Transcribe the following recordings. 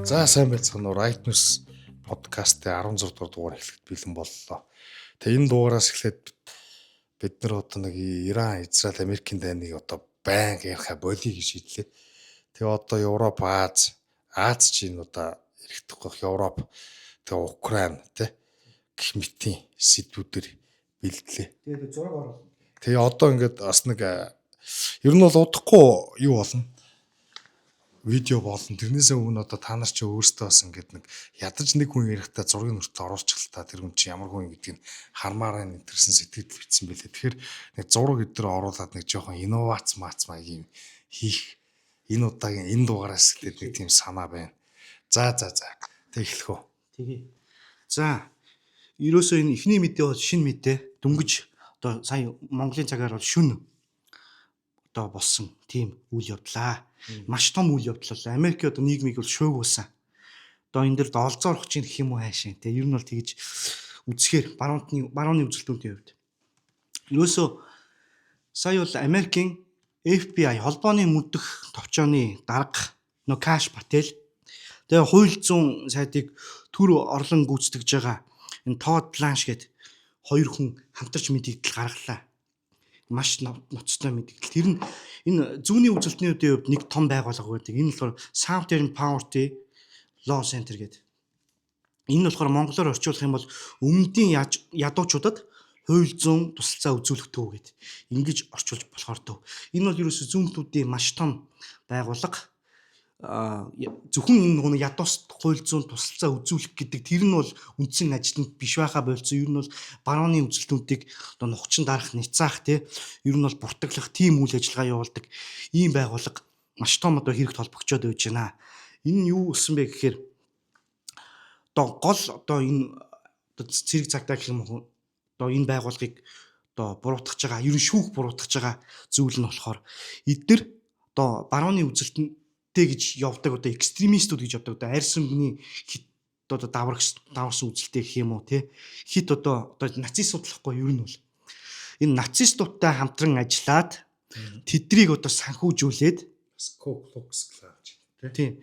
За сайн байцгаана уу. Right News подкастын 16 дугаар дугаар эхлэхэд бэлэн боллоо. Тэгээ энэ дугаараас эхлээд бид нар одоо нэг Иран, Израиль, Америкийн дайныг одоо байнга ярих болиё гэж шийдлээ. Тэгээ одоо Европ, Аз ч энэ одоо эрэхтэх Европ, тэгээ Украин гэх мэтийн сэдвүүдээр бэлдлээ. Тэгээд зураг оруулах. Тэгээ одоо ингээд бас нэг ер нь бол удахгүй юу болно. Видео болно. Тэрнээсээ өмнө одоо та нар ч өөрсдөө бас ингээд нэг ядаж нэг хүн ярихдаа зургийг нүртэ оруулчих л та тэр хүн чи ямар хүн гэдгийг хармаараа нэтэрсэн сэтгэл битсэн байлээ. Тэгэхээр нэг зураг өдрөө оруулаад нэг жоохон инновац маягийн хийх энэ удаагийн энэ дугаараас эхлээд нэг тийм санаа байна. За. Тэг эхлэх үү. Тэгээ. За. Ерөөсөө энэ эхний мэдээ бол шинэ мэдээ. Дөнгөж одоо сая Монголын цагаар бол шүн одоо болсон тийм үйл явдлаа. Маш том үйл явдал. Америк одоо нийгмийг бол шуугуулсан. Одоо энэ дэр олзоо орох чинь гэх юм уу хайшаа. Тэгээ ер нь бол тэгж үзэхээр барууны үзэлтүүдийн хувьд. Ерөөсөө сая бол Америкийн FBI холбооны мөндөг товчооны дарга Каш Пател тэгээ хууль зүйн сайдыг төр орлон гүйцэтгэж байгаа энэ Тод Бланш гээд хоёр хүн хамтарч мэдээлэл гаргалаа. Маш ноцтой мэдээлэл. Тэр нь энэ зүүнний үзэлтнүүдийн хувьд нэг том байгууллага байдаг. Энэ болохоор Southern Poverty Law Center гэдэг. Энэ болохоор монголоор орчуулах юм бол өмнөдийн ядуучуудад хууль зүйн тусалцаа үзүүлэх төв гэдэг. Ингэж орчуулж болохоор төв. Энэ бол ерөөсөө зүүнтүүдийн маш том байгууллага. Зөвхөн энэ нэг ядуус хууль зүйн тусалцаа үзүүлэх гэдэг тэр нь бол үндсэн ажилтнууд биш байхаа болцсон. Ер нь бол барууны үзэлтүүдийг одоо нухчин дарах, няцаах ер нь бол буртаглах тийм үйл ажиллагаа явуулдаг ийм байгууллага маш том одоо хэрэгт холбогчоод байж байна. Энэ нь юу гэсэн бэ гэхээр одоо гол одоо энэ цэрэг цагтаа гэх юм уу одоо энэ байгууллагыг одоо буруутгаж байгаа, ер нь шүүх буруутгаж байгаа зүйл нь болохоор эдгээр одоо барууны үзэлтэнд гэж явдаг одоо экстремистүүд гэж явдаг одоо арьс өнгөний хит одоо даварсан үзэлтэй гэх юм уу хит одоо нацистууд болохгүй ер нь бол энэ нацистуудтай хамтран ажиллаад тэднийг одоо санхүүжүүлээд Ку Клукс Клан тийм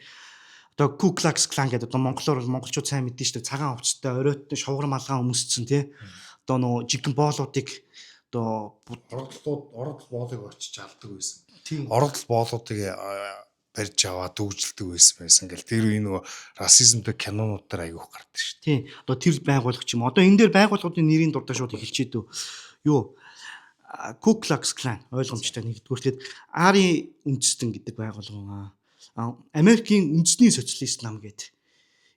одоо Ку Клукс Клан гэдэг одоо монголоор бол монголчууд сайн мэдэн шүү дээ цагаан хувцастай оройтон шовгор малгай өмсцэн одоо нөө жигэн боолуудыг одоо ордол боолыг очиж алдаг байсан. Тийм ордол боолуудыг барьж аваад дүүжилдэг байсан гэл тэр үе нөгөө расизмтэй кинонууд дээр аягүйх гардаг шүү. Тийм. Одоо тэр байгууллага ч юм. Одоо энэ дээр байгууллагуудын нэрийн дуртай шууд эхэлчихэд юу Ku Klux Klan ойлгомжтой нэгдүгээр тэгээд Ари үндэстэн гэдэг байгууллага. Америкийн үндэсний социалист нам гэдэг.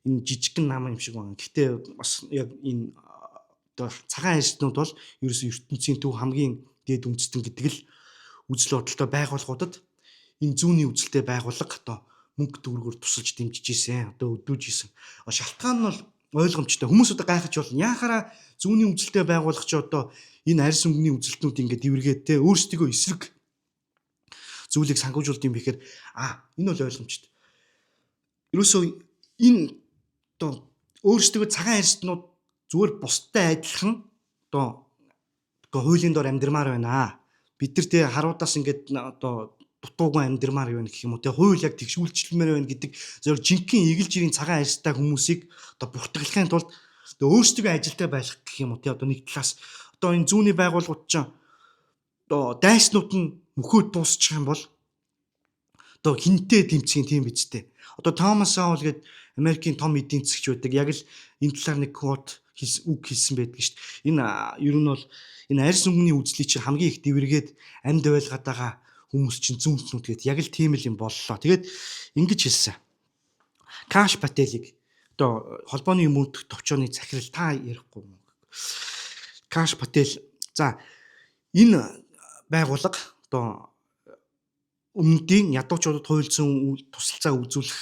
Энэ жижигхэн нам юм шиг байна. Гэхдээ бас яг энэ одоо цагаан арьснууд бол ерөөсөө ертөнцийн төв хамгийн дээд үндэстэн гэдэг л үзэл бодолтой байгууллагуудад энэ зүүнний үзэлтэй байгууллага одоо мөнгө төгрөгөөр тусалж дэмжиж ийсэн одоо өдөөж ийсэн. Шалтгаан нь бол ойлгомжтой. Хүмүүс одоо гайхаж болно. Яахаараа зүүнний үзэлтэй байгууллага ч одоо энэ арьс өнгөний үзэлтнүүд ингээд дэвэргээд өөрсдөө эсрэг зүйлийг санхүүжүүлдэг юм бэхээр энэ бол ойлгомжтой. Ерөөсөө энэ одоо өөрсдөө цагаан арьснууд зүгээр бусдад адилхан одоо хуулийн дор амьдрмаар байна. Бид нар харуудаас ингээд одоо дутуугүй амьдрмаар байна гэх юм уу хууль яг тэгшүүлчлэмээр байна гэдэг зөв жинхэнэ эгэлж ирийн цагаан арьстай хүмүүсийг одоо буртгалахын тулд өөрсдөө ажилдаа байх гэх юм уу одоо нэг талаас одоо энэ зүүнний байгууллагууд ч одоо дайснууд нь мөхөөд дуусчих юм бол одоо хинтээ тэмцэх тийм бицтэй. Одоо Томас Саул гэдэг Америкийн том эдийн засгч байдаг. Яг л энэ талаар нэг квот үг хэлсэн байдаг шүү дээ. Энэ ер нь бол энэ арьс өнгөний үзлийг чинь хамгийн их дэвэргээд амьд байлгаад байгаа хүмүүс чинь зүүнтнүүд гэдэг яг л тийм л юм боллоо. Тэгээд ингэж хэлсэн. Каш Пателийг одоо холбооны мөндөг товчооны захирал та ярихгүй юм. Каш Пател за энэ байгууллага одоо өмнөдийн ядуучуудад хууль зүйн тусалцаа үзүүлэх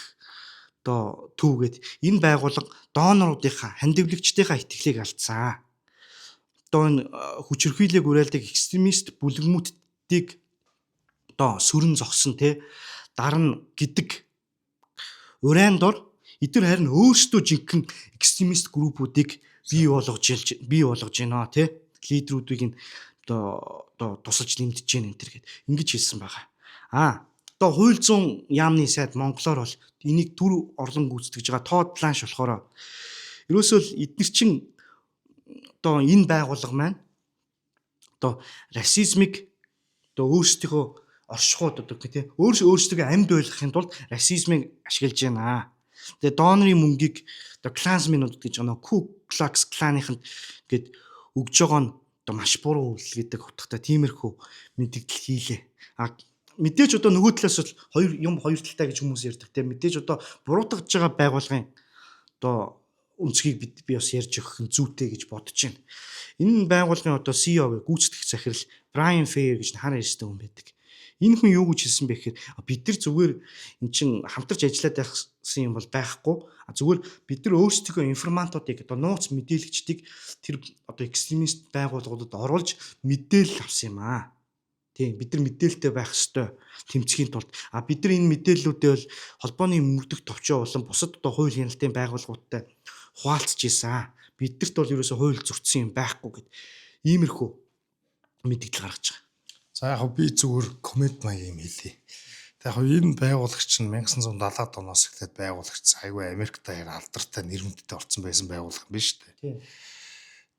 одоо төвгээд энэ байгууллага доноруудынхаа хандивлагчдынхаа итгэлийг алдсан. Одоо энэ хүчирхийлэг уриалдаг экстремист бүлэгмүүдийг одоо сүрэн зогсон дарна гэдэг урайн дор эдгээр харин өөрсдөө жинхэнэ экстремист группүүдийг бий болгож байна лидерүүдийг одоо тусалж нэмдэж байна энэ төр гэд ингэж хэлсэн байгаа. одоо хууль зүйн яамны сайд монголоор бол энийг төр орлон гүйцэтгэж байгаа Todd Blanche болохоор ерөөсөө л эдгээр чинь одоо энэ байгууллага маань одоо расизмыг одоо өөрсдийнхөө оршихуйд одоо тий өөрсдөө амьд байлгахын тулд расизмыг ашиглаж байна. Тэгээ донорын мөнгийг одоо клансменууд гэж байгаа Ku Klux Klan-ийнхэнд гээд өгж байгаа нь одоо маш буруу үйл гэдэг утгатай тиймэрхүү мэдээлэл хийлээ. Мэдээж одоо нөгөө талаас бол хоёр талтай гэж хүмүүс ярьдаг те мэдээж одоо буруутгаж байгаа байгууллагын одоо өнцгийг би бас ярьж өгөх нь зүйтэй гэж бодож байна. Энэ байгууллагын одоо CEO гүйцэтгэх захирал Brian Fair гэж хараа ярьжтэй хүн байдаг. Энэ хүн юу гэж хэлсэн бэ гэхээр бид нар зүгээр эн чин хамтарч ажиллаад байсан юм бол байхгүй. Зүгээр бид нар өөрсдөө информатуудыг одоо нууц мэдээлэгчдийг тэр одоо экстремист байгууллагуудад оруулж мэдээлэл авсан юм аа. Тийм бид нар мэдээлэлтэй байх ёстой тэмцэхийн тулд бид нар энэ мэдээллүүдээ бол холбооны мөрдөх товчоо болон бусад одоо хууль хяналтын байгууллагуудтай хуваалцж ийсэн. Бидэрт бол ерөөсөө хууль зөрчсөн юм байхгүй гэд иймэрхүү мэдээлэл гаргаж байгаа. За яг би зүгээр коммент маяг юм хэлье. Яг энэ байгуулагч нь 1970-аад оноос эхлээд байгуулагч айгүй Америкт алдартай нэр хүндтэй болсон байсан байгууллага юм биш үү?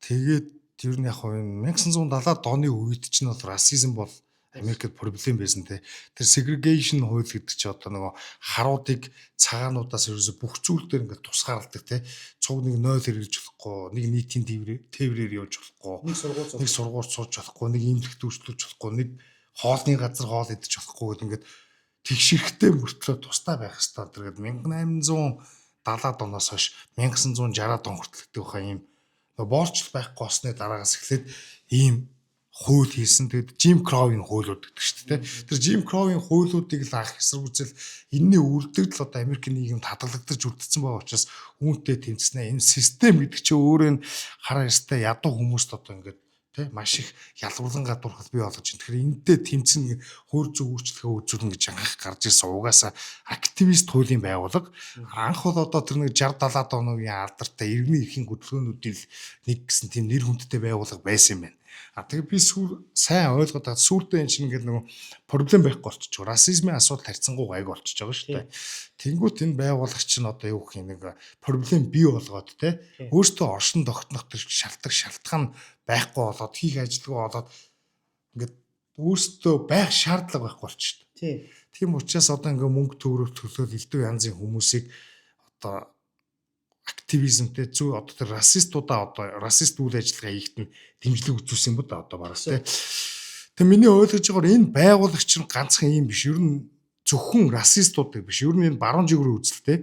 Тэгээд ер нь яг энэ 1970-аад оны үед ч нь бол расизм бол Америкт проблем байсан те. Тэр segregation хууль гэдэг чи одоо нөгөө харуудыг цагаануудаас ерөөсө бүх зүйл дээр ингээд тусгаарладаг те. Цуг нэг 0 хэрэгж болохгүй, нэг нийтийн тээврээр явж болохгүй, нэг сургууль сууж болохгүй, нэг имлэгт үйлчлүүлж болохгүй, нэг хоолны газар хоол идэж болохгүй гэдэг ингээд тэгшэрхтэй мөртлөө тустай байх хэрэгтэй. Тэгээд 1870-аад оноос хойш 1960-аад он хүртэл гэдэг баха юм боолч байхгүй болсны дараагаас эхлээд ийм хууль хийсэн. Тэгээд Jim Crow-ийн хуулиуд гэдэг шүү дээ. Тэр Jim Crow-ийн хуулиудыг л анх эсэргүүцэл энэний үлдэгдэл одоо Америкийн нийгэмд хадгалагдаж үлдсэн байгаа учраас үүнтэй тэмцэнэ. Энэ систем гэдэг чинь өөрөө хараа ёстой ядуу хүмүүст одоо ингээд тий маш их ялгуурлан гадуурхал бий болгож байна. Тэгэхээр энэтэй тэмцэн хууль зүйн үйлчлэгээ үзүүлнэ гэж анх гарч ирсэн угаасаа активист хуулийн байгууллага. Анх бол одоо тэр нэг 60-70-аад оны алдартай иргэний эрхийн хөдөлгөөнүүдийн нэг гэсэн тийм нэр хүндтэй байгууллага байсан юм байна. Тэгээ би сайн ойлгоод байгаа сүрдээ энэ чинь ингээд нөгөө проблем байхгүй болчихж байгаа. Расизмын асуудал харьцангуй гайг болчихж байгаа шүү дээ. Тэнгүүт энэ байгууллагч нь одоо юу гэх юм нэг проблем бий болгоод те өөртөө оршин тогтнох төр шалтгаан байхгүй болоод хийх ажилтгаа болоод ингээд өөртөө байх шаардлага байхгүй болчихсон. Тийм учраас одоо ингээд мөнгө төгрөг төлөөл элдв янзын хүмүүсийг одоо активизмтэй зүй одоо тэр расистуудаа одоо расист үйл ажиллагаа хийхэд нь дэмжлэг үзүүлсэн юм ба одоо бараас тий. Тэгээ миний ойлгож байгаагаар энэ байгуулагч нь ганцхан юм биш. Ер нь зөвхөн расистуудыг биш. Ер нь энэ баруун жигүүрийн үзэлтэй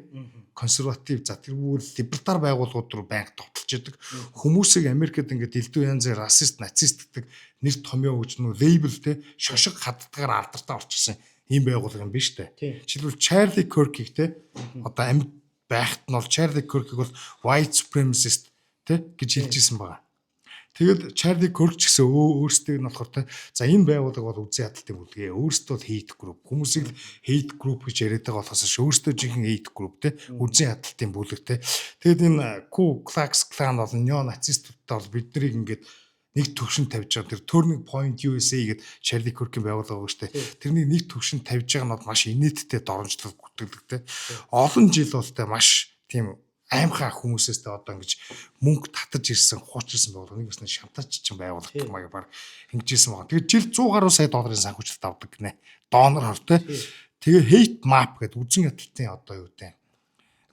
консерватив за тэргүүр либертар байгууллагууд руу байнга товтолж яадаг. Хүмүүсийг Америкт ингээд элдв янзын расист, нацист гэдэг нэр томьёо өгч нөө лейбл тий шошиг хаддгаар алдартай орчихсон ийм байгууллага юм биш үү? Жишээлбэл Charlie Kirk-ийг тий одоо амьд байхад нь бол Charlie Kirk-ийг бол white supremacist тий гэж хэлжсэн байгаа. Тэгэл Charlie Kirk ч гэсэн өөрсдөө нь болохоор тий за энэ байгууллага бол үзэн ядалтын бүлгээ. Өөрсдөө л hate group. Хүмүүсийг л hate group гэж яриад байгаа болохоос өөрсдөө жинхэнэ hate group тий үзэн ядалтын бүлэг тий. Тэгэд энэ Ku Klux Klan бол неонацистуудтай бол биднийг ингээд нэг төвшин тавьж байгаа. Тэр Turning Point USA гэдэг Charlie Kirk-ийн байгууллага байгаа шүү дээ. Тэрний нэг төвшин тавьж байгаа нь маш инээдтэй доромжлол гүтгэлдэг. Олон жил бол тэ маш тийм аимхаа хүмүүсээс тэ одоо ингэж мөнгө татаж ирсэн, хуучирсан байгууллага. Нэг бас шантаж чинь байгууллага гэх маяг баг ингэжсэн байгаа. Тэгээд жил 100 гаруй сая долларын санхүүжилт авдаг гинэ. Донор хор тэ. Тэгээ hate map гэдэг үзэн ядалтын одоо юу вэ?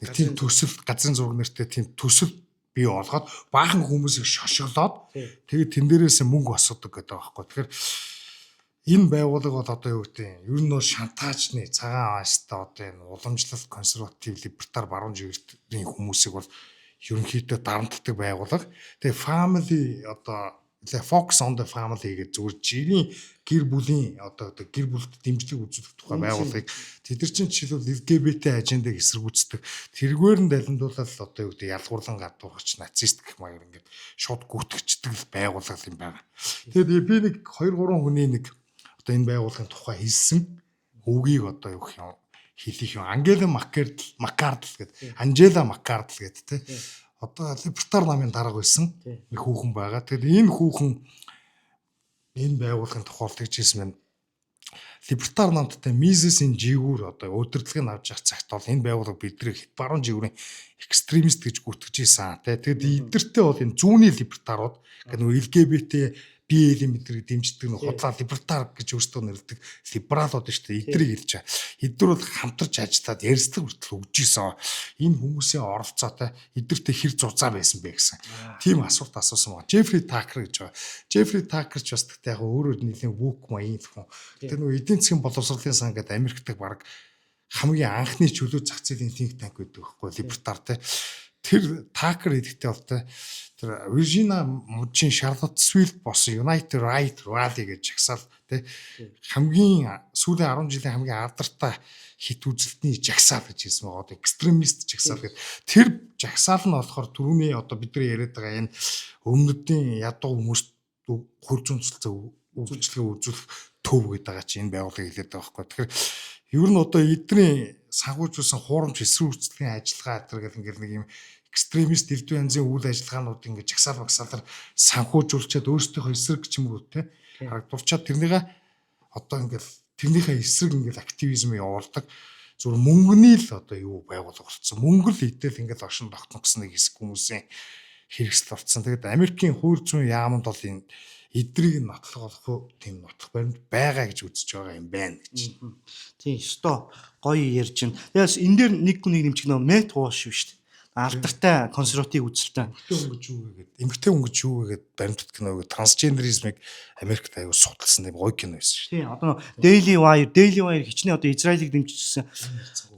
Нэг тийм төсөл газрын зураг нэртэй тийм төсөл бий болгоод баахан хүмүүсийг шошиглоод тэгээд тэн дээрээс мөнгө босгодог гэдэг байгаа байхгүй. Тэгэхээр энэ байгууллага бол одоо юу гэдэг юм? Ер нь бол шантаажны цагаан аастай одоо энэ уламжлалт консерватив либертар баруун жигүүрийн хүмүүсийг бол ерөнхийдөө дарамтдаг байгууллага. Тэгээ family одоо focus on the family гэж зүгээр жирийн гэр бүлийн одоо гэр бүлд дэмжлэг үзүүлэх тухай байгууллагыг тэд нар чинь жишээлбэл LGBT ажендыг эсэргүүцдэг. Тэргээр нь далимдуулаад одоо юу гэдэг ялгуурлан гадуургач нацист гэх маяг ингээд шууд гүтгэждэг байгууллага юм байна. Тэгээд би нэг 2 3 хүний нэг одоо энэ байгууллагын тухай хэлсэн үгийг одоо юу гэх юм хэлэх юм. Ангела Маккардл гэдэг Анжела Маккардл гэдэг тий одоо либертар намын дарга байсан нэг хүүхэн байгаа. Тэгэхээр энэ хүүхэн энэ байгууллагын тухайлдаж ирсэн байна. либертар намттай Мизесийн жигүүр одоо удирдлагыг авч явах цагт бол энэ байгууллага бидний хэд баруун жигүүрийн экстремист гэж гүтгэж ийсэн. Тэгээд эдгэртээ бол энэ зүүнний либертарууд гэдэг нь LGBT BL мэдрэг дэмждэг нь худлаа либертар гэж өөрсдөө нэрлэдэг либералууд шүү дээ. Эдрийг хэлж байгаа. Эдгээр бол хамтарч ажиллаад ярилцлага хүртэл өгж ийсэн. Энэ хүмүүсийн оролцоотой эдгэртээ хэр зузаа байсан бэ гэсэн. Тийм асуулт асуусан байна. Джеффри Такер гэж байгаа. Джеффри Такер ч бас гэхдээ яг өөрөөр нэлийн woke маягийн хүн. Тэр нөгөө эдийн засгийн боловсролын сан гэдэг Америкт баг хамгийн анхны чөлөө зах зээлийн think tank гэдэг байхгүй либертар те. Тэр Такер эдгтэй болтой тэр Виржиниа мужийн Шарлотт Свилт босон United Right Rally гэж жагсаал тий хамгийн сүүлийн 10 жилийн хамгийн алдартай хит үзэлтний жагсаал гэж хэлсэн байгаа. Экстремист жагсаал гэдэг. Тэр жагсаал нь болохоор түрүүний одоо бидний яриад байгаа энэ өмнөдийн ядуу хүмүүст хурж үнцэлцээ үйлчлэгээ үзүүлэх төв гэдэг байгаа чинь энэ байгууллагыг хэлээд байгаа байхгүй. Тэгэхээр ер нь одоо эдний санхүүжүүлсэн хуурамч эсрэг үйлчлэгийн ажиллагаа гэдэг ингээл нэг юм экстремист элдв янзын үйл ажиллагаанууд ингээд жагсаал багсаалаар санхүүжүүлчихэд өөрсдийнхөө эсрэг ч юм уу те дурчаад тэрнийгээ одоо ингээд тэрнийхээ эсрэг ингээд активизм явуулдаг зүгээр мөнгөний л одоо юу байгуулга болцсон мөнгө л идэл ингээд оршин тогтно гэсэн нэг хэсэг хүмүүсийн хэрэгсэл болцсон. Тэгээд Америкийн хууль зүйн яамд бол энэ эдрийг нотлох тийм нотлох баримт байгаа гэж үзэж байгаа юм байна гэж. Тийм өстой гоё ярьж байна. Тэгээс энэ дээр нэг хүнийг нэмчих нөө Мэт Walsh шүү дээ. Алдартай консерватив үзэлтэй. Эмэгтэй хүн гэж юу гэгээд баримтат киног трансгендеризмыг Америкт аягүй судалсан тийм гоё кино байсан шүү. Тийм одоо Daily Wire хичнээн одоо Израилийг дэмжижсэн.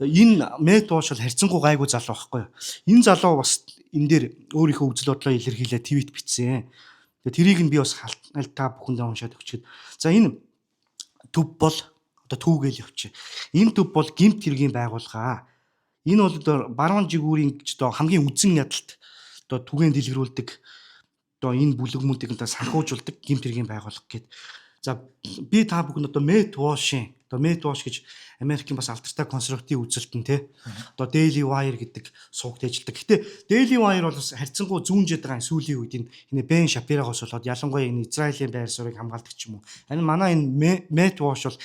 Энэ Мэт Walsh бол харьцангуй гайгүй залуу байхгүй юу? Энэ залуу бас энэ дээр өөрийнхөө үзэл бодлоо илэрхийлээ твит бичсэн. Тэгээ тэрийг нь би бас та бүхэндээ уншаад өгчихэд. За энэ төв бол одоо түүгээл явчих. Энэ төв бол гимт хэргийн байгууллага. Энэ бол баруун жигүүрийн гэж одоо хамгийн үзэн ядалт одоо түгээн дэлгэрүүлдэг одоо энэ бүлэгмүүдийг одоо санхүүжүүлдэг гимт хэргийн байгууллага гэд. За би та бүхэн одоо Мэт Walsh гэж Америкийн бас алдартай консерватив үзэлтэн те. Одоо Daily Wire гэдэг сувагт ажилладаг. Гэтэ Daily Wire бол бас харьцангуй зүүнжээд байгаа сүүлийн үед энэ Бен Шапирагоос болоод ялангуяа энэ Израилийн байр суурийг хамгаалдаг ч юм уу. Харин манай энэ Мэт Walsh бол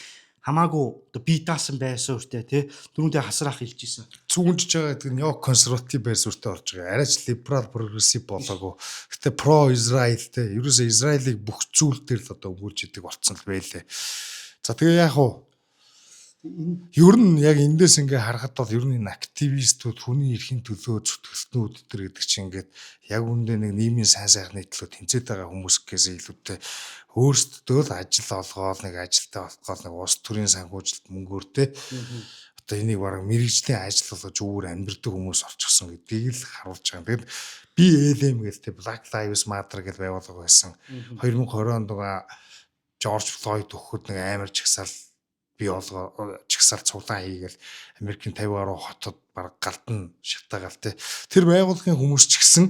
хамаагүй одоо бие даасан байр суурьтай тий түрүүндээ хасрах хэлж ийсэн. Зүүнжж байгаа гэдэг нь яг консерватив байр суурьтай болж байгаа. Арайч либерал прогрессив болоогүй. Гэтэ про Израиль тий ерөөсөө Израилийг бүх зүйл дээр л одоо өгүүлж идэг болцсон л байлээ. За тэгээ яг уу ер нь яг эндээс ингээ харахад бол ер нь энэ активистууд хүний эрхийн төлөө зүтгэлтнүүд төр гэдэг чинь ингээд яг үндэ нэг нийгмийн сайн сайхны төлөө тэмцээд байгаа хүмүүсээс илүүтэй өөрсдөө л ажил олгоол нэг ажилтаа олгоол нэг улс төрийн санхүүжилт мөнгөөр те одоо энийг бараг мэрэгжлийн ажил болгож өөр амьдэрдэг хүмүүс орчихсон гэдгийг л харуулж байгаа. Тэгэд BLM гэдэг Black Lives Matter гэдэг байгууллага байсан. 2020 онд Жорж Флойд өгөхөд нэг амар жагсаал бий болгоо чагсаал цуглаан хийгээл Америкийн 50 гаруй хотод баг галдан шатаагаал те тэр байгууллагын хүмүүс ч гэсэн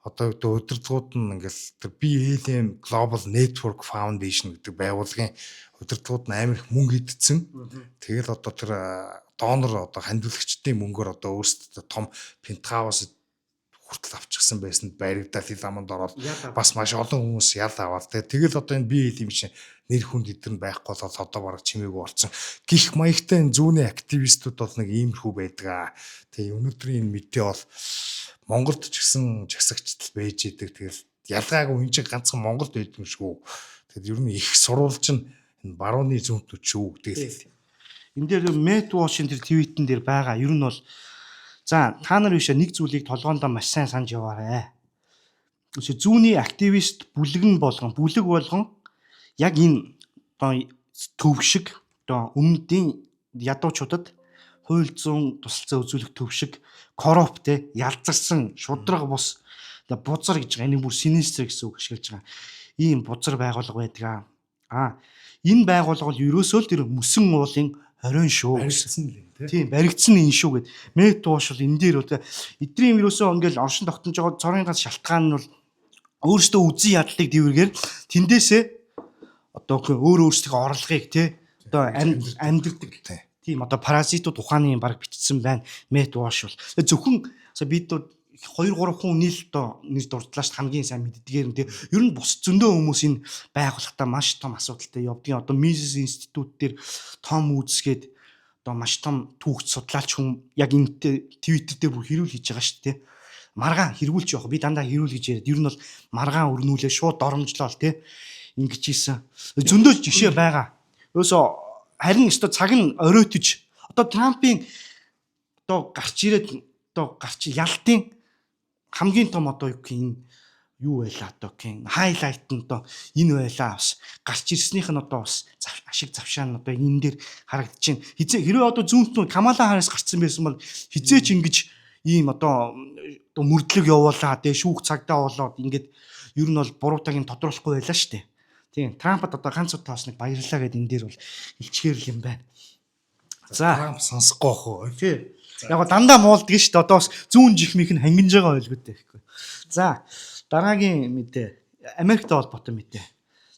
одоо удирдлагууд нь ингээл тэр BLM Global Network Foundation гэдэг байгууллагын удирдлагууд нь амар их мөнгө идсэн. Тэгэл одоо тэр донор одоо хандивлагчдын мөнгөөр одоо өөрсдөө том пентхаус хүртэл авчихсан байсанд баригдаад ламанд ороод бас маш олон хүмүүс ял аваад тэгэл одоо энэ BLM чинь нэр хүнд эдэр нь байхгүй болоод одоо бараг чимээгүй болсон. Гих маягтай энэ зүүнний активистууд бол нэг иймэрхүү байдаг. Тэгээ өнөөдрийн энэ мэдээ бол Монголд ч гэсэн жагсагчдал байж идэг. Тэгэл ялгаагүй энэ чинь ганцхан Монголд байдаг юм шүү. Тэгэд ер нь их сурвалж нь энэ барууны зүүнт шүү гэдэг. Энэ дээр Мэт Walsh-ийн тэр твитэн дээр байгаа. Ер нь бол за та нар бишээ нэг зүйлийг толгоондоо маш сайн санаж яваарэ. Зүүнний активист бүлэг болгон яг энэ одоо төв шиг одоо өмнөдийн ядуучуудад хууль зүйн тусалцаа үзүүлэх төв шиг коррупт ялзарсан шудраг бус бузар гэж байгаа. Энэ бүр синистер гэсэн үг ашиглаж байгаа. Ийм бузар байгууллага байдаг. Энэ байгууллага бол ерөөсөө л тэр мөсөн уулын хорин шүү. Тийм баригдсан энэ шүү гэд. Мэт Walsh бол энэ дээр бол эдний ерөөсөө ингээл оршин тогтнож байгаа цорын ганц шалтгаан нь бол өөрөөсөө үзэн ядлыг дэвэргээр тэндээсээ одоо өөрсдийнхөө орлогыг одоо амьдэрдэг тийм одоо паразитууд ухааны баг бичсэн байна. Мэт Walsh бол зөвхөн бид 2 3 хүн нийл одоо нэр дурдлаа ш хамгийн сайн мэддгээр нь тий. Ер нь бус зөндөө хүмүүс энэ байгууллагатаа маш том асуудалтай явдгийн. Одоо Mises Institute дээр том үзсгээд одоо маш том түүхт судлаач хүн яг энэ Twitter дээр бүр хэрүүл хийж байгаа шүү дээ. Маргаан хэргүүлж явах. Би дандаа хэрүүл гэж яриад. Ер нь бол маргаан өрнүүлээ шууд доромжлол тий. Ингэж ийсэн. Зөндөө жишээ байгаа. Өөсөө харин өстө цаг нь оройтож одоо Трампын одоо гарч ялтын хамгийн том одоо юу байла одоо гин хайлайт нь одоо энэ байла бас гарч ирснийх нь одоо бас ашиг завшаа нь одоо энэ дээр харагдаж байна. Хэрвээ одоо зүүнтнүүд Камала Харрис гарцсан байсан бол хизээч ингэж ийм одоо мөрдлөг явуулаа тэгээ шүүх цагдаа болоод ингээд ер нь бол буруутайг нь тодруулахгүй байлаа шүү дээ. Тийм Трампад одоо ганц удаа бас нэг баярлаа гэдэг энэ дээр бол илчгээр л юм байна. За Трамп сонсохгүй бах уу? тий. Яг дандаа муулдаг шүү дээ. Одоо бас зүүн жихмийнх нь хангиж байгаа байлгүй дээ. За дараагийн мэдээ Америктэй холбоотой мэдээ.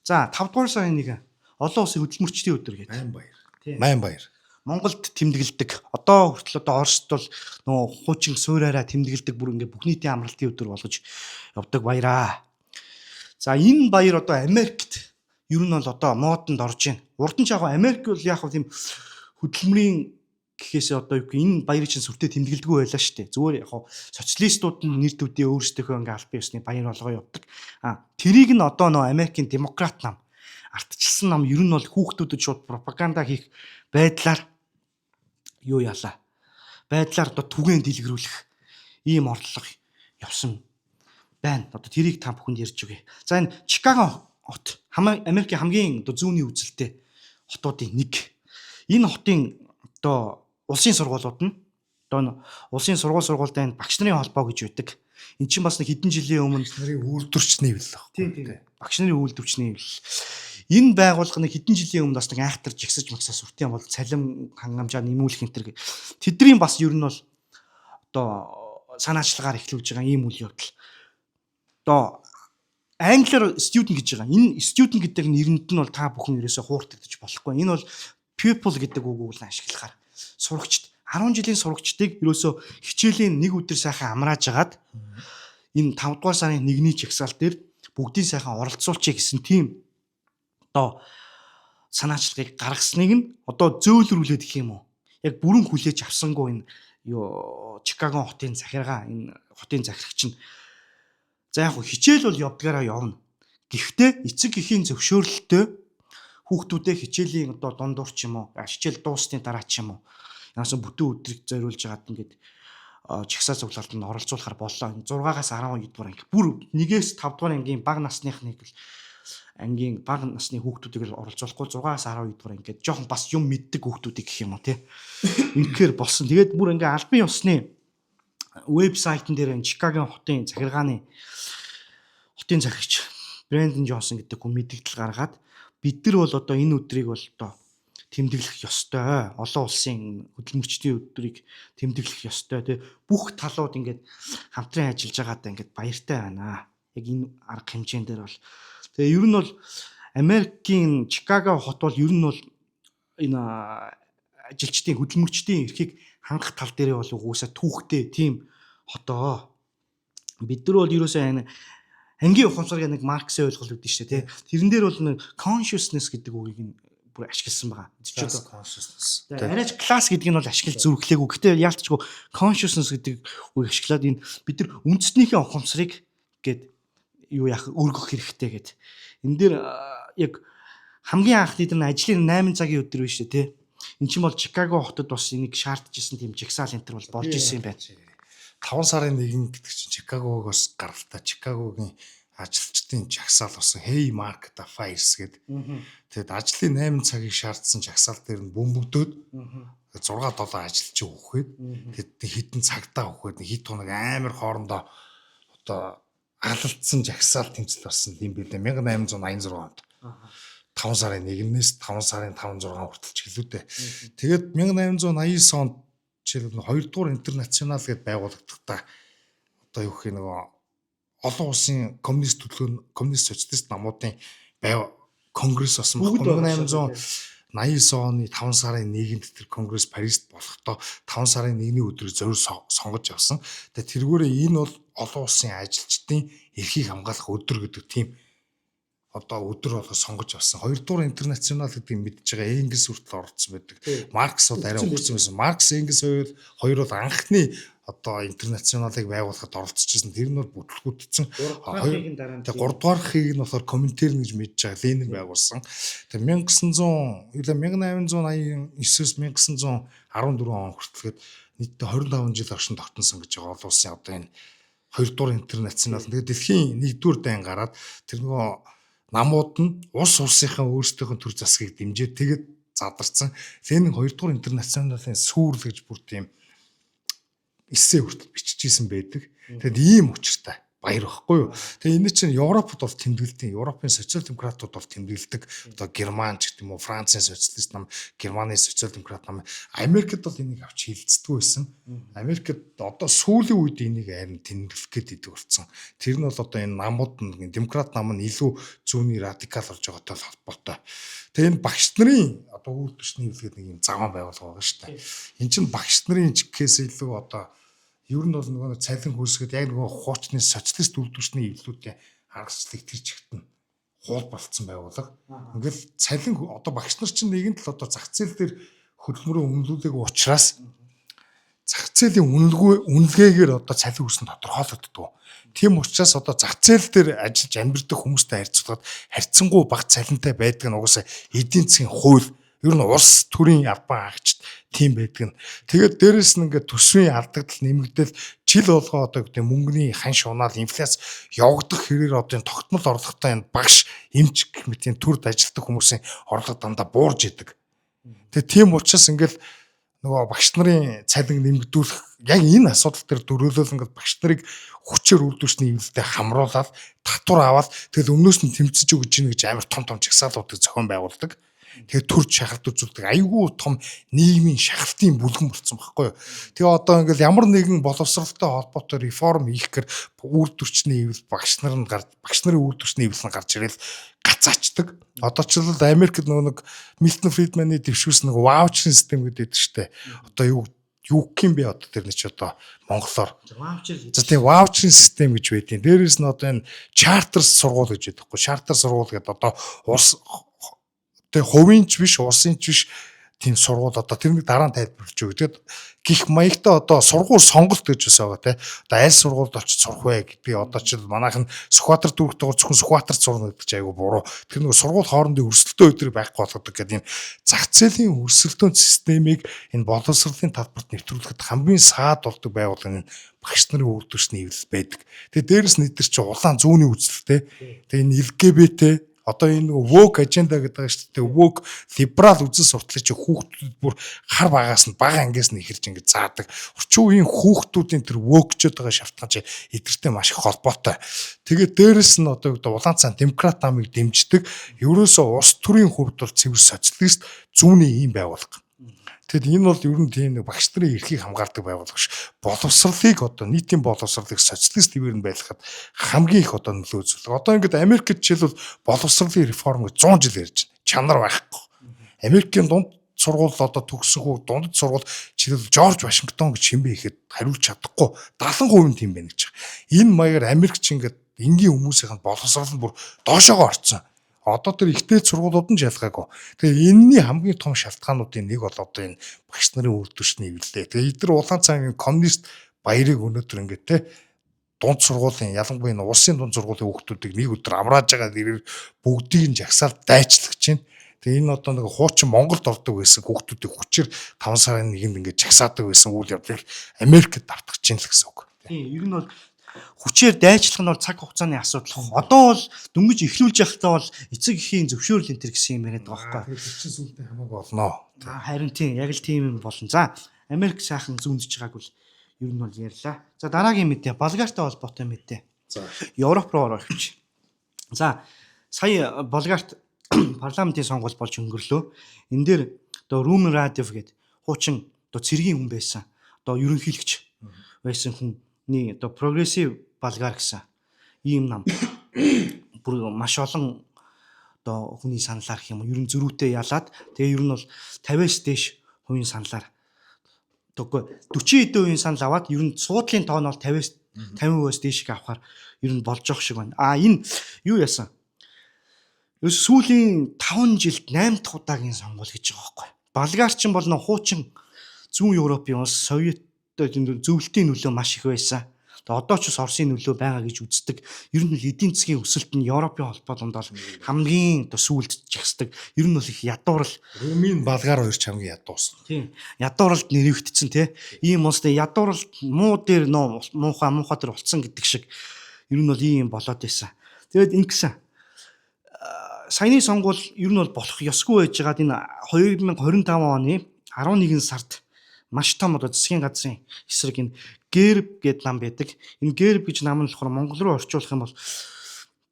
За 5 дугаар сарын 1 олон улсын хөдөлмөрчдийн өдөр гэдэг. Майнбаяр. Монголд тэмдэглэдэг. Одоо хүртэл одоо Оросд бол нөө хуучин суураараа тэмдэглэдэг бүр ингээд бүх нийтийн амралтын өдөр болгож явдаг баяраа. За энэ баяр одоо Америкт ер нь бол одоо модонд орж байна. Урд нь ч яг Америк бол яг тийм хөдөлмөрийн гэхээсээ одоо энэ баярыг чинь сүртэй тэмдэглэдэггүй байлаа шүү дээ. Зүгээр яг социалистууд нь нэр дэвдээ өөрсдийнхөө ингээ албан ёсны баяр болгоо явдаг. Тэрийг нь одоо нөө Америкийн демократ нам ардчилсан нам ер нь бол хүүхдүүдэд шууд пропаганда хийх байдлаар юу яалаа. Байдлаар одоо түгээн дэлгэрүүлэх ийм орлого явсан байна. Одоо тэрийг та бүхэнд ярьж өгье. За энэ Чикаго хот Америкийн хамгийн одоо зүүнний үзэлтэй хотуудын нэг. Энэ хотын одоо улсын сургуулиуд нь одоо улсын сургуультай багш нарын холбоо гэж байдаг. Эн чинь бас нэг хэдэн жилийн өмнө нарын үйлдвэрчний бил баг. Тийм. Багш нарын үйлдвэрчний бил. Энэ байгууллага нэг хэдэн жилийн өмнө бас нэг айхтар жигсэж магсаа сүртийн бол цалин хангамжаа нэмүүлэх энэ төр. Тэдний бас ер нь бол одоо санаачлагаар эхлүүлж байгаа ийм үйл явдал. Одоо англиар student гэж байгаа. Энэ student гэдэг нэрэнд нь бол та бүхэн ерөөсөө хууртагдаж болохгүй. Энэ бол people гэдэг үгийг ашиглахаар сурагчд 10 жилийн сурагчдыг ерөөсөө хичээлийн нэг өдөр сайхан амрааж агаад энэ 5 дугаар сарын 1-ний жагсаал дээр бүгдийг сайхан оролцуулчих гэсэн тийм одоо санаачлагыг гаргасныг нь одоо зөөлрүүлээд гэх юм уу. Яг бүрэн хүлээж авсангүй энэ Чикаго хотын захиргаа энэ хотын захирагч нь за яг хичээл бол явдгаараа явна. Гэхдээ эцэг эхийн зөвшөөрөлтөй хүүхдүүдээ хичээлийн одоо дундуур ч юм уу хичээл дуусны дараа ч юм уу яасан бүтэн өдрийг зориулж агаад ингээд жагсаа цуглаалтанд оролцуулахар боллоо. 6-аас 12 дугаар анги бүр 1-ээс 5 дугаар ангийн бага насныхныг л ангийн бага насны хүүхдүүдийг оролцуулахгүй 6-аас 12 дугаар ингээд жоохон бас юм мэддэг хүүхдүүдийг гэх юм уу тий. Инхээр болсон. Тэгээд бүр ингээ албан ёсны вебсайтн дээр Чикаго хотын захирагч Брэндон Джонсон гэдэг хүн мэдээлэл гаргаад бид нар бол одоо энэ өдрийг бол одоо тэмдэглэх ёстой. Олон улсын хөдөлмөрчдийн өдрийг тэмдэглэх ёстой. Тэ бүх талууд ингээд хамтран ажиллаж байгаадаа ингээд баяртай байна. Яг энэ арга хэмжээнд дээр бол тэгээ ер нь бол Америкийн Чикаго хот бол ер нь бол энэ ажилчдын хөдөлмөрчдийн эрхийг хангах тал дээрээ бол угсаа түүхтэй тийм хотоо. Бид нар бол ерөөсөө ангийн ухамсарыг нэг Марксийн ойлголт үүдэн шүү дээ. Тэрэн дээр бол нэг consciousness гэдэг үгийг нь бүр ашигласан байгаа. Consciousness. Арайч класс гэдэг нь бол ашиглаж зүрхлээгүй. Гэхдээ яалтчгүй consciousness гэдэг үгийг ашиглаад энэ бид нар үндэснийхээ ухамсарыг гээд юу яах өргөх хэрэгтэй гэд. Энэ дээр яг хамгийн анх бид нар ажлын 8 цагийн өдөр биш үү те. Эн чинь бол Чикаго хотод бас энийг шаардчихсан тийм жигсаал энтер бол болж исэн юм байна. 5 сарын 1 гэдэг чинь Чикагогоос гаралтай Чикагогийн ажилчдын жагсаал болсон Hey Mark the Fires гэдэг. Тэгэд ажлын 8 цагийг шаардсан жагсаал дээр нь бөмбөгдөөд 6-7 ажилчин өгөхөд тэгэд хитэн цагтаа өгөхөд хит тунаг амар хоорондоо одоо алалдсан жагсаал тэмцэл болсон юм билээ 1886 онд. 5 сарын 1-ээс 5 сарын 5-6 хүртэл чиглэлүүдээ. Тэгээд 1889 онд жишээлбэл 2 дугаар интернационал гэдээ байгуулагдахтаа одоо юу гэх нэг олон улсын коммунист социалист намуудын конгресс болсон баг. 89 оны 5 сарын 1-нд тэр конгресс Парист болохдоо 5 сарын 1-ний өдрөөр зориуд сонгож явсан. Тэгээ тэргүүрээ энэ бол олон улсын ажилчдын эрхийг хамгаалах өдөр гэдэг тийм одоо өдөр болго сонгож авсан. Хоёрдугаар интернационал гэдэг мэдж байгаа Энгельс хүртэл оролцсон байдаг. Маркс бол арай өгсөн байсан. Маркс Энгельс хоёр бол анхны одоо интернационалыг байгуулахад оролцчихсон. Тэр нь бол бүтлгүүдсэн. Тэгээ 3 дугаархыг нь болохоор Коминтерн гэж мэдж байгаа Ленин байгуулсан. Тэгээ 1889-с 1914 он хүртэлгээд нийтдээ 25 жил оршин тогтносон гэж байгаа олон улсын одоо энэ 2 дугаар интернационал. Тэгээ дэлхийн 1-р дайн гараад тэр нөгөө намууд нь улсынхаа өөрсдийнх нь төр засгийг дэмжиж тэгээд задарсан. Тэгээ 2 дугаар интернационалын сүүрл гэж бүр тийм эссе хүртэл биччихсэн байдаг. Тэгэд ийм учиртай баяр байхгүй юу. Тэгээ энэ чинь Европод бол тэмдэглэдэг. Европын социал демократууд бол тэмдэглэдэг. Одоо Герман ч гэдэг юм уу, Францын социалист нам, Германы социал демократ нам, Америкт бол энийг авч хилцдэг байсан. Америкт одоо сүүлийн үед энийг харин тэмдэглэх гээд идэг болсон. Тэр нь бол одоо энэ намууд нь демократ нам нь илүү зүүнний радикал болж байгаатай холбоотой. Тэгээ энэ багш нарын одоо үйл төсний хэвлэхэд нэг юм заван байгуулга байгаа шүү дээ. Энд чинь багш нарын чигээс илүү одоо ер нь бол нөгөө цалин хөөсгöd яг нөгөө хуучны социалист үйлдвэрчний эвлүүдийн аргачлалыг тэр чигт нь хуул болцсон байгуулга. Ингээл цалин одоо багш нар чинь нэгэн тал одоо зах зээл дээр хөдөлмөрөө үнэлүүлэх учраас зах зээлийн үнэлгээгээр одоо цалин үүсгэн тодорхойлогддог. Тийм учраас одоо зах зээл дээр ажиллаж амьдардаг хүмүүстэй харьцуулахад харьцангуй бага цалинтай байдаг нь угаасаа эдийн засгийн хууль ер нь улс төрийн албан хаагчд тийм байдаг нь. Тэгээд дээрэс нь ингээд төсвийн алдагдал нэмэгдэл жил болгоо одоо гэдэг мөнгөний ханш унаал инфляц явагдах хэрээр одоо энэ тогтмол орлоготой энэ багш эмч гэх мэт энэ төрд ажилладаг хүмүүсийн орлого дандаа буурж идэг. Тэгээд тийм учраас ингээд нөгөө багш нарын цалин нэмэгдүүлэх яг энэ асуудал дээр дөрөөлөл ингээд багш нарыг хүчээр үйлдвэрчний эвлэлтэд хамруулаад татвар аваад тэгэл өмнөөс нь тэмцэж өгч ийн гэж амар том жагсаалуудыг зохион байгуулдаг. Тэгээ төрж шахалт үзүүлдэг айгүй том нийгмийн шахалтын бүлгэн болсон байхгүй юу. Тэгээ одоо ингээл ямар нэгэн боловсралтай холбоотой реформ хийхээр үйлдвэрчний эвлэл багш нарын үйлдвэрчний эвлэл нь гарч ирэл гацаачдаг. Одоо ч л Америкт нэг Милтон Фридманы дэвшүүлсэн нэг ваучерын систем гэдэг штэ. Одоо юу гэх юм бэ одоо тэр нь ч одоо монголоор за тийм ваучерын систем гэж байдیں۔ Дээрээс нь одоо энэ чартер сургууль гэж байдаг хгүй. Чартер сургууль гэдэг одоо улс тэгээ хувийн ч биш, улсын ч биш тийм сургууль одоо тэрнийг дараа нь тайлбарлаж өгөө. Тэгээд гих маягтай одоо сургууль сонголт гэж байгаа тий. Одоо аль сургуульд очиж сурах вэ гэдгийг одоо ч манайхан Сүхбаатар дүүрэгтэйгээр зөвхөн Сүхбаатарт сурна гэдэг чинь айгүй буруу. Тэр нэг сургууль хоорондын өрсөлдөөн өдрийг байхгүй болгодог гэдэг энэ зах зээлийн өрсөлдөөн системийг энэ боловсролын талбарт нэвтрүүлэхэд хамгийн саад болдог байгууллага нь багш нарын үйлдвэрчний эвлэл байдаг. Тэгээд дээрэс нь эдгэр чи улаан зүүнний үзэлтэй. Тэгээд энэ LGBT одоо энэ woke agenda гэдэг шүү дээ. Woke liberal үзэл сурталч хүүхдүүд бүр хар багаас нь бага ангиас нь ихэрж ингэ заадаг. Орчин үеийн хүүхдүүдийн тэр woke-чод байгаа шалтгаан чи эдгэртэй маш их холбоотой. Тэгээд дээрэс нь одоо улаан цаан демократ намыг дэмждэг. Ерөөсөө улс төрийн хувьд бол цэвэр социалист зүүнний ийм байгууллага. Тэгэд энэ бол ер нь тийм нэг багш нарын эрхийг хамгаалдаг байгууллага ш. Боловсролыг одоо нийтийн боловсролыг социалист хэвээр нь байлгахад хамгийн их одоо нөлөө үзүүлдэг. Одоо ингээд Америкт жишээлбэл боловсролын реформ гэж 100 жил ярьж байна. Чанар байхгүй. Америкийн дунд сургууль одоо төгссөн хүү дундад сургууль жишээлбэл Жорж Вашингтон гэж хэмбэ ихэд хариулж чадахгүй 70% тийм байна гэж. Энэ маягаар Америк ч ингээд энгийн хүмүүсийн боловсрол нь бүр доошоогоо орцсон. Одоо тэр ихтэй сургуулиуд нь ялгаагүй. Тэгээ энэний хамгийн том шалтгаануудын нэг бол одоо энэ багш нарын үйлдвэрчний эвлэлээ. Тэгээ эдгээр улаан цангийн коммунист баярыг өнөөдөр ингээд те дунд сургуулийн ялангуяа энэ улсын дунд сургуулийн хүүхдүүдийг нэг өдөр амрааж байгаа нэрээр бүгдийг нь жагсаал дайчлагч байна. Тэгээ энэ одоо нэг хуучин Монголд ордог байсан хүүхдүүдийг хүчээр 5 сарын 1-нд ингээд жагсаадаг байсан үйл явдлыг Америкт давтгаж чинь л гэсэн үг. Тийм, ер нь бол хүчээр дайчлах нь бол цаг хугацааны асуудал. Одоо бол дөнгөж эхлүүлж явахдаа бол эцэг эхийн зөвшөөрөл энэ төр гэсэн юм яриад байгаа байхгүй. Тэр чинь сүлдээ хамаагүй болно. Харин тийм, яг л тийм юм болно. За, Америк сайхан зүүндж байгааг бол ер нь бол ярьлаа. За, дараагийн мэдээ, Болгартай холбоотой мэдээ. За, Европ руу орвч. За, сая Болгарт парламентын сонгуул болж өнгөрлөө. Энэ дээр одоо Румен Радев гэдэг хуучин одоо цэргийн хүн байсан. Одоо ерөнхийлөгч байсан хүнний одоо прогрессив Болгар гэсэн ийм нам бүр маш олон одоо хүний саналаар гэх юм уу ер нь зөрүүтэй ялаад тэгээ ер нь бол 50-аас дээш хувийн саналаар тоггүй 40 эдэн хувийн санал аваад ер нь суудлын тоо нь бол 50%-аас дээшг авахаар ер нь болж байгаа шиг байна. Энэ юу яасан? Сүүлийн 5 жилд 8 дахь удаагийн сонгуул гэж байгаа байхгүй. Болгар ч бол нөө хуучин зүүн Европын улс Совет зөвлөлтийн нөлөө маш их байсан. Тэгээ одоо ч бас Оросын нөлөө байгаа гэж үздэг. Ер нь эдийн засгийн өсөлт нь Европын холбоо донд бол хамгийн одоо сүүлд жигсдэг. Ер нь бол их ядуурл Румын Болгар хоёр ч хамгийн ядуурсан. Тийм. Ядууралд нэрвэгдсэн тий. Ийм улстай ядууралд муу дээр нөө муухай дээр болцсон гэдэг шиг ер нь бол ийм болоод байсан. Тэгээд ингэсэн саяны сонгуул ер нь бол болох ёсгүй байж байгаад энэ 2025 оны 11 сард маш том одоо засгийн газрын эсрэг энэ ГЭРБ гэдэг нам байдаг. Энэ ГЭРБ гэж нам нь болохоор Монгол руу орчуулах юм бол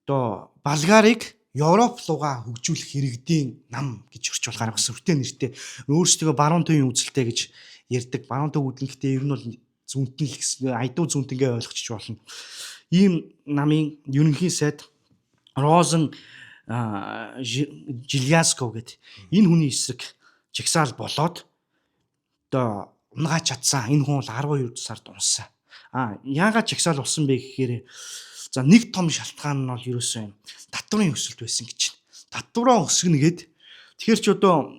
одоо Болгарыг Европ руугаа хөгжүүлэх иргэдийн нам гэж орчуулахаар бас өртөө нэртэй өөрсдөө баруун төвийн үзэлтэй гэж ярьдаг. Баруун төв үдлэгтэй ер нь бол зүнтэнл гэсэн айдуу зүнтэнгээ ойлгочих болно. Ийм намын ерөнхий сайд Розен Жиляско гэдэг энэ хүний эсрэг жигсаал болоод одоо унгаач чадсан. Энэ хүн бол 12 сард унсан. Яагаад жигсаал болсон бэ гэхээр за нэг том шалтгаан нь бол ерөөсөө татврын өсөлт байсан гэж байна. Татвараа өсгөнө гэд тэгэхээр ч одоо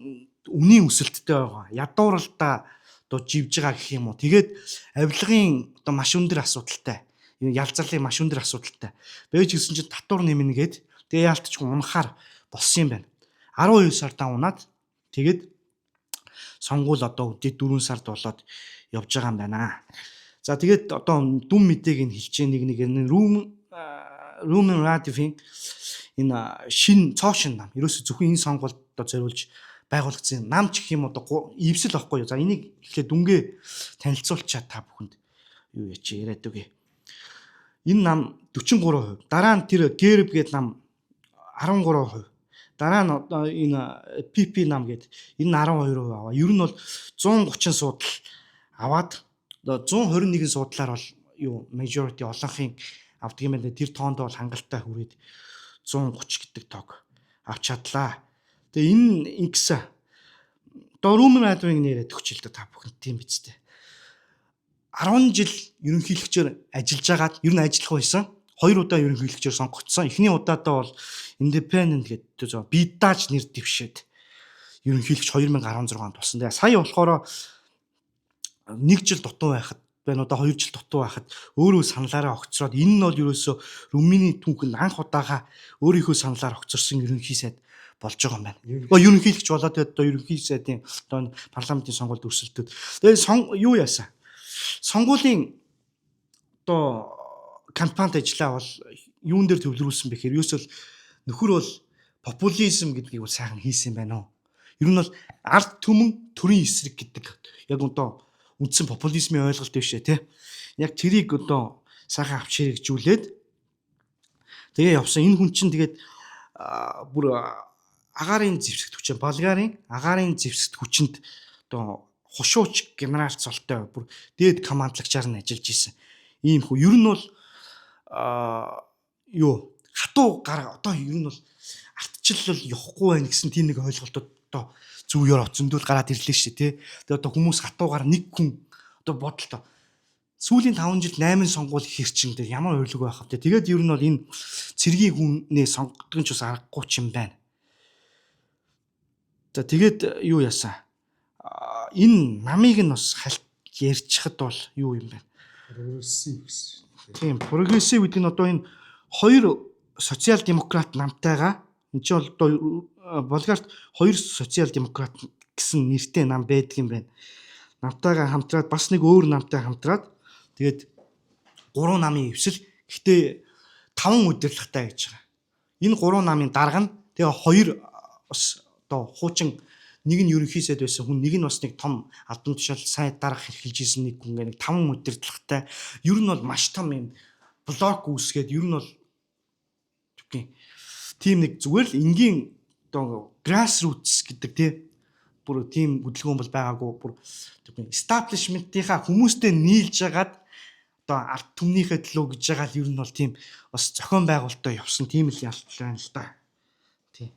үнийн өсөлттэй байгаа. Ядууралдаа одоо живж байгаа гэх юм уу. Тэгээд авилгын одоо маш өндөр асуудалтай. Ялцлалын маш өндөр асуудалтай. Бэж гисэн чинь татвар нэмнэ гэд тэгээ яалтч унахаар болсон юм байна. 12 сардаа унаад тэгээд сонгуул одоо өдөө 4 сард болоод явж байгаа юм байна. За тэгээд одоо дүн мэдээг нь хэлж нэг энэ Rumen Radev-ийн энэ цоошин нам. Ерөөсө зөвхөн энэ сонгуульд одоо зориулж байгуулагдсан нам ч гэх юм одоо ивсэл واخгүй юу. За энийг эхлээд дүнгээ танилцуулчаа та бүхэнд юу яач яриад үгүй. Энэ нам 43%. Дараа нь тэр ГЭРБ гэдэг нам 13%. Дараа нь одоо энэ PP нам гэдэг энэ 12% аваа. Ер нь бол 130 суудал аваад одоо 121 суудлаар бол юу majority олонхын авдаг юм байна. Тэр тоонд бол хангалттай хүрээд 130 гэдэг тоог авч чадлаа. Тэгээ энэ ингэсэн одоо Rumen Radev-ийн нэрээ төгчл та бүхэнд тийм биз дээ. 10 жил ерөнхийлөгчөөр ажиллаж агаад ер нь ажиллах байсан. 2 удаа ерөнхийлөгчөөр сонгогдсон. Эхний удаадаа бол Independent гэдэг биддааж нэр дэвшээд ерөнхийлөгч 2016 онд болсон. Тэгээ сая болохоор 1 жил дутуу байхад байна одоо 2 жил дутуу байхад өөрөө саналаараа огцроод энэ нь бол ерөөсө Румыны түүхэнд анх удаага өөрийнхөө саналаар огцорсон ерөнхий сайд болж байгаа юм байна. Ерөнхийлөгч болоод одоо ерөнхий сайдын одоо парламентын сонгуульд өрсөлдөд. Тэгээ юу яасан? Сонгуулийн одоо кампанит ажиллаа бол юун дээр төвлөрүүлсэн бэ гэхээр ерөөсөө нөхөр бол популизм гэдгийг сайхан хийсэн байна уу? Ер нь бол ард түмэн төрийн эсрэг гэдэг яг одоо үндсэн популизмын ойлголт биш ээ тий. Яг тэрийг одоо сайхан авч хэрэгжүүлээд тэгээ явсан. Энэ хүн чинь тэгээд бүр агаарын зэвсэгт хүчин Болгарын агаарын зэвсэгт хүчинд одоо хушууч генерал цолтой бүр дээд командлагчаар нь ажиллаж исэн. Ийм хүү ер нь бол юу хатуу гар одоо ер нь бол ардчлал явахгүй байх гэсэн тийм нэг ойлголтод одоо зөв Европ зөндөл гараад ирлээ шүү дээ тий. Тэгээ одоо хүмүүс хатуугаар нэг хүн одоо бодолтой сүүлийн 5 жилд 8 сонгуул их хэрчин дээр ямар ойлголт байх вэ? Тэгээд ер нь бол энэ цэргийн хүнээ сонгодог нь ч бас аргагүй ч юм байна. За тэгээд юу яасан? Энэ намыг нь бас ярьчихад бол юу юм бэ? Прогрессив гэсэн. Тийм, прогрессив гэдэг нь одоо энэ хоёр социал демократ намтайгаа энэ ч бол Болгарт хоёр социал демократ гэсэн нэртэй нам байдаг юм байна. Намтайгаа хамтраад бас нэг өөр намтай хамтраад тэгээд 3 намын эвсэл гэхдээ 5 удирдлагатай гэж байгаа. Энэ 3 намын дарга нь тэгээ хоёр бас одоо хуучин нэг нь ерөнхий сайд байсан хүн нэг нь бас нэг том албан тушаал сайд дарга хэрхэлж исэн нэг хүн нэг 5 удирдлагатай ер нь бол маш том юм блок үүсгээд ер нь бол тийм нэг зүгээр л энгийн одоо grassroots гэдэг тий бүр тийм хөдөлгөөн бол байгаагүй бүр establishment-ийнхаа хүмүүстэй нийлж агаад одоо ард түмнийхээ төлөө гэж байгаа л ер нь бол тийм бас зохион байгуулалтаа явсан тийм л ялт байна л да. Тий.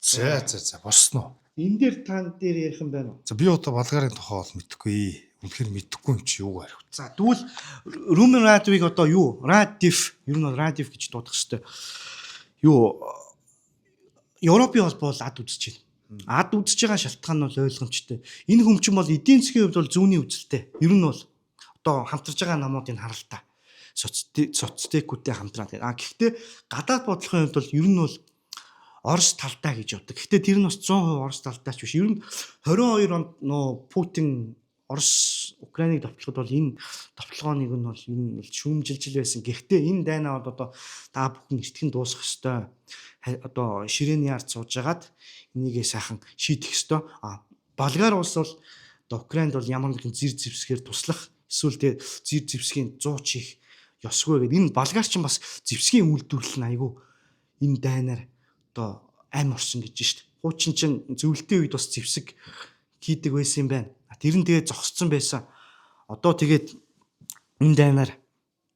За босноо. Энэ дээр тань дээр ярих юм байна уу? За би одоо Болгарын тухай бол мэдэхгүй. Үнэхээр мэдэхгүй юм чи юу гарах вэ? За тэгвэл Румен Радивыг одоо юу? Радив, ер нь бол Радив гэж дуудах хэрэгтэй. Юу Европын холбоо бол ад үзэж байна. Ад үзэж байгаа шалтгаан нь бол ойлгомжтой. Энэ хүмчин бол эдийн засгийн хувьд бол зүүнний үзэлтэй. Ер нь бол одоо хамтарж байгаа намуудын харалтаа. Соцтекүүтэй хамтраад. Гэхдээ гадаад бодлогын хувьд бол ер нь бол Орос талдаа гэж боддог. Гэхдээ тэр нь бас 100% Орос талдаач биш. Ер нь 22 онд нөө Путин Орос Украиныг товтлоход бол энэ товтлогооныг нь бол ер нь шүүмжилжил байсан. Гэхдээ энэ дайнаа бол одоо та бүхэн итгэн дуусгах ёстой. Одоо ширээний ард суужгаад энийгээ сайхан шийдэх ёстой. Болгар улс бол одоо Украинд бол ямар нэгэн зэр зэвсгээр туслах эсвэл тэр зэр зэвсгийн 100 чих ёсгүй гэдэг. Энэ Болгар ч бас зэвсгийн үйлдвэрлэл нь айгүй энэ дайнаар одоо ам орсон гэж шүү дээ. Хуучин чин зөвлөлтийн үед бас зэвсэг хийдэг байсан юм байна. Тэр нь тэгээд зогсцсон байсан. Одоо тэгээд энэ дайнаар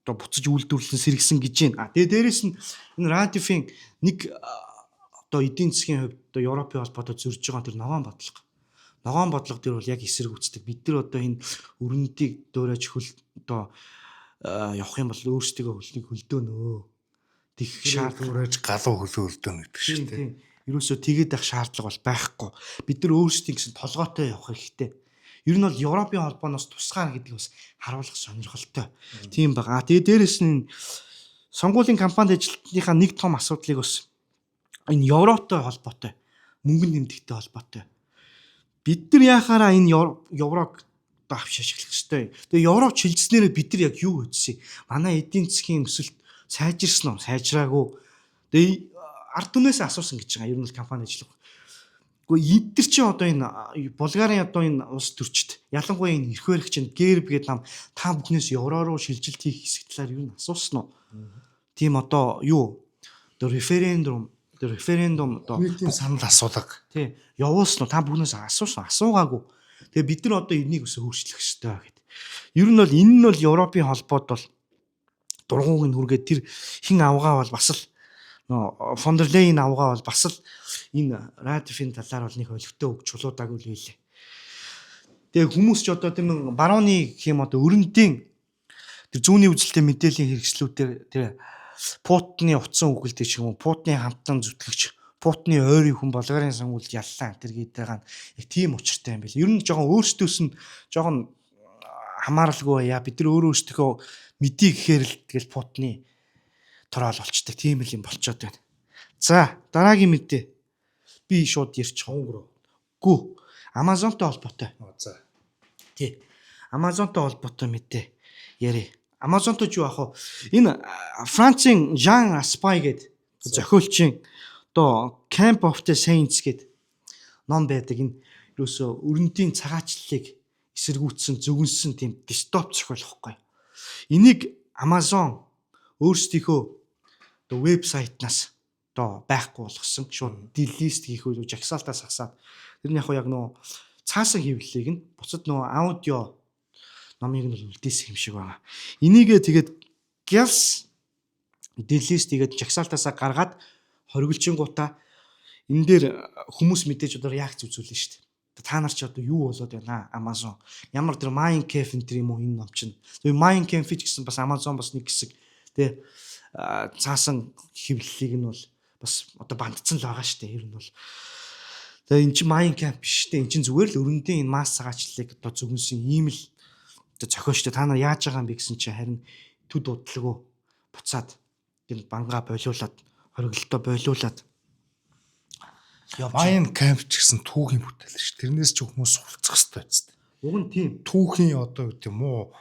одоо буцаж үйлдвэрлэн сэргсэн гэж байна. Тэгээд дээрэс нь энэ Радифын нэг одоо эдийн засгийн хувьд одоо Европын холбоотой зөрж байгаа тэр ногоон бодлого. Ногоон бодлого дээр бол яг эсрэг үүсдэг. Бид нар одоо энэ өрөндийг дөөрэж одоо явах юм бол өөрсдөө хөлнийг хөлдөөнөө. Тэг шаардлага галуу хөлөө хөлдөөнө гэдэг шүү дээ. Тийм. Ерөөсөө тэгээд байх шаардлага бол байхгүй. Бид нар өөрсдийн гэсэн толгойтой явах хэрэгтэй. Ер нь бол Европын холбооноос тусгаар гэдэг бас харуулах сонирхолтой. Тийм байгаа. Тэгээд дээрэс нь сонгуулийн кампанид ажилтныхаа нэг том асуудлыг бас энэ Европтой холбоотой, мөнгөнд нэмдэгтэй холбоотой. Бид нар яхаараа энэ Еврог авч ашиглах ёстой. Тэгээ Европ шилжснээрээ бид нар яг юу хийсэн? Манай эдийн засгийн өсөлт сайжирсан уу? Сайжраагүй. Тэгээ ард түмнээс асуусан гэж байгаа. Ер нь компани ажиллах. Гэхдээ эдгэр чи одоо энэ Болгарын одоо энэ улс төрчд ялангуяа энэ эрх баригч энэ Герб гэдэг нам та бүхнээс евро руу шилжилт хийх хэсэг талаар ер нь асуусан уу? Тийм одоо юу? Одоо референдум одоо нийтийн санал асуулга. Тий. Явуулсан уу? Та бүхнээс асуугаагүй. Тэгээ бид нар одоо энийг өсө өөрчлөх ёстой гэдэг. Ер нь бол энэ нь бол Европын холбоод бол дургууг нь хүргээд тэр хин авгаа бол бас л фон дер Лейн авгаа бол бас л энэ Радифын талаар бол нэг олигтой үг чулуудаагүй л хэлээ. Тэгээ хүмүүс ч одоо тийм барууны гэх юм одоо өрөндийн тэр зүүнний үзэлтэй мэдээллийн хэрэгслүүдээр тэр Путины утсан үгэлтэй ч юм уу Путины хамтан зүтгэгч Путины ойрын хүн Болгарын сонгуульд яллаа тэр гээд байгаа нь яг тийм учиртай юм байл. Ер нь жоохон өөртөөс нь жоохон хамааралгүй яа бид нар өөрөө өөртөө мэдээ гэхээр л тэгэл Путины тороол болчдаг тийм л юм болчоод байна. За дараагийн мэдээ би шууд ярьж хонгороо. Гүү Амазонтой холбоотой. За. Тий. Амазонтой холбоотой мэдээ яри. Амазонтой ч юу ах вэ? Энэ Францын Жан Аспай гэдэг зохиолчийн одоо Camp of the Saints гэдэг ном байдаг. Энэ юусоо өрөндийн цагаачлалыг эсэргүүцсэн зөвгөнсөн тийм дистоп зохиол واخхой. Энийг Amazon өөрсдийнхөө одоо вебсайтнаас одоо байхгүй болгосон. Шууд delist хийх үйл жагсаалтаас хасаад тэр нь яг нөө цаасан хэвлэлийг нь буцад нөө аудио номыг нь үлдээсэн юм шиг байна. Энийгээ тэгээд Gels delist хийгээд жагсаалтаасаа гаргаад хориглолчингуудаа энэ дээр хүмүүс мэдээж одоо реакц үзүүлнэ шүү дээ. Та нар ч одоо юу болоод байна Amazon. Ямар тэр Minecraft энэ юм уу энэ ном чинь. Тэгээ Minecraft ч гэсэн бас Amazon бас нэг хэсэг тэ цаасан хэвлэлийг нь бол бас одоо бандцсан л байгаа шүү дээ. Ер нь бол тэгээ эн чинь Minecraft биш дээ. Эн чинь зүгээр л өрөндийн энэ масс цагаачлалыг одоо зөвгөнсөн ийм л одоо зохиоштой. Та нар яаж байгаа юм бэ гэсэн чинь харин төд удалгүй буцаад энэ бангаа болиулаад хориглолтоо болиулаад Майн камп ч гэсэн түүхийн бүтээл ш. Тэрнээс ч хүмүүс суралцах хэрэгтэй биз дээ. Уг нь тийм. Түүхийн одоо гэдэг юм уу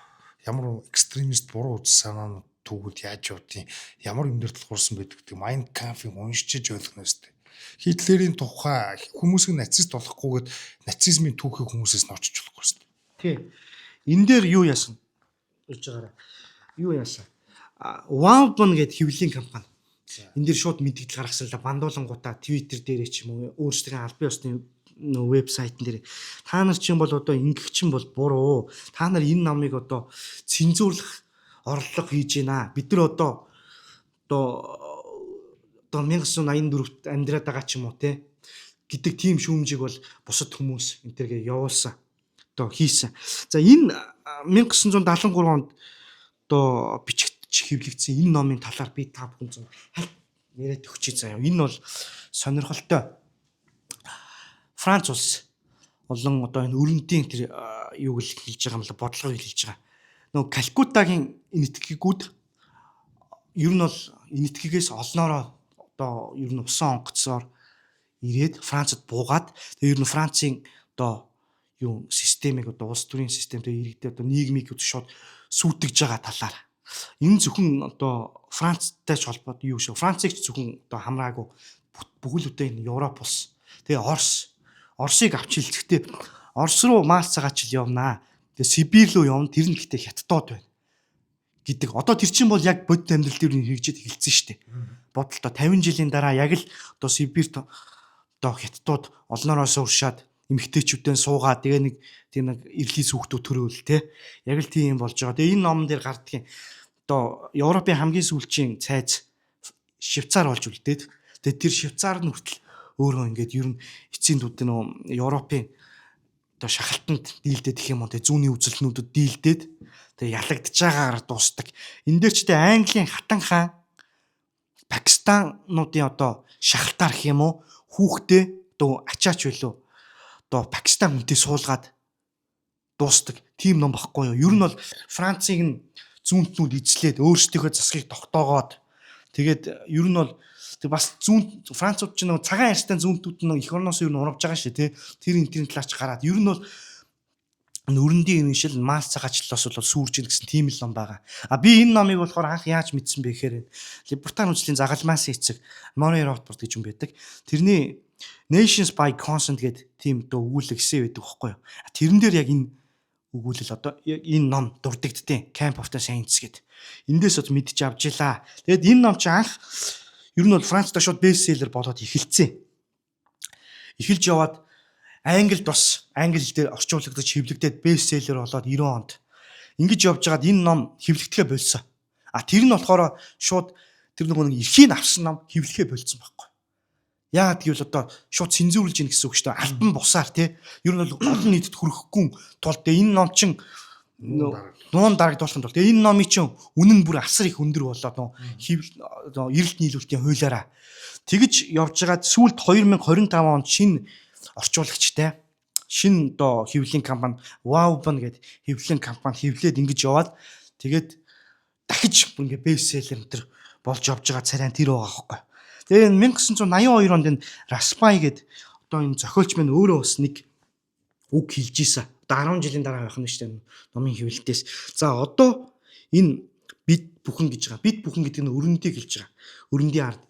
ямар экстремист буруу үз санаанууд түүгүүд яаж явдیں۔ Ямар юм дээр тулгуурсан байдаг гэдэг Майн кампыг уншиж ойлгоно штэ. Хитлерийн тухай хүмүүсийг нацист болохгүйгээд нацизмын түүхийг хүмүүсээс нь очиж болохгүй штэ. Тийм. Энэ дээр юу яасан? Болж байгаараа. Юу яасан? Wildman гэдэг хэвлэлийн компани. Энэ дээр шууд мэдээлэл гаргасан л да бандуулангуудаа Twitter дээрээ ч юм уу өөрсдөө албан ёсны вебсайтн дээр та нар чинь бол одоо ингэх чинь бол буруу. Та нар энэ намыг одоо цензуурлах орлого хийж байна. Бид нар одоо 1984-т амьдраад байгаа ч юм уу те. гэдэг тийм шүүмжийг бол бусад хүмүүс энэ төргээ явуулсан. Одоо хийсэн. За энэ 1973 онд одоо бичигдэж хэвлэгдсэн энэ номын талаар би та бүхэн яриад өгчий заяа. Энэ бол сонирхолтой. Франц улс олон одоо энэ өрөндийн тэр юуг л хэлж байгаа юм л бодлогыг хэлж байгаа. Нөгөө Калкутагийн энэтхэгүүд ер нь бол энэтхэгээс олноороо одоо ер нь усан онгоцоор ирээд Францад буугаад тэгээ ер нь Францын одоо юу системийг одоо улс төрийн системтэй иргэдэд одоо нийгмийг шууд сүйтгэж байгаа талаар энэ зөвхөн одоо Францтай ч холбоотой юу шүү. Францыг ч зөвхөн одоо хамраагүй бүхэл бүтэн энэ Европ улс. Тэгээ Оросыг авч хэлцэхдээ Орос руу Марс цагаач явнаа. Тэгээ Сибирь рүү явна. Тэр нь гэхдээ хятадууд байна гэдэг. Одоо тэр чинь бол яг бодит амьдрал дээр хэрэгжиж эхэлсэн шүү дээ. Бодолтой 50 жилийн дараа яг л одоо Сибирь одоо хятадууд олноороос уршаад эмэгтэйчүүдэн суугаад тэгээ нэг тийм нэг эрлийн сүхтүүд төрөөл те. Яг л тийм болж байгаа. Тэгээ энэ номон дээр гардгийн одоо Европын хамгийн сүүлчийн цайз Швейцар болж үлдээд. Тэгээ тэр Швейцар нь хүртэл өөрөө ингээд ер нь эцсийн дүд нөө Европын одоо шахалтанд дийлдээд гэх юм уу тэгээ зүүнний үзэлтнүүдэд дийлдээд тэгээ ялагдж байгаагаар дуустдаг. Энэ дээр ч тэгээ Английн хатан хаан Пакистануудын одоо шахалтаар гэх юм уу хүүхдээ одоо ачаач байлуу одоо Пакистан хүнтэй суулгаад дуустдаг. Тийм ном багхгүй юу? Ер нь бол Францыг нь зүүнтнүүд эзлээд өөрсдийнхөө засгийг тогтоогоод тэгээд ер нь бол бас зүүн Францууд ч нэг цагаан арьстай зүүнтүүд нь эх орноос ер нь урамж байгаа шүү тий. Тэр энэ талаач гараад ер нь бол өрөндийн иргэншил Марс цагаачлалаас бол сүрж ийн гэсэн тийм л ном байгаа. Би энэ номыг болохоор анх яаж мэдсэн бэ гэхээр Либертан үндэсний загалмаас эцэг Murray Rothbard гэж юм байдаг. Тэрний Nations by Consent гэдэг тийм дөө өгүүлэг эссе байдаг байхгүй юу. Тэрэн дээр яг энэ өгүүлэл одоо энэ ном дурддагдтiin Camp of the Saints гэдэг. Эндээс од мэдчих авчлаа. Тэгэд энэ ном чи анх ер нь бол Францад шууд бестселлер болоод эхэлсэн. Эхэлж яваад Англид бас англи хэл дээр орчуулагдаж хэвлэгдээд бестселлер болоод 90 онд ингэж явж байгаад энэ ном хэвлэгдэхэ болсон. Тэр нь болохоор шууд тэр нэг эрхийг авсан ном хэвлэхэ болсон байхгүй. Яагаад гэвэл одоо шууд цензуурлж ийн гэсэн үг шүү дээ. Альбан бусаар тий. Ер нь бол олон нийтэд хүрэхгүй тулд энэ ном чин нуун дарагдуулахын тулд энэ номын чин үнэн бүр асар их өндөр болоод эрэлт нийлүүлэлтийн хуулиараа тэгж явж байгаад сүүлд 2025 онд шинэ орчуулагчтай шинэ одоо хэвлэлийн компани Wowban гэдэг хэвлэлийн компани хэвлээд ингэж яваад тэгээд дахиж ингээ бестселлер энэ болж явж байгаа царайн тэр байгаа байхгүй. Тэгээ 1982 онд энэ Raspai гэдэг одоо энэ зохиолч маань өөрөө бас нэг үг хэлж ийсэн. Одоо 10 жилийн дараа байх нь шүү дээ номын хэвлэлтээс. За одоо энэ бид бүхэн гэж байгаа. Бид бүхэн гэдэг нь өрөндийг хэлж байгаа. Өрөндийн ард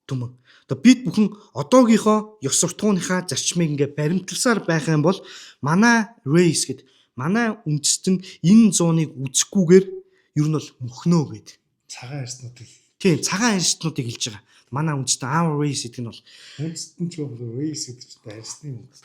түмэн. Одоо бид бүхэн одоогийнхоо ёс суртахууныхаа зарчмыг ингээ баримтласаар байх юм бол манай race гэдэг манай үндэстэн энэ зууныг үзэхгүйгээр ер нь бол мөхнөө гэдэг. Цагаан арьснуудыг. Тийм, цагаан арьснуудыг хэлж байгаа. Манай үндэстэн our race гэдэг нь бол үндэстэн ч бол race гэдэг чинь арьсны өнгө.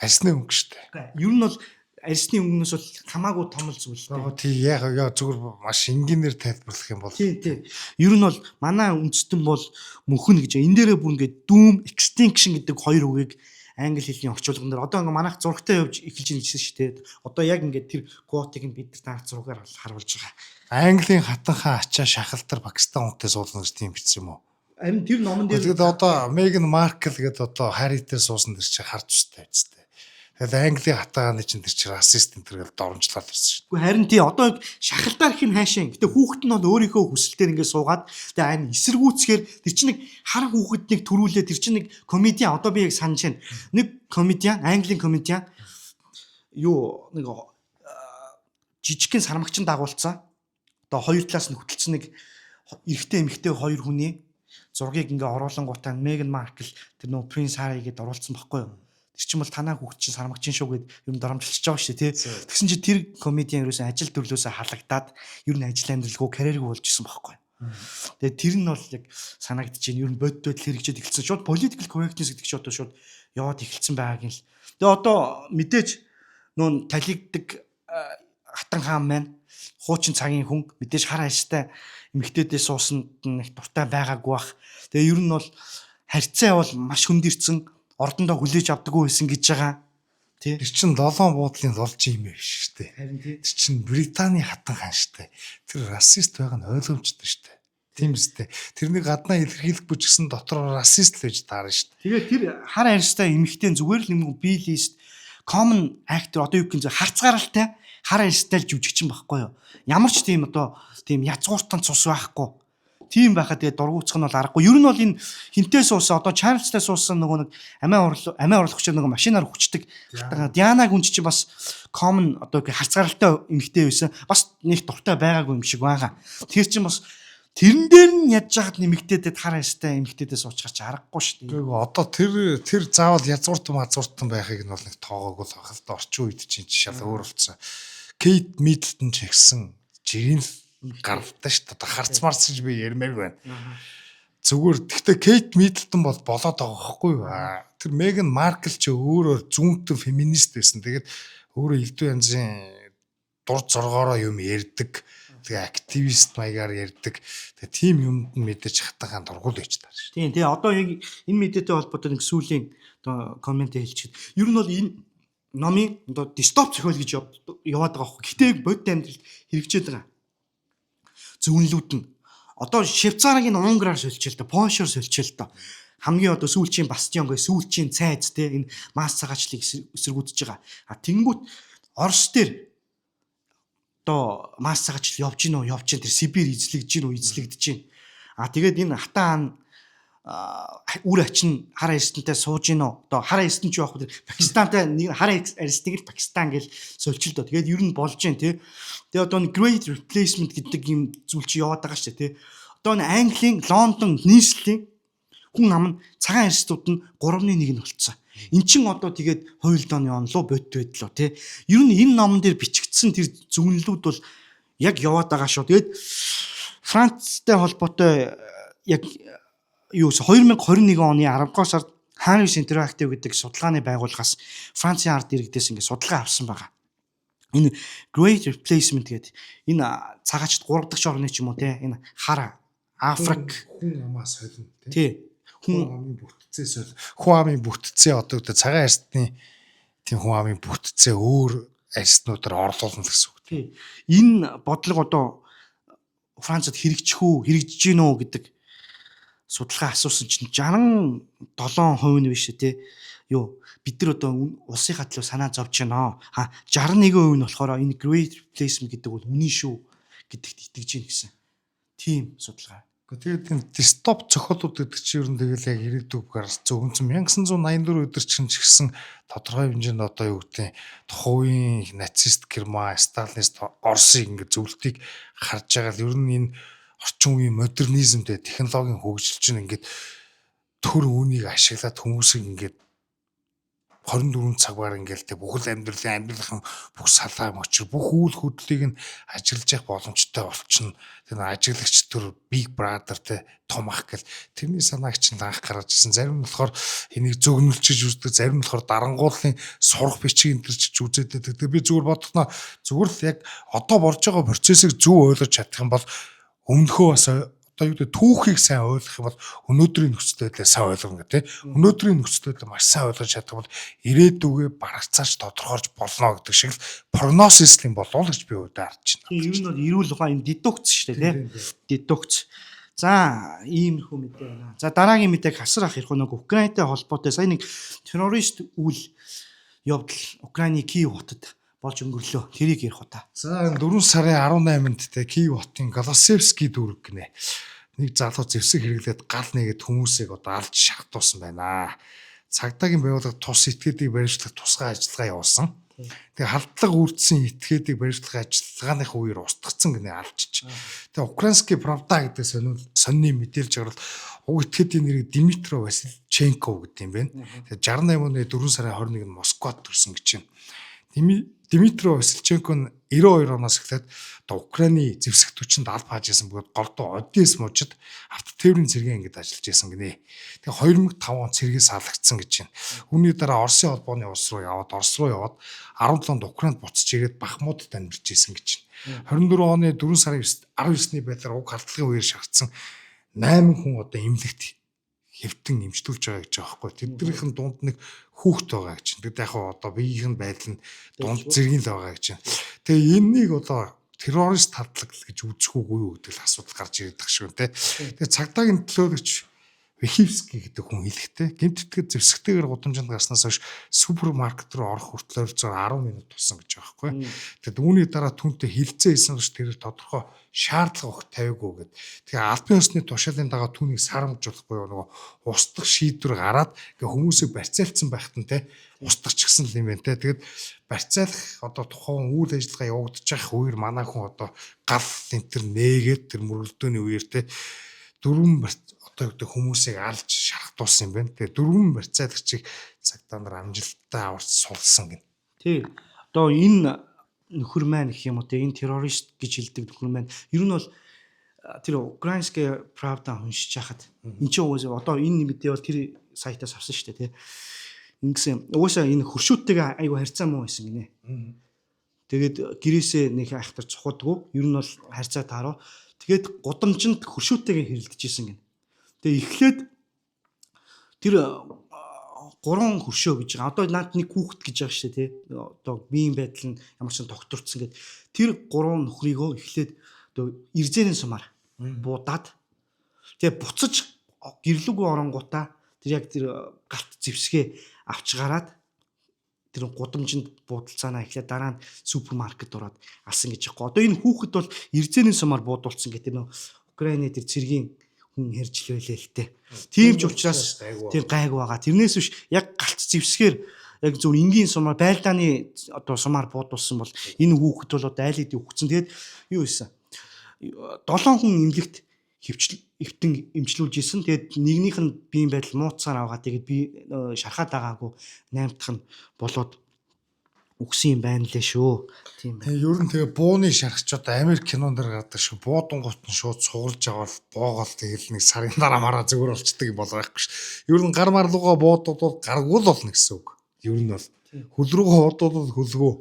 Арьсны өнгө шүү дээ. Ер нь бол арьсны өнгнөөс бол хамаагүй том л зүйл дээ. Тийм яг зүгээр маш энгийнээр тайлбарлах юм бол. Тийм. Ер нь бол манай үндэстэн бол мөхнө гэж. Энэ дээрээ бүр ингээд doom extinction гэдэг хоёр үгийг англи хэлний орчуулган дээр одоо ингээ манайх зурагтай явж эхэлж ийн гэсэн шүү дээ. Одоо яг ингээд тэр квотыг нь бид нар зургаар харуулж байгаа. Английн хатан хаан ачаа шахалтар Пакистан хүнтэй суулна гэж тийм бичсэн юм уу? Харин тэр номон дээр тэгээд одоо Meghan Markle гэдэг одоо Harry-тэй суусан дэр чи харж устай байцтай. Тэгээд Английн хатааны чинь тэр чи ассистент тэргээл доромжлол ирсэн шүү. Гэхдээ харин тий одоо шахалтаар их нь хаашаа. Гэтэ хүүхэд нь бол өөрийнхөө хүсэлтээр ингээд суугаад тэгээ ань эсэргүүцхээр тэр чинь нэг хар хүүхэднийг төрүүлээ тэр чинь нэг комедиан одоо би яг санаж байна. Нэг комедиан Английн комедиан юу нэг жижигхэн сармагчин дагуулсан. Одоо хоёр талаас нь хөтөлсөн нэг эрэгтэй эмэгтэй хоёр хүний зургийг ингээ оруулангуудаа Meghan Markle тэр нөө Prince Harry гэдээ оруулсан байхгүй юу? Тэр чинь бол танаа хүүхд чинь сармагчин шүү гэд юм доромжилж байгаа шүү тий. Тэгсэн чи тэр комедиан ерөөсөө ажил төрлөөсөө халагдаад ер нь ажил амьдралгүй карьергүй болж исэн байхгүй юу? Тэгээ тэр нь бол яг санагдаж байна. Ер нь бодит байдал хэрэгжээд эхэлсэн. Шууд political correctness гэдэг чинь одоо шууд яваад эхэлсэн байгааг юм л. Тэгээ одоо мэдээж нүүн талигддаг хатан хаан маань хуучин цагийн хүн мэдээж хар ажтай эмэгтэйдээ суусанд нэг дуртай байгаагүй бах. Тэгээ ер нь бол харьцаа бол маш хөндөрцөн ордондоо хүлээж авдаггүй байсан гэж байгаа. Тий. Тэр чин долоон буудлын лолж юм биш штэ. Харин тий. Тэр чин Британий хатан хаан штэ. Тэр расист байгаа нь ойлгомжтой штэ. Тийм үстэй. Тэрнийг гаднаа илэрхийлэхгүй ч гэсэн дотор расист л гэж таарна штэ. Тэгээд тэр хар арьстай эмэгтэй зүгээр л нэг биелист common actor одоо юу гэх юм харцгааралтай хар арьстай л жүжигчин байхгүй юу. Ямар ч тийм одоо тийм язгууртан цус байхгүй. Тийм байхад тэгээд дургуутсах нь бол аргагүй. Ер нь бол энэ хинтээ суусан одоо Чарльзтай суусан нөгөө нэг амиа орлогч нөгөө машинаар хүчдэг Дианаг үн чинь бас common одоо харцгааралтай эмэгтэй байсан. Бас нэг дуртай байгаагүй юм шиг байгаа. Тэр чинь бас тэрэн дээр нь ядж хахад нэмэгдээдэд хар арьстай эмэгтэйдээ суучгаар чи аргагүй шүү дээ. Гэхдээ одоо тэр заавал язгууртан байхыг нь бол нэг тоогоогүй л байх л да. Орчин үед чинь шал өөр болсон. Кейт Миддлтон ч ихсэн жирийн гаралтай шүү дээ. Харц марцж би ярмаар байна. Зүгээр гэхдээ Кейт Миддлтон бол болоод байгаа байхгүй юу? Тэр Меган Маркл ч өөрөө зүүнтэн феминист байсан. Тэгээд өөрөө элдв янзын дур зоргоороо юм ярьдаг. Тэгээ активист маягаар ярьдаг. Тэгээ тийм юмд нь мэдээж хатагаан дургуул байж таар шүү. Тийм. Тэгээ одоо яг энэ мэдээтэй холбоотой нэг сүүлийн одоо комент хэлчихэв. Ер нь бол энэ номын одоо дистоп зохиол гэж яваад байгаа байхгүй. Гэтэ бодит амьдралд хэрэгжээд байгаа. Зөвнлүүд нь одоо Швейцарийн Унгараар соличил та, Польшоор соличил та. Хамгийн одоо сүүлчийн бастион гэ сүүлчийн цайз те энэ масс цагаачлыг эсэргүүцэж байгаа. Тэнгүүт Орос дээр одоо масс цагаачл явж гин үү явж гин тэр Сибирь эзлэгдэж гин үү эзлэгдэж гин. Тэгээд энэ хатаан үр ачин хар арьстантай сууж гин үү одоо хар арьстан ч явах тэр Пакистантай нэг хар арьстыг л Пакистан гэл сольчил доо. Тэгээд ер нь болж гин те. Тэгээд одоо great replacement гэдэг юм зүйл чи яваад байгаа шүү те. Одоо энэ Английн Лондон нийслэлийн хүн ам нь цагаан арьстууд нь 3-1 нь болцсон. Эн чин одоо тэгээд хууль дооны онлоо бодит байдлоо тий. Ер нь энэ номон дээр бичигдсэн тэр зөвнлүүд бол яг яваад байгаа шүү. Тэгээд Францтай холбоотой яг юу 2021 оны 10 сард Harris Interactive гэдэг судалгааны байгууллагаас Францын ард иргэдээс ингэ судалгаа авсан байгаа. Энэ Great Replacement гэдэг энэ цагаачд 3 дахь орны ч юм уу тий. Энэ хар Африк хүн амаа солино тий. Хүн амын бүтцээс хүн амын бүтцээ одоо цагаан арьсны тийм хүн амын бүтцээ өөр арьснуудаар орлуулна гэсэн үг тийм. Энэ бодлого одоо Францад хэрэгжих гин үү гэдэг судалгаа асуусан чинь 67% нь биш тий. Юу бид нар одоо улсынхаа төлөө санаа зовж байна. 61% нь болохоор энэ Great Replacement гэдэг бол үнэн шүү гэдэгт итгэж гин гэсэн. Тийм судалгаа. Тэгээд энэ дистоп зохиолууд гэдэг чинь ер нь тэгэл яг ирээдүйг гарсан 1984 өдөр чинь ч гэсэн тодорхой хэмжээнд одоо юу гэдэг тухайн үеийн нацист Герман, Сталинист Оросын ингэ зөвлөлтийг харж байгаа л ер нь энэ орчин үеийн модернизмтэй технологийн хөгжил чинь ингээд төр үүнийг ашиглаад хүмүүсийг ингээд 24 цагаар ингээл тэг бүхэл амьдралын бүх салаа мөчр бүх үйл хөдлөлийг нь ажиглаж явах боломжтой болчихно. Тэр ажиглагч төр Big Brother те том ах гэл тэрний санааг чинь анх гаргаж ирсэн. Зарим нь болохоор энийг зөгнөлчиж үздэг, зарим нь болохоор дарангууллын сурах бичиг энэ төр ч үзээд байдаг. Би зүгээр бодохноо зүгээр л яг одоо борж байгаа процессыг зөв ойлгож чадах юм бол өмнөхөө бас одоо юу гэдэг түүхийг сайн ойлгох юм бол өнөөдрийн нөхцөл байдлаа сайн ойлгоно гэх тийм. Өнөөдрийн нөхцөл байдлаа маш сайн ойлгож чадах бол ирээдүгөө барагцааж тодорхойлж болно гэдэг шиг л прогнозислийн болов гэж би өөдөө харж байна. Тийм ер нь бол эрүүл ухаан юм дедукц шүү дээ тийм. Дедукц. За иймэрхүү мэдээ байна. За дараагийн мэдээг хасар ах ярих нэг Украинтай холбоотой сая нэг террорист үйл явдал Украины Киев хотод болж өнгөрлөө. Тэрийг ярих удаа. За 4 сарын 18-нд те Киев хотын Голосевский дүүрэг гинэ. Нэг залуу зэвсэг хэрэглээд гал нэгэд хүмүүсийг одоо алж шахтуулсан байна. Цагдаагийн байгууллага тус этгээдийг баримтлах тусгай ажиллагаа явуулсан. Тэгээ халдлага үйлдсэн этгээдийг баримтлах ажиллагааных үеэр устгацсан гинэ алжиж. Тэгээ Украинский правда гэдэг сонины мэдээлж гарал уг этгээдийн нэрийг Дмитрий Васильченко гэдэг юм байна. Тэгээ 68 оны 4 сарын 21-нд Москвад төрсөн гэж байна. Дмитрий Васильченко нь 92 оноос эхлээд одоо Украины зэвсэг түвшинд алба хааж исэн бөгөөд голдуу Одесс мужид автотээврийн цэргийн ангид ажиллаж исэн гинэ. Тэгээ 2005 он цэргээс салгагдсан гэж байна. Үүний дараа Оросын холбооны улс руу яваад 17-нд Украинд буцаж ирээд Бахмутд амьдарч исэн гэж байна. 24 оны 4 сарын 19-ний байдлаар уг халдлагын үеэр шаардсан 8 хүн одоо эмнэлэгт хэвтэн эмчлүүлж байгаа гэж байгаа байхгүй. Тэднийхэн дунд нэг хүүхэд байгаа гэж. Тэгэд яг одоо биеийн байдал нь дунд зэргийн л байгаа гэж. Тэгээ энэнийг одоо террорист татлагл гэж үзэх үгүй юу гэдэг л асуудал гарч ирээд байгаа шүү те. Тэгээ цагдаагийн төлөөлөгч Вихивский гэдэг хүн хэлэхдээ гэмттгэд зэвсэгтэйгээр гудамжинд гарснаас хойш супермаркет руу орох хүртэл ойролцоогоор 10 минут тусан гэж байгаа байхгүй. Тэгээд үүний дараа түнтэй хилцээ хийсэн гэж тэр тодорхой шаардлага өгөх тавиагүй гэд. Тэгээ албан ёсны тушаалын дагаа түүнийг сарамжуулах буюу нөгөө устгах шийдвэр гараад хүмүүсийг барьцаалцсан байхад нь те устгах ч гэсэн л юм байна те. Тэгээд барьцаалах одоо тухайн үйл ажиллагаа явагдаж байх үеэр манай хүн одоо гал энтер нээгээд тэр мөрөлдөөний үеэр те дөрвөн одоо хүмүүсийг алж шархдуулсан юм байна. Тэгээ дөрвөн барьцаалагчийг цагдаа нар амжилттай аварч сулсан гин. Тий. Одоо энэ нөхөр маань гэх юм уу те энэ террорист гэж хэлдэг нөхөр маань ер нь бол тэр украинская правда уншиж хахад энэ ч одоо энэ мэдээ бол тэр сайтаас авсан шүү дээ те. Ингэсэн угаасаа энэ хөршүүттэйгээ айгу харьцаа муу байсан гинэ. Тэгээд гэрээсээ нэг айхтар цухадгүй ер нь бол харьцаа тааруу. Тэгээд гудамжинд хөршүүттэйгээ хэрэлдэжсэн гинэ. Тэгээ эхлээд тэр гурван хөршөө гэж байгаа. Одоо наад нэг хүүхэд гэж байгаа шүү дээ тий. Одоо биеийн байдал нь ямар ч докторцсон гэдэг. Тэр гурван нөхрийгөө эхлээд одоо ирзэнийн сумаар буудаад тэгээ буцаж гэрлүүгөө оронгуудаа тэр яг тэр галт зэвсгээ авч гараад тэр гудамжинд буудалцаанаа эхлээд дараа нь супермаркет ороод алсан гэж байгаа. Одоо энэ хүүхэд бол ирзэнийн сумаар буудуулсан гэдэг нөө Украины тэр цэргийн хүн хэрж лээ л дээ. Тийм ч учраас тийм гайг байгаа. Тэрнээс биш яг галт зэвсгээр яг зөв энгийн сумаар байлдааны одоо сумаар буудуулсан бол энэ хүүхэд бол одоо айл хэдийн өгцөн. Тэгээд юу ийсэн 7 хүн эмнэлэгт эвтэн эмчлүүлж исэн. Тэгээд нэгнийх нь биеийн байдал мууцаар аваад тэгээд би шархаад байгаагүй 8 дахь нь болоод өгсөн юм байна лээ шүү. Тийм байна. Ер нь тэгээ бууны шархч одоо Америк кинон дээр гардаг шүү. Буудангууд нь шууд цугулж аваад боогоол тэгэл нэг сарын дараа мараа зүгээр болчдөг юм бол байхгүй шүү. Ер нь гар марлууга буудууд гаргуул болно гэсэн үг. Ер нь бол хөл рүүгээ бодвол хөлгөө.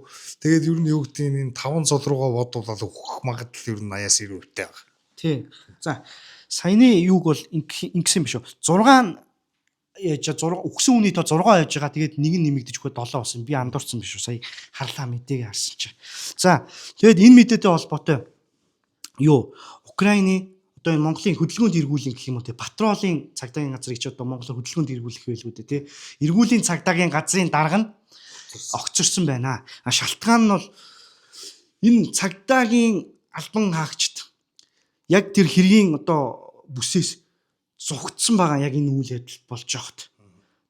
Тэгээд ер нь юу гэдэг энэ 5 цол руугаа бодвол өгөх магадлал ер нь 80-аас 90% байгаа. Тий. За саяны юуг бол ингэсэн биш үү? 6 яаж 6 өгсөн үний тоо 6 явж байгаа. Тэгээд нэг нь нэмэгдэж өгөхөд 7 болсон. Би андуурсан биш үү? Сая харлаа мэдээг харсан чи. За тэгээд энэ мэдээтэй холбоотой юу Украины одоо энэ Монголын хөдөлгөөнд эргүүлэн гэх юм уу те патролын цагдаагийн газрыг ч одоо Монголын хөдөлгөөнд эргүүлэх байлгүй те эргүүлийн цагдаагийн газрын дарга нь огцорсон байна. Шалтгаан нь бол энэ цагдаагийн албан хаагчд яг тэр хэргийн одоо бүсээс зугтсан байгаа яг энэ үйл явдал болж байхад.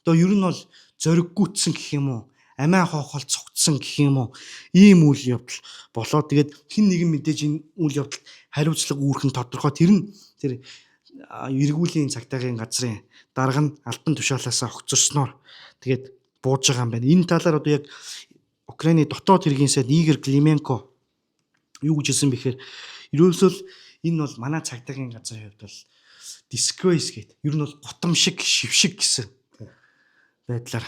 Одоо ер нь бол зориггүйцсэн гэх юм уу, амиа хоохол цугтсан гэх юм уу, ийм үйл явдал болоо. Тэгээд хэн нэгэн мэдээж энэ үйл явдалд хариуцлага үүрхэн тодорхой. Тэр нь тэр эргүүлийн цагдаагийн газрын дарга нь албан тушаалаасаа огцорсноор тэгээд бууж байгаа юм байна. Энэ талаар одоо яг Украины дотоод хэргийн сайд Игорь Клименко юу гэж хэлсэн бэхээр ерөөсөө энэ бол манай цагдаагийн газрын хувьд бол disgrace гэдэг. Ер нь бол гутам шиг, шившиг гэсэн байдлаар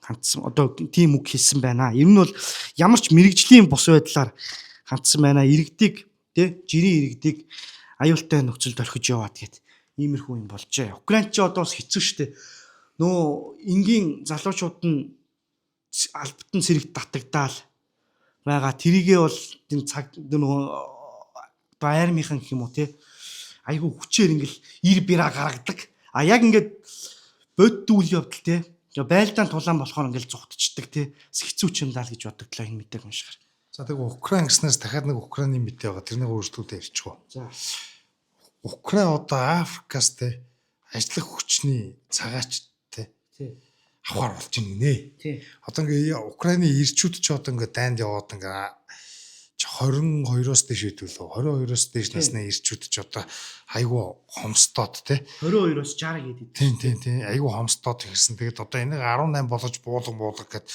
хандсан. Одоо тийм үг хэлсэн байна. Ер нь бол ямар ч мэрэгжлийн бус байдлаар хандсан байна. Иргэдэг, тэ жирийн иргэдэг аюултай нөхцөлд орхиж яваад гэд иймэрхүү юм болжээ. Украинд ч одоо хэцүү шттэ. Нөө энгийн залуучууд нь албатан сэрэгт татагдаал байгаа. Тэрийгээ бол энэ цаг нөгөө байрмынхан гэх юм уу те айгу хүчээр ингээл ир бира гаргадаг. А яг ингээд бод үйл явдал те байлдаан тулаан болохоор ингээл зүгтчдэг те хэцүү ч юм даа гэж бодогдлоо энэ мэдээг уншихаар. За тэгээ Украин гэснээс дахиад нэг Украины мэдээ байгаа. Тэрнийг өөрсдөө ярьчихв. За Украин одоо Африкаас те ажиллах хүчний цагаач те авахар болж байна нэ. Одоо ингээ Украины ирчүүд ч одоо ингээ дайнд яваад ингээ 22-оос дээш хэдүүлээ. 22-оос дээш насны ирчүүд ч одоо айгүй хомстоод те 22-оос 60 гэдэг. Тийм. Айгүй хомстоод ирсэн. Тэгээд одоо энийг 18 болгож буулга гэд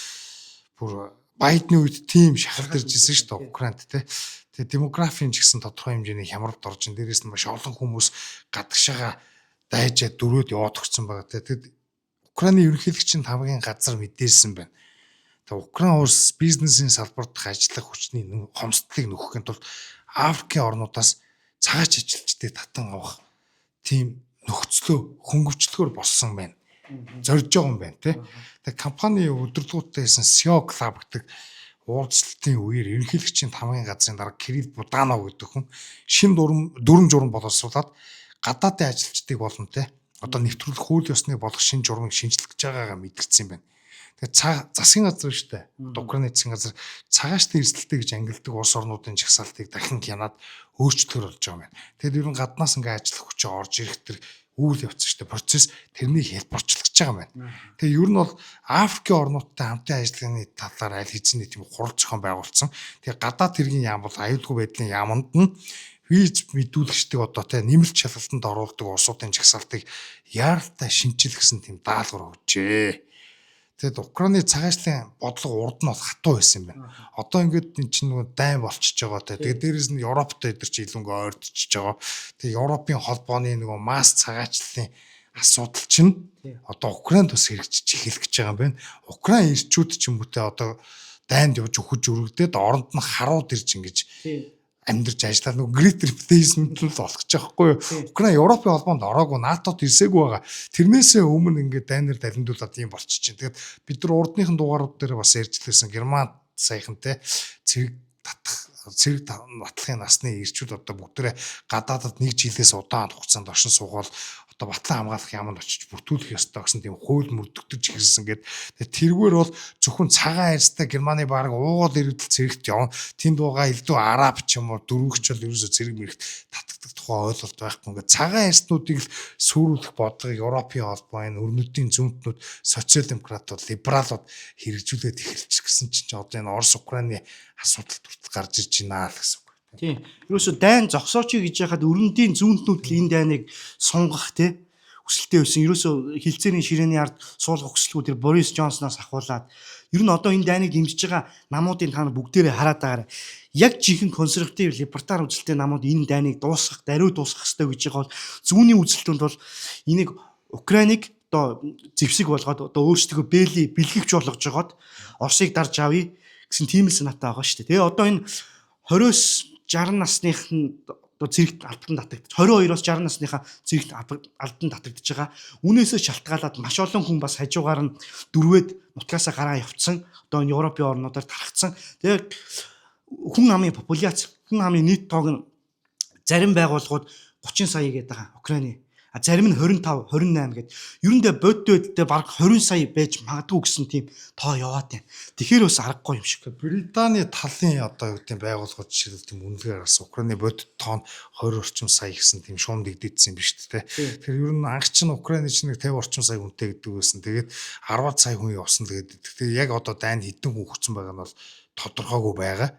бүр Байдны үед тийм шахалт ирж ирсэн шүү дээ Украинд те. Тэгээд демографийн ч гэсэн тодорхой хэмжээний хямралд орж ин дээрээс нь маш олон хүмүүс гадагшаага дайжаад дөрөөд яваад өгсөн байгаа те. Тэгээд Украины ерөнхийлөгчийн хамгийн газар мэдээлсэн байна. Тэгээ Украин улс бизнесийн салбарт ажиллах хүчний хомсдлыг нөхөхийн тулд Африкийн орнуудаас цагаач ажилчдыг татан авах тийм нөхцлөө хөнгөвчлөхөөр болсон байна. Зорж байгаа юм байна тий. Тэгээ компани өдөрлөгтэй хийсэн SEO Club гэдэг уулзалтын үеэр ерөнхийлөгчийн тамгын газрын дарга Кирилл Буданов гэдэг хүн шинэ дүрм журам боловсруулад гадаадын ажилчдыг болон тий одоо нэвтрүүлэх хууль ёсны болох шинэ журмыг шинжлэх гэж байгаагаа мэдгдсэн юм байна. Тэгээ засгийн газар шүү дээ. Украины засгийн газар цагааштай эрсдэлтэй гэж ангилдаг улс орнуудын жагсаалтыг дахин хянаад өөрчлөлтөр болж байгаа юм байна. Тэгэд ер нь гаднаас ингээ ажиллах хүч орж ирэх төр үйл явц шүү дээ. Процесс тэрнийг хэлбэрчлэж байгаа юм байна. Тэгээ ер нь бол Африкийн орнуудтай хамтын ажиллагааны талаар аль хэзээ тийм хурал зохион байгуулсан. Тэгээ гадаад хэргийн яам бол аюулгүй байдлын яамд нь виз мэдүүлэгчдэг одоо тийм нэмэлт шалгалтанд оруулдаг улсуудын жагсаалтыг яаралтай шинжил гэсэн тийм даалгавар өгчээ. Тэгэд Украины цагаачлалын бодлого урд нь бол хатуу байсан юм байна. Одоо ингээд эн чинь нөгөө дайн болчихж байгаа те. Тэгээд дээрэс нь Европтой эдэр чи илүүнгээ ойртчихж байгаа. Тэгээд Европын холбооны нөгөө масс цагаачлалын асуудал чинь одоо Украинд бас хэрэгжиж эхэлэх гэж байгаа юм байна. Украин ирчүүд ч юм уу те одоо дайнд явж өгөж өргөдөөд оронд нь харууд ирж ингэж амьдарч ажиллаад нөгөө Great Replacement л болох гэж байгаа байхгүй юу. Украин Европын холбоонд ороогүй НАТОд ирсээгүй байгаа. Тэрнээсээ өмнө ингээд дайнаар далиндуулаад юм болчих чинь. Тэгээд бид нар урдныхан дугаарууд дээр бас ярьжлээсэн Герман саяхантай цэрэг батлахын насны ирчүүд одоо бүгдээ гадаадад 1 жилээс удаан хугацаанд оршин суугаад одоо батлан хамгаалах яманд очиж бүртгүүлэх ёстой гэсэн тийм хууль мөрдөгдөж ирсэн гэдэг. Тэгээ тэргээр бол зөвхөн цагаан айрстай Германы баг уугуул иргэдэл цэрэгт явна. Тэнд байгаа элдв араб ч юм уу дөрвөгч бол ерөөсө цэрэг мэрэгт татдаг тухай ойлголт байхгүй. Ингээд цагаан айрснуудыг л сүрүүлэх бодлогыг Европын холбоо энэ өрнөдийн зүүнтнүүд социал демократууд либералууд хэрэгжүүлээд эхэлчих гэсэн чинь одоо энэ Орос Украины асуудал хүртэл гарч ирж байна л гэсэн. Тийм. Ерөөсө дайн зогсооч гэж яхад өрөндийн зүүнтнүүд л энэ дайныг сунгах тий хүсэлтэй байсан. Ерөөсө хилцээний ширээний ард суулгах хүсэлгүй тэр Борис Джонсноос ахуулаад ер нь одоо энэ дайныг дэмжиж байгаа намуудын та нар бүгдээрээ хараад байгаарай. Яг жинхэнэ консерватив либертар үзэлтэй намууд энэ дайныг дуусгах, даруй дуусгах хэрэгтэй гэж байгаа бол зүүнний үзэлтэнд бол энийг Украиныг одоо зэвсэг болгоод одоо өөрсдөө бэлгэгч болгож жагаад Оросыг дарж авъя гэсэн тийм л санаатай байгаа шүү дээ. Тэгээ одоо энэ 20-с 60 насных нь одоо зэрэгт албан татагдаж 22-оос 60 насныхаа зэрэгт албан татагдж байгаа. Үүнээсээ шалтгаалаад маш олон хүн бас хажуугаар нь дөрвөөд нутгаасаа гараа явцсан. Одоо энэ Европын орнуудаар тархацсан. Тэгээд хүн амын популяц, хүн амын нийт тоог нь зарим байгууллагууд 30 сая гэдэг байгаа Украины. Зарим нь 25, 28 гэдэг. Ерөндөө боддөөдөө баг 20 сая байж магадгүй гэсэн тийм тоо яваад байна. Тэгэхээр бас аргагүй юм шиг. Британий талын одоо юу гэдэг байгууллагууд жишээлбэл тийм үнэлгээр гарсан Украины бодит тоо нь 20 орчим сая гэсэн тийм шуум дэгдээдсэн юм биш үү те. Тэгэхээр ер нь анх чинь Украины чинь 50 орчим сая хүнтэй гэдэг байсан. Тэгээд 10 сая хүн явсан тэгээд. Тэгэхээр яг одоо дайнд хэдэн хүн хүрсэн байгаа нь бол тодорхойгүй байгаа.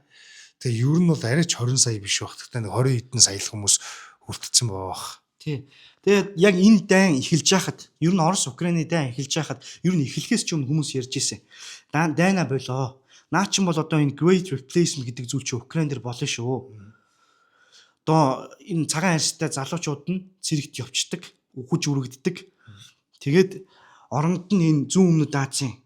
Тэгээ ер нь бол арайч 20 сая биш байх. Тэгтээ 20 хэдэн сая хүмүүс хүртэлцэн байгаа. Тий. Тэгээд яг энэ дайн эхэлж байхад ер нь Орос Украины дайн эхэлж байхад ер нь эхлэхээс ч өмнө хүмүүс ярьж ирсэн. Дайна болоо. Наа чин бол одоо энэ Great Replacement гэдэг зүйл чи Украин дээр болно шүү. Одоо энэ цагаан арьстай залуучууд нь цэрэгт явцдаг, үхэж үрэгддэг. Тэгээд оронд нь энэ зүүн өмнөд Азийн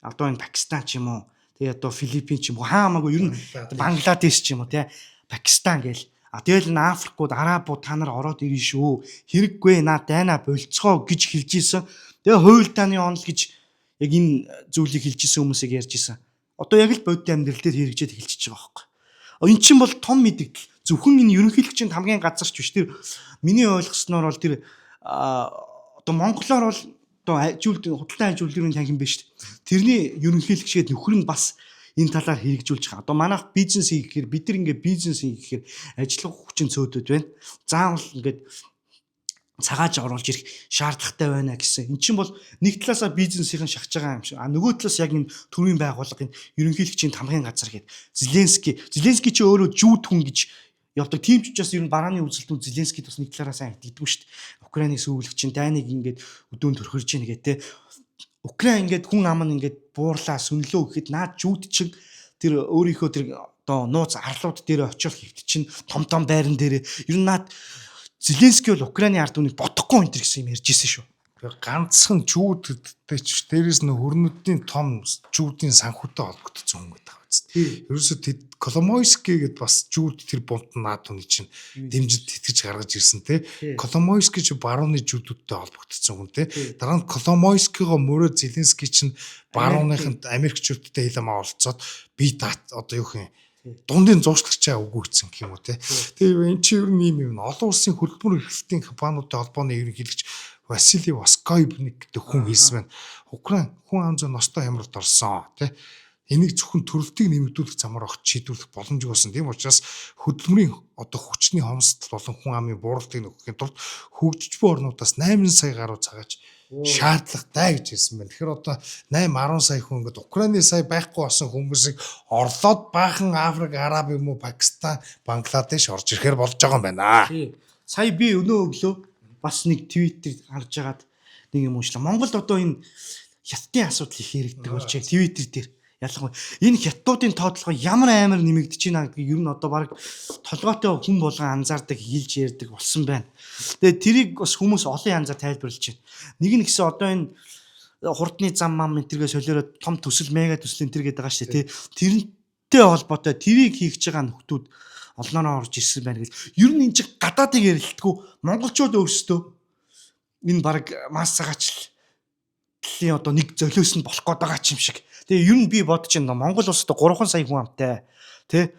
одоо энэ Пакистан ч юм уу, тэгээд одоо Филиппин ч юм уу хаамаагүй ер нь Бангладеш ч юм уу тий Пакистан гээл. Тэгэл н Африкууд, арабууд та нар ороод ирнэ шүү. Хэрэггүй наа дайна болцгоо гэж хэлж исэн. Тэгээ хуйлдааны онол гэж яг энэ зүйлийг хэлж исэн хүмүүсийг ярьж исэн. Одоо яг л бодит амьдрал дээр хэрэгжээд эхэлчихэж байгаа байхгүй. Энэ чинь бол том мэдээлэл. Зөвхөн энэ ерөнхийлөгчийн хамгийн газарч биш. Тэр миний ойлгосноор бол тэр одоо монголоор бол одоо худалдан ажилуулгын танхим биш. Тэрний ерөнхийлөгчгээд нөхөр нь бас энэ талаар хэрэгжүүлж байгаа. Одоо манайх бизнес хийх гэхээр бид нар ингээд бизнес хийх гэхээр ажиллах хүчин цөөдөд байна. Заавал ингээд цагааж оруулж ирэх шаардлагатай байна гэсэн. Эн чинь бол нэг талаасаа бизнесийн шахаж байгаа юм шиг. Нөгөө талаас яг энэ төрийн байгууллага энэ ерөнхийлөгчийн тамгын газар гэдэг Зеленский чи өөрөө жүүд хүн гэж явдаг. Тийм ч учраас ер нь барааны үзэлтүүд Зеленскийд бас нэг талаараа сайн итгэдэггүй шүү дээ. Украины сүүлэгчийн дайныг ингээд өдөөнд төрхөрж ийн гэдэг те. Украин ингээд хүн ам нь ингээд буурлаа сүнлөө гэхэд наад жүүд чинь тэр өөрийнхөө тэр одоо нууц арлууд дээр очиод хэвт чинь том байран дээр ер нь наад Зеленский бол Украины ард түмнийг бодохгүй энэ гэсэн юм ярьж ирсэн шүү. ганцхан жүүдтэй ч дээрэс нь хөрнүүдийн том жүүдийн санхүүтэй холбогдсон хүн гэдэг байгаа биз. Ерөөсө Коломойский гэдээ бас жүүд тэр бунт наадууны чинь дэмжиж тэтгэж гаргаж ирсэн те. Коломойский ч барууны жүүдүүдтэй холбогдсон хүн те. Дараа нь Коломойскийгоо мөрөө Зеленский чинь барууныханд Америкчуудтай хэлэмээ оролцоод би одоо юу хин дундын зуушлагчаа өгөөцсөн гэх юм уу те. Тэгээ эн чинь ер нь юм олон улсын хөлбөмбөр эрхлэлтийн компаниудын холбооны ерөнхийлөгч Василий Воскойбник гэдэг хүн хэлсэн байна. Украин хүн ам зүйн ностой хямралд орсон тий. Энийг зөвхөн төрөлтийг нэмэгдүүлэх замаар огт шийдвэрлэх боломжгүй болсон. Тийм учраас хөдөлмөрийн одоо хүчний хомсдол болон хүн амын бууралтыг нөхөхийн тулд хөгжиж буй орнуудаас 8 сая гаруй цагаач шаардлагатай гэж хэлсэн байна. Тэгэхээр одоо 8-10 сая хүн ингээд Украины сая байхгүй болсон хүмүүсийг орлоод баахан Африк, Араб юм уу, Пакистан, Бангладеш орж ирэхээр болж байгаа юм байна. Сая би өнөө өглөө бас нэг твиттер харж агаад нэг юм уншлаа. Монголд одоо энэ хятадын асуудал их яригддаг болж байна. Твиттер дээр ялангуяа энэ хятадуудын тоотлого ямар амар нэмэгдэж байна гэдгийг ер нь одоо баг толгойтой хүн болгон анзаардаг, хэлж ярьдаг болсон байна. Тэгээ тэрийг бас хүмүүс олон янзаар тайлбарлаж байна. Нэг нь гэсэн одоо энэ хурдны зам мам энтергээ солиороо том төсөл мега төсөл энтер гэдэг байгаа шүү дээ. Тэрнтэй холбоотой тэрийг хийх гэж байгаа нөхдүүд олноороо орж ирсэн байна гэж. Ер нь энэ чинь гадаадыг ярилтгүй монголчууд өөрсдөө энэ баг масс цагаачлалын одоо нэг золиос нь болох гээд байгаа юм шиг. Тэгээ ер нь би бодож байна. Монгол улсад 3 сая хүн амтай тий.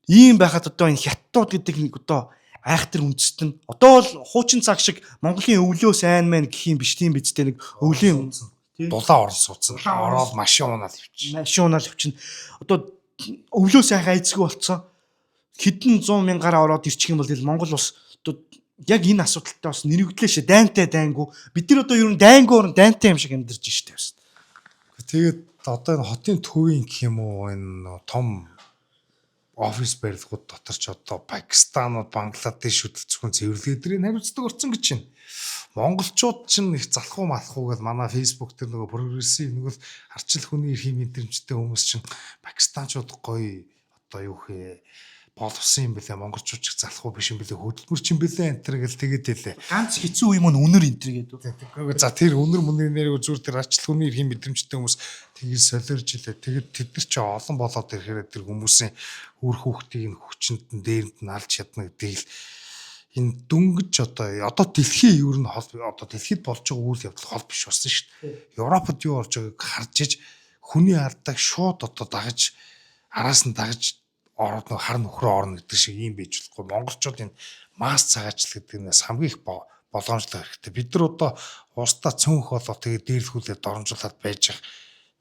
Ийм байхад одоо энэ хятадууд гэдэг нэг одоо айхтар үндэст нь одоо бол хуучин цаг шиг Монголын өвлөө сайн мэн гэх юм биш тийм биз дээ. Нэг өвлийн дулаан орон суудсан. Ороод машин унаал явчих. Машин унаал явчихна. Одоо өвлөө сайхан айцгүй болцсон. Хэдэн 100 мянгаар ороод ирчих юм бол Монгол улс яг энэ асуудалтай бас нэрвэгдлээ шээ. Дайнтай дайнгу. Бид нар одоо ер нь дайнгу орон дайнтай юм шиг амьдарч штэ бас. Тэгээд одоо энэ хотын төвийн гэх юм уу энэ том офис барилгууд дотор ч одоо Пакистанууд, Бангладешүүд зөвхөн цэвэрлэгээ дэрийг хариуцдаг орсон гэж байна. Монголчууд ч их залхуу малхуу гэж манай фейсбુક дээр нөгөө прогрессив нөгөө арчил хүний эрхийн мэдрэмжтэй хүмүүс чинь Пакистанчууд гоё одоо юу хээ боловсон юм бэлээ монголчууд ч залхуу биш юм бэлээ хөдөлмөр ч юм бэлээ энтер гэл тэгээд хэлээ. Ганц хэцүү юм нь үнэр энтер гэдэг. За тэр үнэр мөнэр нэрийг зүгээр тэр арчил хүний эрхийн мэдрэмжтэй хүмүүс тэгээд солиорж илээ. Тэгээд тэд нар ч олон болоод ирэхээр тэр хүмүүсийн үр хүүхдийг нь хүчинд нь дээрэнд нь алж чадна гэдгийг энэ дөнгөж одоо дэлхийн ер нь одоо дэлхийд болж байгаа үйл явдал хол биш болсон шүү дээ. Европод юу болж байгааг харж иж хүний алдааг шууд одоо дагаж араас нь дагаж ороод хар нөхрөө орно гэдэг шиг юм байж болохгүй. Монголчууд энэ масс цагаачлал гэдгээс хамгийн их боломжтой хэрэгтэй. Бид нар одоо устдаа цөөнх болоо тэгээд дээрлэхүүлээд доромжуулаад байж байгаа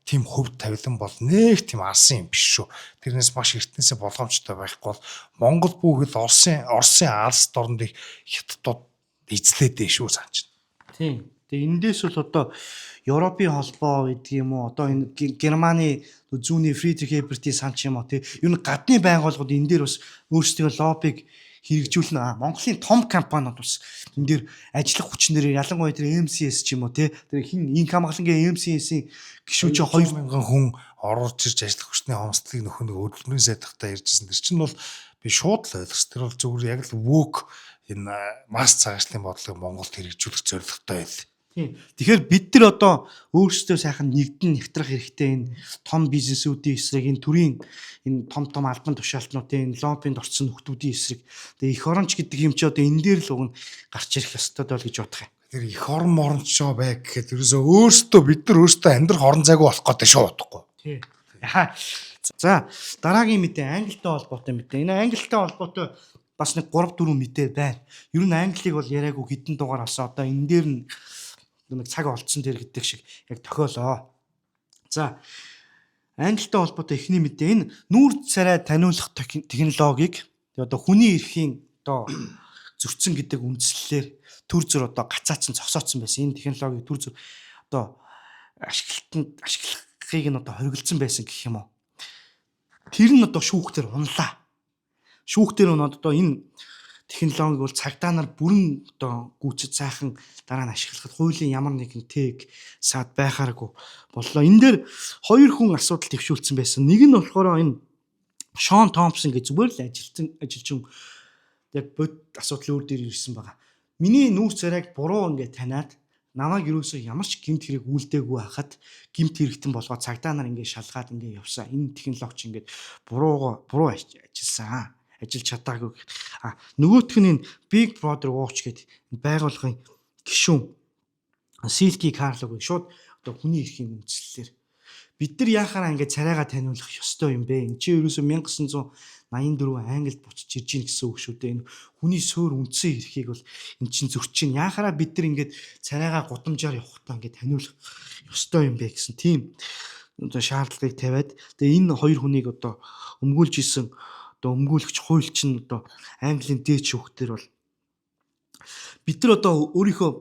тийм хөв тавилан бол нэг тийм алсан юм биш шүү. Тэрнээс маш эртнээсээ болгоомжтой байхгүй бол Монгол бүхэл Оросын алс дорныг хятадууд эзлээдээ шүү санаж байна. Тийм. Тэгээ эндээс бол одоо Европын холбоо гэдэг юм уу одоо энэ Германы зүүнний Фридрих Эбертийн сан ч юм уу тий ер нь гадны байгууллагууд энэ дээр бас өөрсдөө лоббиг хэрэгжүүлнэ. Монголын том компаниуд бас энэ дээр ажиллах хүчнээр ялангуяа тэр MCS ч юм уу тий тэр хин инк хамгаалангийн MCS-ийн гишүүч 2000 хүн орж ирж ажиллах хүчний хомсдлыг нөхөн нэг хөдөлмөрийн сайдахтаа ярьжсэн. Тэр чинь бол би шууд л ойлгос. Тэр бол зөвхөн яг л вок энэ масс цагаачлалын бодлогыг Монголд хэрэгжүүлэх зорилготой байл. Тэгэхээр бид нар одоо өөрсдөө сайхан нэгдэн нэвтрах хэрэгтэй энэ том бизнесүүдийн эсрэг энэ төрийн энэ том албан тушаалтнуудын энэ лоббинд орсон нөхдүүдийн эсрэг тэгээ эх оронч гэдэг юм чи одоо энэ дээр л уг нь гарч ирэх ёстой доо гэж бодох юм. Тэр эх орон морончоо бай гэхэд ерөөсөө өөрсдөө бид нар өөрсдөө амьдрах орон зайг болох гэдэг шүү бодохгүй. Тий. За дараагийн мэдээ Англитай холбоотой мэдээ. Энэ Англитай холбоотой бас нэг 3-4 мэдээ байна. Ер нь Англиг бол яриаггүй хэдэн дугаар авсан. Одоо энэ дээр нэг цаг олцсон дээр гэдэг шиг яг тохиолоо. За Англитай холбоотой эхний мэдээ энэ нүүр царай таниулах технологиг одоо хүний эрхийн одоо зөрчсөн гэдэг үндслэлээр төр зөр одоо гацаацсан зогсооцсон байсан. Энэ технологиг төр зөр одоо ашиглахыг нь одоо хориглосон байсан гэх юм уу. Тэр нь одоо шүүхтэр унлаа. Шүүхтэр унаад одоо энэ технологиг бол цагдаа нар бүрэн одоо гүйцэд сайхан дараа нь ашиглахад хуулийн ямар нэгэн тэг саад байхааргүй боллоо. Энэ дээр хоёр хүн асуудал төвшүүлсэн байсан. Нэг нь болохоор энэ Шон Томпсон гэж зүгээр л ажилчин яг бод асуудлын үр дээр ирсэн байгаа. Миний нүүр царайг буруу ингээд таниад намайг юусоо ямар ч гэмт хэрэг үлдээгүй хахад гэмт хэрэгтэн болгоод цагдаа нар ингээд шалгаад ингээд явсан. Энэ технологич ингээд буруу ажилласан. Ажиллаж чадаагүй. Нөгөөх нь энэ Big Brother Watch гэдэг байгууллагын гишүүн Silky Carlo-г шууд одоо хүний эрхийн үндэслэлээр бид нар яхаараа ингээд царайгаа таниулах ёстой юм бэ? Энд чинь ерөөсөө 1984 Англид буцаж ирж гин гэсэн үг шүү дээ. Энэ хүний суур үндсэн эрхийг бол эн чинь зөрчин. Яхаараа бид нар ингээд царайгаа гудамжаар явахтаа ингээд таниулах ёстой юм бэ гэсэн тийм одоо шаардлагыг тавиад тэгээ энэ хоёр хүнийг одоо өмгөөлж исэн одоо өмгөөлөгч хуульч нь одоо Английн дээд шүүхтэр бол бид нар одоо өөрийнхөө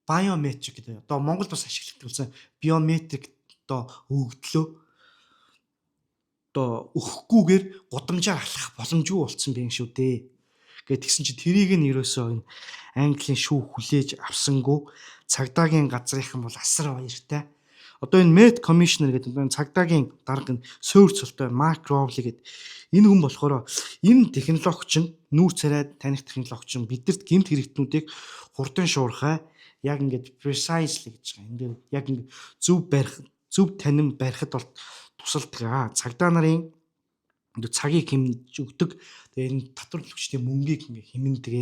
биометрик гэдэг одоо Монгол бас ашигладаг болсон биометрик одоо өгдлөө одоо өгөхгүйгээр гудамжаар алхах боломжгүй болсон байх шүү дээ. Гэт тэгсэн чинь тэрийг нь ерөөсөө энэ Английн шүүх хүлээж авсангүй цагдаагийн газрынхан бол асар баяртай. Одоо энэ Met Commissioner гэдэг энэ цагдаагийн дарга энэ суурь цолтой Mark Rowley гэдэг энэ хүн болохоор энэ технологич нь нүүр царай таних технологич нь бидэрт гэмт хэрэгтнүүдийг хурдан шуурхай яг ингээд precisely гэж байгаа. Энд яг ингээд зөв танин барихад бол тусалдаг. Цагдаа нарын цагийг хэмнэж өгдөг. Тэгээ энэ татвар төлөгчдийн мөнгийг ингээ хэмнэдэг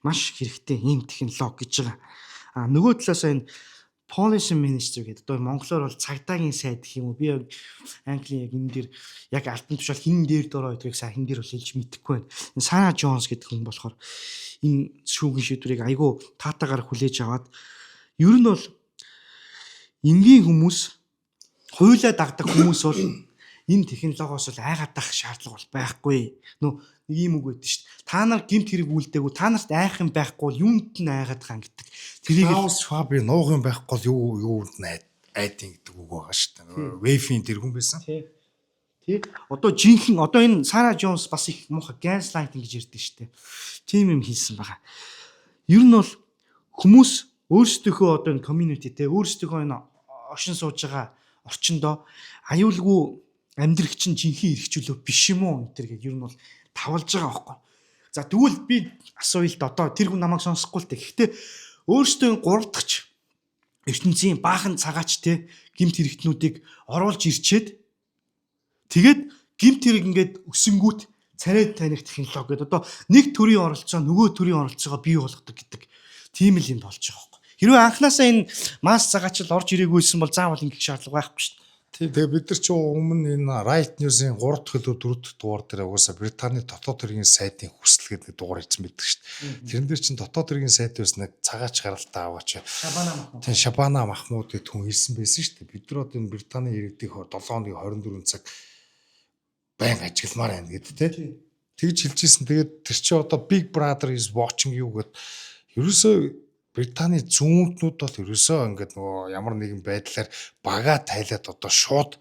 маш хэрэгтэй ийм технологи гэж байгаа. Нөгөө талаас энэ Policy Minister гэдэг одоо монголоор бол цагдаагийн сайд гэх юм уу. Би Английн яг энэ дэр яг алтан тушаал хин дээр дөрөө гэдгийг сайн хин дээр бол хэлж мэдэхгүй байна. Энэ Sarah Jones гэдэг хүн болохоор энэ шүүгийн шийдвэрийг айгүй таатаагаар хүлээж аваад ер нь бол энгийн хүмүүс хуйлаа дагдаг хүмүүс бол энэ технологиос бол айгаад дах шаардлага бол байхгүй. Нөө нэг юм үг байдаг шүү дээ. Та нар гэмт хэрэг үлдээгүй, та нарт айх юм байхгүй бол юунд нь айгаад хаан гэдэг. Тэрийг Klaus Schwab-ийн нуух юм байхгүй бол юунд нь айдин гэдэг үг байгаа шүү дээ. Wave-ийн тэргүүн байсан. Тий. Одоо жинхэнэ одоо энэ Sarah Jones бас их муухай gaslighting гэж ярьдэн шүү дээ. Тийм юм хийсэн байгаа. Ер нь бол хүмүүс өөрсдийнхөө одоо энэ community те өөрсдийнхөө энэ оршин сууж байгаа орчиндоо аюулгүй амьдрах чинь жинхэнэ эрхчлөө биш юм уу энэ төр гэж ер нь бол тавлж байгаа байхгүй. За тэгвэл би асууя л да одоо тэр хүн намайг сонсохгүй л дээ. Гэхдээ өөрсдөө гурав дахь ертөнцийн баахан цагаач те гэмт хэрэгтнүүдийг оруулж ирчээд тэгээд гэмт хэрэг ингээд өсөнгүүт царай таних технологи гэдэг одоо нэг төрлийн оролцоо нөгөө төрлийн оролцоогоо бий болгодог гэдэг тийм л юм болж байгаа байхгүй. Хэрвээ анханасаа энэ масс цагаачл орж ирээгүйсэн бол заавал ингэх шаардлага байхгүй шүү дээ. Тийм тэгээ бид нар ч өмнө энэ Right News-ийн 3 дахь илүү 4 дахь дугаар дээр угаасаа Британий дотоод хэргийн сайдын хүсэл гэдэг дугаар хийсэн байдаг шүү дээ. Тэрэн дээр чинь дотоод хэргийн сайдаас нэг цагаач гаралтай аваач. Шабана Махмуд гэдэг хүн хэлсэн байсан шүү дээ. Бид нар одоо энэ Британий иргэдийн 7 хоногийн 24 цаг байн ажилламаар байна гэдэг тийм. Тэгж хэлжсэн. Тэгээд тэр чинь одоо Big Brother is watching you гэдэг ерөөсөө Британий зүүнтнүүд бол ерөөсөө ингээд нөгөө ямар нэгэн байдлаар багаа тайлаад одоо шууд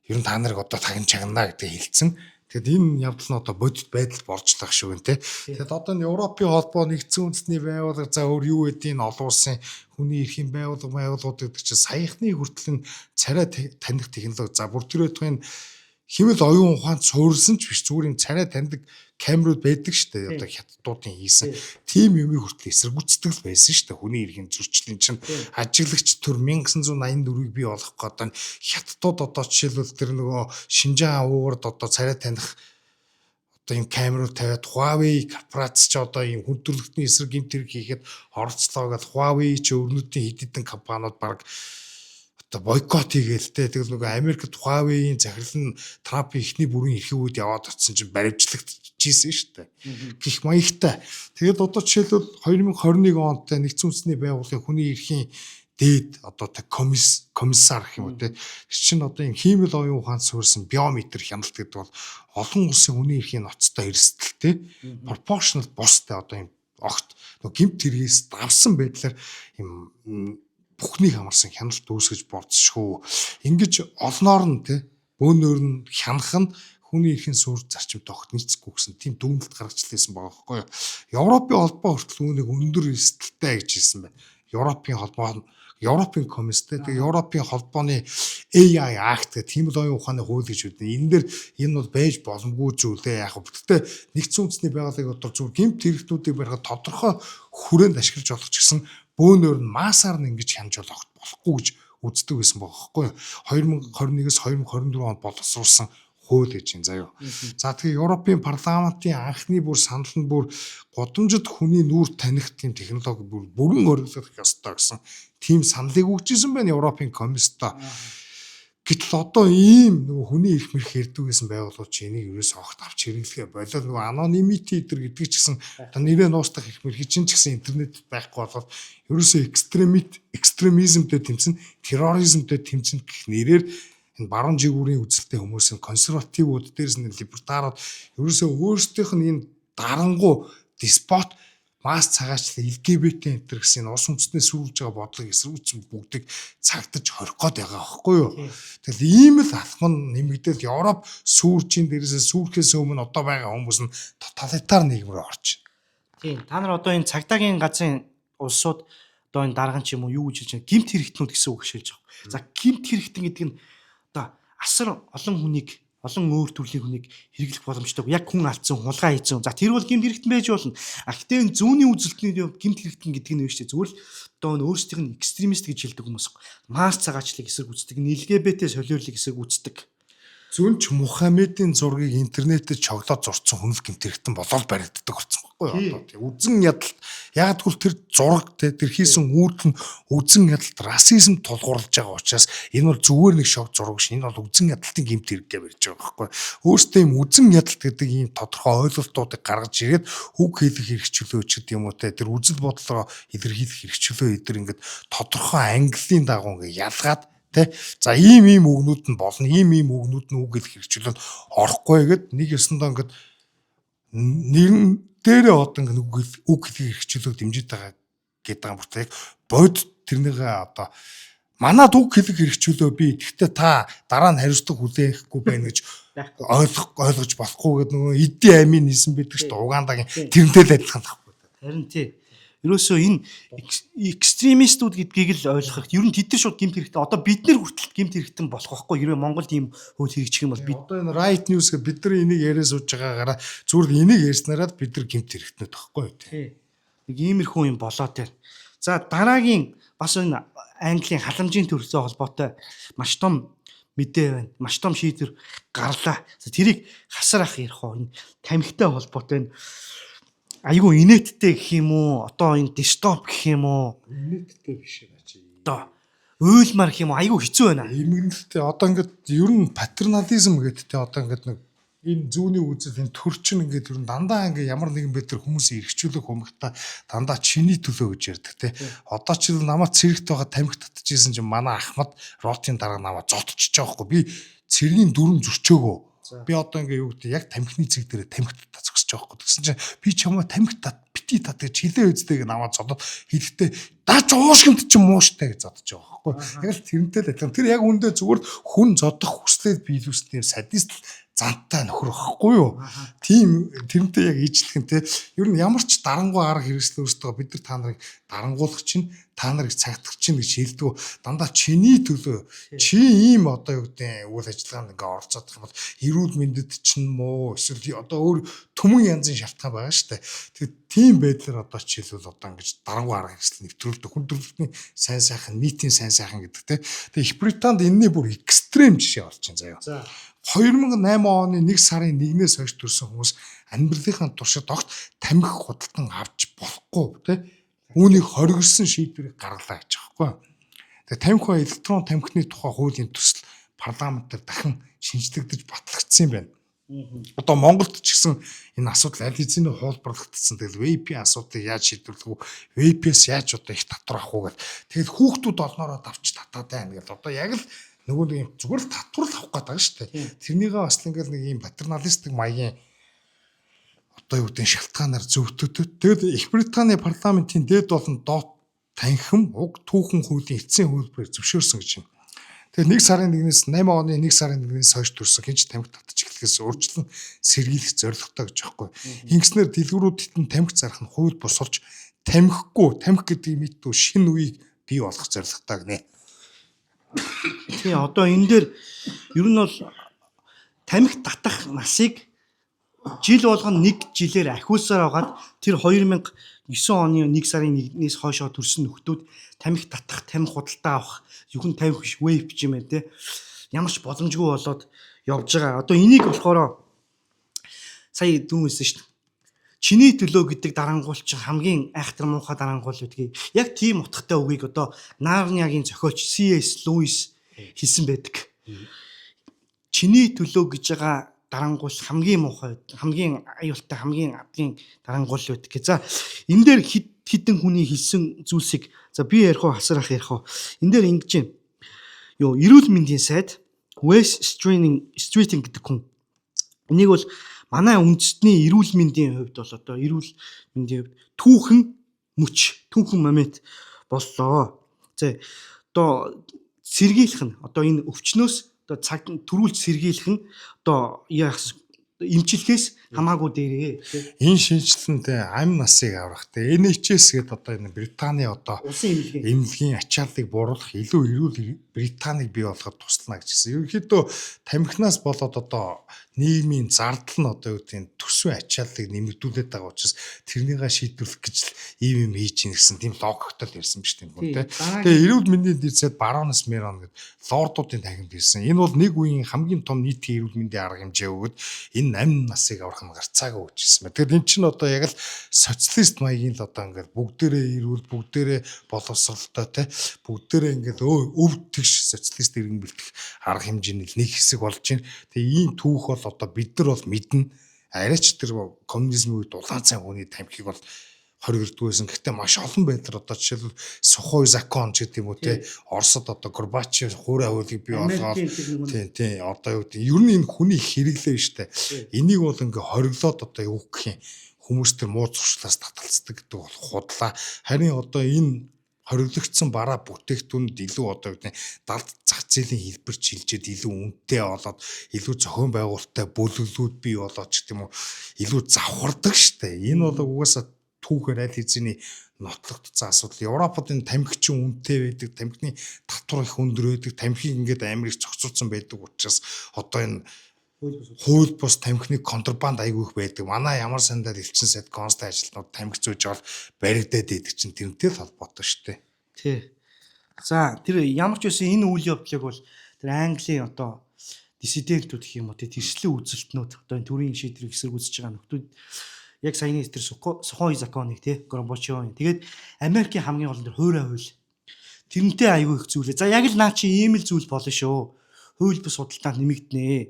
ер нь та нарыг одоо тагин чагнаа гэдэг хэлсэн. Тэгэд энэ явдал нь одоо бодит байдал болж байгаа шүү гэн тэ. Тэгэд одоо энэ Европын холбоо нэгдсэн үндэсний байгууллага за өөр юу гэдгийг олон улсын хүний эрхийн байгууллагууд гэдэг чинь саяхны хүртэл нь царай таних технологи за бүр тэр өдгийн хэмэл оюун ухаанд суурилсан ч биш зүгээр юм царай таньдаг камерууд байдаг шүү дээ. Одоо хятадуудын хийсэн тийм юмыг хүртэл эсэргүүцдэг л байсан шүү дээ. Хүний эрхийн зөрчлийн чинь ажиглагч төр 1984-ийг бий болгох гэдэг нь хятадууд одоо жишээлбэл тэр нөгөө Шинжаан уугард одоо царай таних одоо юм камерууд тавиад Huawei корпорац ч одоо юм хүндрэлтний эсрэг гэмт хэрэг хийхэд оролцлоо гэж Huawei ч өөрнүүдийн хэд хэдэн компаниуд баг бойкот хийгээл те тэгэл нөгөө Америкт Huawei-ийн захирал нь Трампын эхний бүрийн эрхийн үед яваад очсон чинь баримтлагджсэн шүү дээ. Гэх маягтай. Тэгэл одоо жишээлбэл 2021 онд нэгдсэн үндэсний байгууллагын хүний эрхийн дээд одоо комиссар гэх юм уу те чинь одоо юм хиймэл оюун ухаанд суурьсан биометр хяналт гэдэг бол олон улсын хүний эрхийн ноцтой эрсдэлтэй пропорtional бустай одоо юм огт нөгөө гэмт хэрэгээс давсан байдлаар юм бүхнийг хамарсан хяналт үүсгэж болцшгүй. Ингэж олноор нь те бөөнөр нь хянах нь хүний эрхийн суурь зарчимд огт нийцэхгүй гэсэн тийм дүгнэлт гаргачлээсэн байгаа байхгүй юу. Европын холбоо хүртэл үүнийг өндөр эрсдэлтэй гэж хэлсэн байна. Европын комистэй тэгээ Европын холбооны AI Act гэх тийм л оюун ухааны хууль гэж үүднэ. Энэ дэр энэ бол байж боломжгүй зүйлээ яг гэхдээ нэгдсэн үндэсний байгууллагын одоо зүгээр гэмт хэрэгтнүүдийг барихад тодорхой хүрээнд ашиглаж болох ч гэсэн бөөнөр нь масаар нь ингэж хямж болохгүй гэж үздэг байсан байхгүй юу. 2021-с 2024 онд боловсруулсан хууль гэж юм заяа. За тэгээ Европын парламентын анхны бүр санал нь бүр годамжид хүний нүүр таних тийм технологи бүрэн орилгох ёстой гэсэн тийм саналыг өгчээсэн байна Европын комисстой. Гэтэл одоо ийм нөгөө хүний эрх мэрх ярьдаг гэсэн байгууллагууд чи энийг ерөөсөө огт авч хэрэглэхэ болоод нөгөө анонимити гэдэг ч гэсэн одоо нэрээ нуустах эрх мэрх чинь ч гэсэн интернет байхгүй болоод ерөөсөө экстремизмтэй тэмцэн терроризмтэй тэмцэн гэх нэрээр энэ баруун жигүүрийн үзэлтэй хүмүүсийн консервативууд дээрс нь либертарууд ерөөсөө өөрсдийнх нь энэ дарангуй деспот масс цагаачлал LGBT энтер гэсэн ус үндэстнээ сүрүүлж байгаа бодлого эсрүүцэн бүгдийг цагдаж хорих гээд байгаа байхгүй юу. Тэгэл ийм л алхам нэмэгдэл Европ сүржийн дээрээс сүрхээс өмнө одоо байгаа хүмүүс нь тоталитар нийгмээр орж байна. Тийм. Та нар одоо энэ цагдаагийн газрын улсууд одоо энэ дарган ч юм уу юу гэж хэлж байгаа гимт хэрэгтнүүд гэсэн үг хэлж байгаа. За гимт хэрэгтэн гэдэг нь одоо асар олон хүнийг олон өөр төрлийн хүнийг хэрэглэх боломжтой. Яг хүн алдсан, хулгай хийсэн. За тэр бол гимт хэрэгтэн байж болно. Гэхдээ энэ зүүнний үзэлтний гимт хэрэгтэн гэдэг нь юу шүү дээ. Зүгээр л одоо өөрсдийнх нь экстремист гэж хэлдэг хүмүүс. Масс цагаачлалыг эсрэг үздэг, LGBT солиорлыг эсрэг үздэг. Зүнч Мухаммедийн зургийг интернетээр чоглоод зурцсан хүн л гэмт хэрэгтэн болоод баригддаг болсон байхгүй юу. Одоо тийм үзэн ядалт яг тэгвэл тэр зураг тэр хийсэн үйлдэл нь үзэн ядалт расизм тулгуурлаж байгаа учраас энэ бол зүгээр нэг шок зураг ш. Энэ бол үзэн ядалтын гэмт хэрэг гэж барьж байгаа байхгүй юу. Өөртөө юм үзэн ядалт гэдэг ийм тодорхой ойлголтуудыг гаргаж ирээд үг хэлэх хэрэгчлөө ч гэдэг юм уу те тэр үзэл бодлоо илэрхийлэх хэрэгчлөө эдэр ингээд тодорхой английн дагуу ингээд ялгаад за ийм үгнүүд нь болно, ийм үгнүүд нь үг гэл хэрэгчлэл орохгүй гэд нэг ёсондоо ингээд нэрэн дээрээ одоо ингээд үг хэлэх хэрэгчлэл дэмжиж байгаа гэдэг юм бүрт яг бод тэрнийгээ одоо манад үг хэлэх хэрэгчлөө би гэхдээ та дараа нь хариуцлага хүлээхгүй байна гэж ойлгож болохгүй гэдэг нөгөө эдийн амийн нисэн байдаг шүү дээ Угандагийн тэрнтэй л адилхан тахгүй. Харин тий. Ерөөсөө энэ экстремистүүд гэдгийг л ойлгох. Ер нь тэд нар шууд гимт хэрэгтэй. Одоо бид нар хүртэл гимт хэрэгтэй болох байхгүй. Хэрвээ Монголд ийм хууль хэрэгжих юм бол бид одоо энэ right news гэ бид нар энийг яриа сууж байгаагаараа зүгээр энийг ярьснараад бид нар гимт хэрэгтэй байхгүй юу? Тий. Нэг иймэрхүү юм болоод байна. За дараагийн бас энэ Английн халамжийн төрөлтэй холбоотой маш том мэдээ байна. Маш том шийдвэр гарлаа. Тэрийг хасар ах ярих уу? Энэ тамхитай холбоотой энэ айгүй инээдтэй гэх юм уу? Одоо энэ дистоп гэх юм уу? Инээдтэй биш ээ чи. Одоо уйлмар гэх юм уу? Айгүй хэцүү байна. Эмгэнэлтэй одоо ингээд ер нь патернализм гэдэгтэй одоо ингээд нэг энэ зүүнний үзэл энэ төрчин ингээд ер нь дандаа ингээд ямар нэгэн байтар хүмүүсийн эрхчлөх хумгата дандаа чиний төлөө гэж ярьдаг те. Одоо ч намайг цэрэгт байгаа тамхи татчихсэн чинь манай Ахмад ротын дараа намайг зодчихж байгаа хгүй. Би цэргийн дүрм зөрчөөгөө. Би одоо ингээ юу гэдэг яг тамхины цэг дээр тамхи татаа зогсож байгаа хгүй. Тэгсэн чинь би чамаа тамхи бити тат гэж хилээ үздэг намайг зодод хэлэхдээ даач уушгимт чи мууштай гэж зодож байгаа хгүй. Яг л тэрнтэй л адилхан. Тэр яг үндэ зүгээр хүн зодох хүслээр биелүүлсэн садист зантай нөхөр واخгүй юу. Тийм тэрнтэй яг ижлэх нь те. Ер нь ямар ч дарангуй арга хэрэгсэл өөртөө бид нар та нарыг дарангуулах чинь та нарыг цагтах чинь гэж хэлдэг. Дандаа чиний төлөө чи ийм одоо юу гэдэг үйл ажиллагаанд ингээ оролцоод байгаа бол эрүүл мэндэд чинь муу эсвэл одоо өөр төмөн янзын шалтгаан байгаа шүү дээ. Тэгэхээр тийм байдлаар одоо ч хэлвэл одоо ингээ дарангуй арга хэрэгсэл нэвтрүүлдэг. Хүн төрөлхтний сайн сайхан, нийтийн сайн сайхан гэдэг те. Тэгээ Их Британд энэний бүр экстрем жишээ болж байна заяа. 2008 оны 1 сарын 1-ээс хойш төрсэн хүмүүс амьдралынхаа туршид огт тамхи худалдан авч болохгүй тий. Үүнийг хоригдсан шийдвэрийг гарлаа гэж байгаа байхгүй. Тэгээ тамхи электрон тамхины тухай хуулийн төсөл парламентээр дахин шинжлэгдэж батлагдсан юм байна. Одоо Монголд ч гэсэн энэ асуудал аль хэзээ хуулбарлагдсан. Тэгэл VP асуудлыг яаж шийдвэрлэх вэ? VP-с яаж одоо их татвар авах вэ гэл. Тэгэл хүүхдүүд олноороо давч татаад байна гэл. Одоо яг л нөгөө нэг юм зүгээр л татвар авах гэдэг шүү дээ. Тэрнийгээ бас ингээл нэг юм патерналистик маягийн одоо юу гэдэг шалтгаанаар зөвтөдөд. Тэгэл Их Британий парламентын дээд болон доод танхим уг түүхэн хуулийн эцсийн хөлбөрөөр зөвшөөрсөн гэж байна. Тэгээ 1 сарын 1-ээс 8 оны 1 сарын 1-ээс хойш төрсэн хинч тамхи татчих эхлэхээс өөрчлөн сэргийлэх зорилготой гэж байхгүй. Ингэснээр дэлгүүрүүдэд нь тамхи зарах нь хууль босолж тамхигүй тамхи гэдэг мэдтүү шинэ үеийг бий болгох зорилготой гинэ. Тий одоо энэ дээр ер нь бол тамхи татах насыг жил болгоно 1 жилээр ахиулсаар хагаад тэр 2000 9 оны 1 сарын 1-ээс хойшоо төрсэн нөхдүүд тамхи татах, тамхи худалдаа авах, юхэн тамхи вейп ч юм ээ те. Ямар ч боломжгүй болоод явж байгаа. Одоо энийг болохоор сая дүүмсэн шүү дээ. Чиний төлөө гэдэг дарангуул чинь хамгийн айхтар муухай дарангуул гэдгийг яг тийм утгатай үгийг одоо Нарниагийн зохиолч C.S. Lewis хэлсэн байдаг. Чиний төлөө гэж байгаа дарангуул хамгийн муухай, хамгийн аюултай, хамгийн адгийн дарангуул байдаг. За энэ дээр хідэн хүний хэлсэн зүйлсийг за би ярих уу, хасар ах ярих уу. Энэ дээр ингэж юм. Юу эрүүл мэндийн сайд West Streeting гэдэг хүн. Энийг бол манай үндэстний эрүүл мэндийн хувьд бол одоо эрүүл мэндийн хувьд түүхэн мөч, түүхэн момент боллоо. За одоо сэргийлэх нь одоо энэ өвчнөөс одоо цаг төрүүлж сэргийлэх нь одоо эмчлэхээс хамаагүй дээрээ. Энэ шинжилтэнтэй амь насыг аврах те NHS гэдэг одоо энэ Британий одоо Улсын эмнэлгийн ачааллыг бууруулах илүү эрүүл Британиг бий болгоход туслана гэсэн. Ерөнхийдөө тамхинаас болоод одоо нийгмийн зардал нь одоо юу гэдэг төсвийн ачааллыг нэмэгдүүлээд байгаа учраас тэрнийгээ шийдвэрлэх гэж ийм юм хийж ийн гэсэн тийм логиктой ярьсан биз дээ гүн те. Тэгээ эрүүл мэндийн дэвсэд баронос Мерон гэдэг лордуудын тахимд ирсэн. Энэ бол нэг үеийн хамгийн том нийтийн эрүүл мэндийн арга хэмжээ өгöd энэ амь насыг аврах нь гарцаагаа үүссэн. Тэгэхээр эн чинь одоо яг л социалист маягийн л одоо ингээд бүгдээрээ эрүүл, бүгдээрээ боловсролтой те бүгдээрээ ингээд өв тэгш социалист иргэн бэлтгэх арга хэмжээний нэг хэсэг болж байна. Тэгээ ийм түүх бол одоо бид нар бол мэднэ. Арайч тэр коммунизмын үед улаан цай хүний тамхиг бол 20 дэх байсан. Гэхдээ маш олон байдлаар одоо жишээлбэл Сухой закон ч гэдэг юм уу те Оросд одоо Горбачев хуурай хуулийг бий болгоод тийм одоо юу гэдэг ер нь энэ хүний хэрэглээ штэ. Энийг бол ингээ хориглоод одоо юу гэх юм хүмүүс тэр муу зуршлаас таталцдаг гэдэг бол худлаа. Харин одоо энэ хориглогдсон бараа бүтээгтүүнд илүү одоо юу гэдэг далд зах зээлийн хэлбэр чилжээд илүү үнэтэй болоод илүү зохион байгуулалттай бүлэглүүд бий болоод ч гэдэг юм уу илүү завхардаг штэ. Энэ бол угаасаа түүхээр аль хэзээний нотлогдсон асуудал. Европод энэ тамхичин үнэтэй байдаг, тамхины татвар их өндөр байдаг, тамхиг ингээд амар их зохицуулсан байдаг учраас одоо энэ хууль бус тамхины контрабанд айгүй их байдаг. Манай ямар сандаар элчин сайд констай ажилтнууд тамхи зөөж авал баригдаад идэг чинь тэрнтэй л холбоотой шүү дээ. Тий. За тэр ямар ч байсан энэ үйл явдлыг бол тэр Английн одоо диссидентүүд гэх юм уу тэрслийн үзэлтнүүд одоо энэ төрийн шийдвэрийг эсэргүүцэж байгаа нөхдүүд яг саяны тэр Сухой законыг тий Горбачевын тэгээд Америкийн хамгийн гол тэр хуурай хууль тэрнтэй аюу их зүйлээ. За яг л наа чи ийм л зүйл болно шүү. Хууль бус судалтаа нэмэгдэнэ.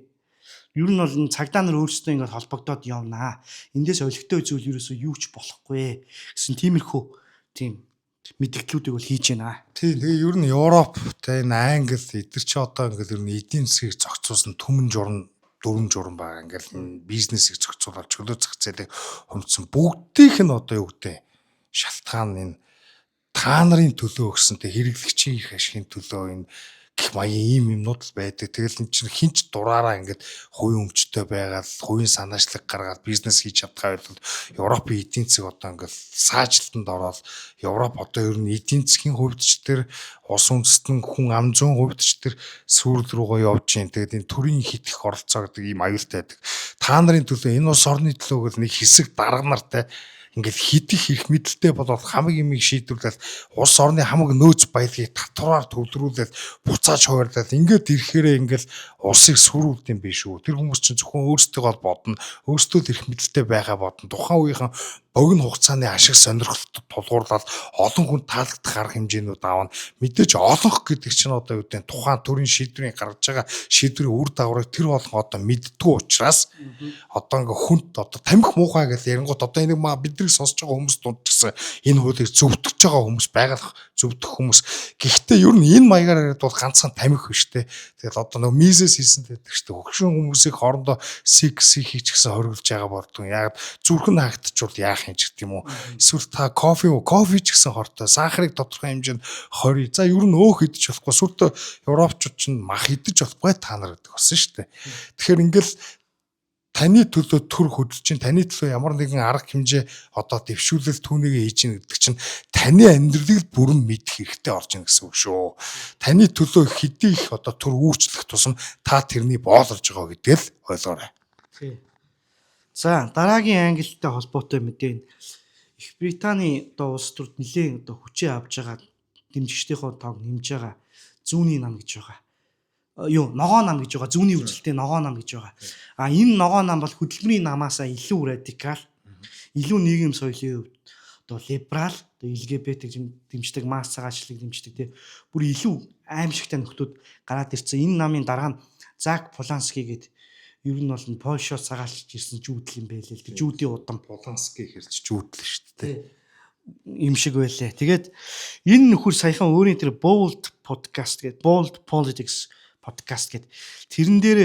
Ер нь бол цагдаа нар өөрсдөө ингээд холбогдоод явнаа. Эндээс олигтой зүйл ерөөсөө юу ч болохгүй гэсэн тиймэрхүү тийм мэдээллүүдийг бол хийж байна. Тий, тэгээ ер нь Европ тэ энэ Англи эдгэр чи одоо ингээд ер нь эдийн засгийг зохицуулсан түмэн журам дөрвөн журам байгаа. Ингээл бизнесийг зохицуулаад чөлөө зах зээлийг хөндлөсөн бүгдийнх нь одоо юу гэдэг шалтгаан энэ та нарын төлөө өгсөн тэ хэрэглэгчийн их ашигын төлөө энэ гэх маягийн ийм юмнууд л байдаг. Тэгэл эн чинь хинч дураараа ингээд хувийн өмчтэй байгаад хувийн санаачлаг гаргаад бизнес хийж чадхаа бол Европын эдийн засаг одоо ингээд саажилтанд ороод Европ одоо ер нь эдийн засгийн хувьд ч тэр ус үндэстэн хүн ам зүйн хувьд ч тэр сүүрэл рүүгээ явж гин. Тэгээд энэ төрийн хит их оролцоо гэдэг ийм аюултай байдаг. Та нарын төлөө энэ ус орны төлөө нэг хэсэг дарга нартай ингээд хидих их мэдлэлтэй болоод хамаг юмыг шийдвэрлээд улс орны хамаг нөөц баялагийг татвараар төвлөрүүлээд буцааж хуваарлаад ингээд ирэхээрээ ингээд улсыг сүрүүлдэм биш үү. Тэр хүмүүс чинь зөвхөн өөрсдөө бодно, өөрсдөө их мэдлэлтэй байгаа бодно. Тухайн үеийнхэн богино хугацааны ашиг сонирхолтой тулгуурлаад олон хүн таалагдах арга хэмжээнүүд аавна. Мэдээж олонх гэдэг чинь одоо юу гэдэг тухайн төрийн шийдвэрийн гаргаж байгаа шийдвэрийн үр дагаврыг тэр болгон одоо мэддэггүй учраас одоо ингээ хүнд одоо тамхи муухай гэж ярингууд одоо энийг бидний сонсож байгаа хүмүүс дунд гэсэн энэ хуулийг зөвтгөж байгаа хүмүүс байгаль зөвдөх хүмүүс. Гэхдээ ер нь энэ маягаар яриад бол ганцхан тамхи биш те. Тэгэл одоо нөгөө мизэс хийсэн гэдэг чинь хөгшин хүмүүсийг хоорондоо секс хийх ч гэсэн хориглож байгаа болдгоо. Яг зүрхэн хаагдчихвал яах юм ч гэдэг юм уу. Эсвэл та кофе ч гэсэн хортой сахарыг тодорхой хэмжээнд 20. За ер нь өөх идэж болохгүй. Сүртөө европчууд чинь мах идэж болохгүй та нар гэдэг болсон шүү дээ. Тэгэхээр ингээл таны төлөө төр хөдөлж чинь таны төлөө ямар нэгэн арга хэмжээ одоо дэвшүүлэл түүнийгээ хийж гин гэдэг чинь таны амьдралыг бүрэн мэдэх хэрэгтэй орж ийн гэсэн үг шүү. Таны төлөө хэдий их одоо төр үйлчлэх тусам та тэрний боолж байгаа гэдгийг л ойлгоорой. За дараагийн ангилалтай холбоотой мэдээ Их Британий одоо улс төрд нэлээд одоо хүчээ авж байгаа дэмжигчдийнхөө тоог нэмж байгаа зүүнний нам гэж байгаа. Ногоо нам гэж байгаа. Зүүнний үзэлтэй ногоо нам гэж байгаа. Энэ ногоо нам бол хөдөлмөрийн намаасаа илүү радикал, илүү нийгэм соёлын хувьд одоо либерал, одоо LGBT дэмждэг, масс цагаачлалыг дэмждэг тий. Бүр илүү аимшигтай нөхдүүд гараад ирсэн. Энэ намын дараа нь Зак Полански гэдэг ер нь бол Польшоос цагаалж ирсэн жүүдэл юм байлээ л. Жүүдийн удам Полански хэрч жүүдэл шүү дээ. Юм шиг байлээ. Тэгээд энэ нөхөр саяхан өөрийн тэр Bold podcast гэдэг Bold Politics podcast гэдэг тэрэн дээр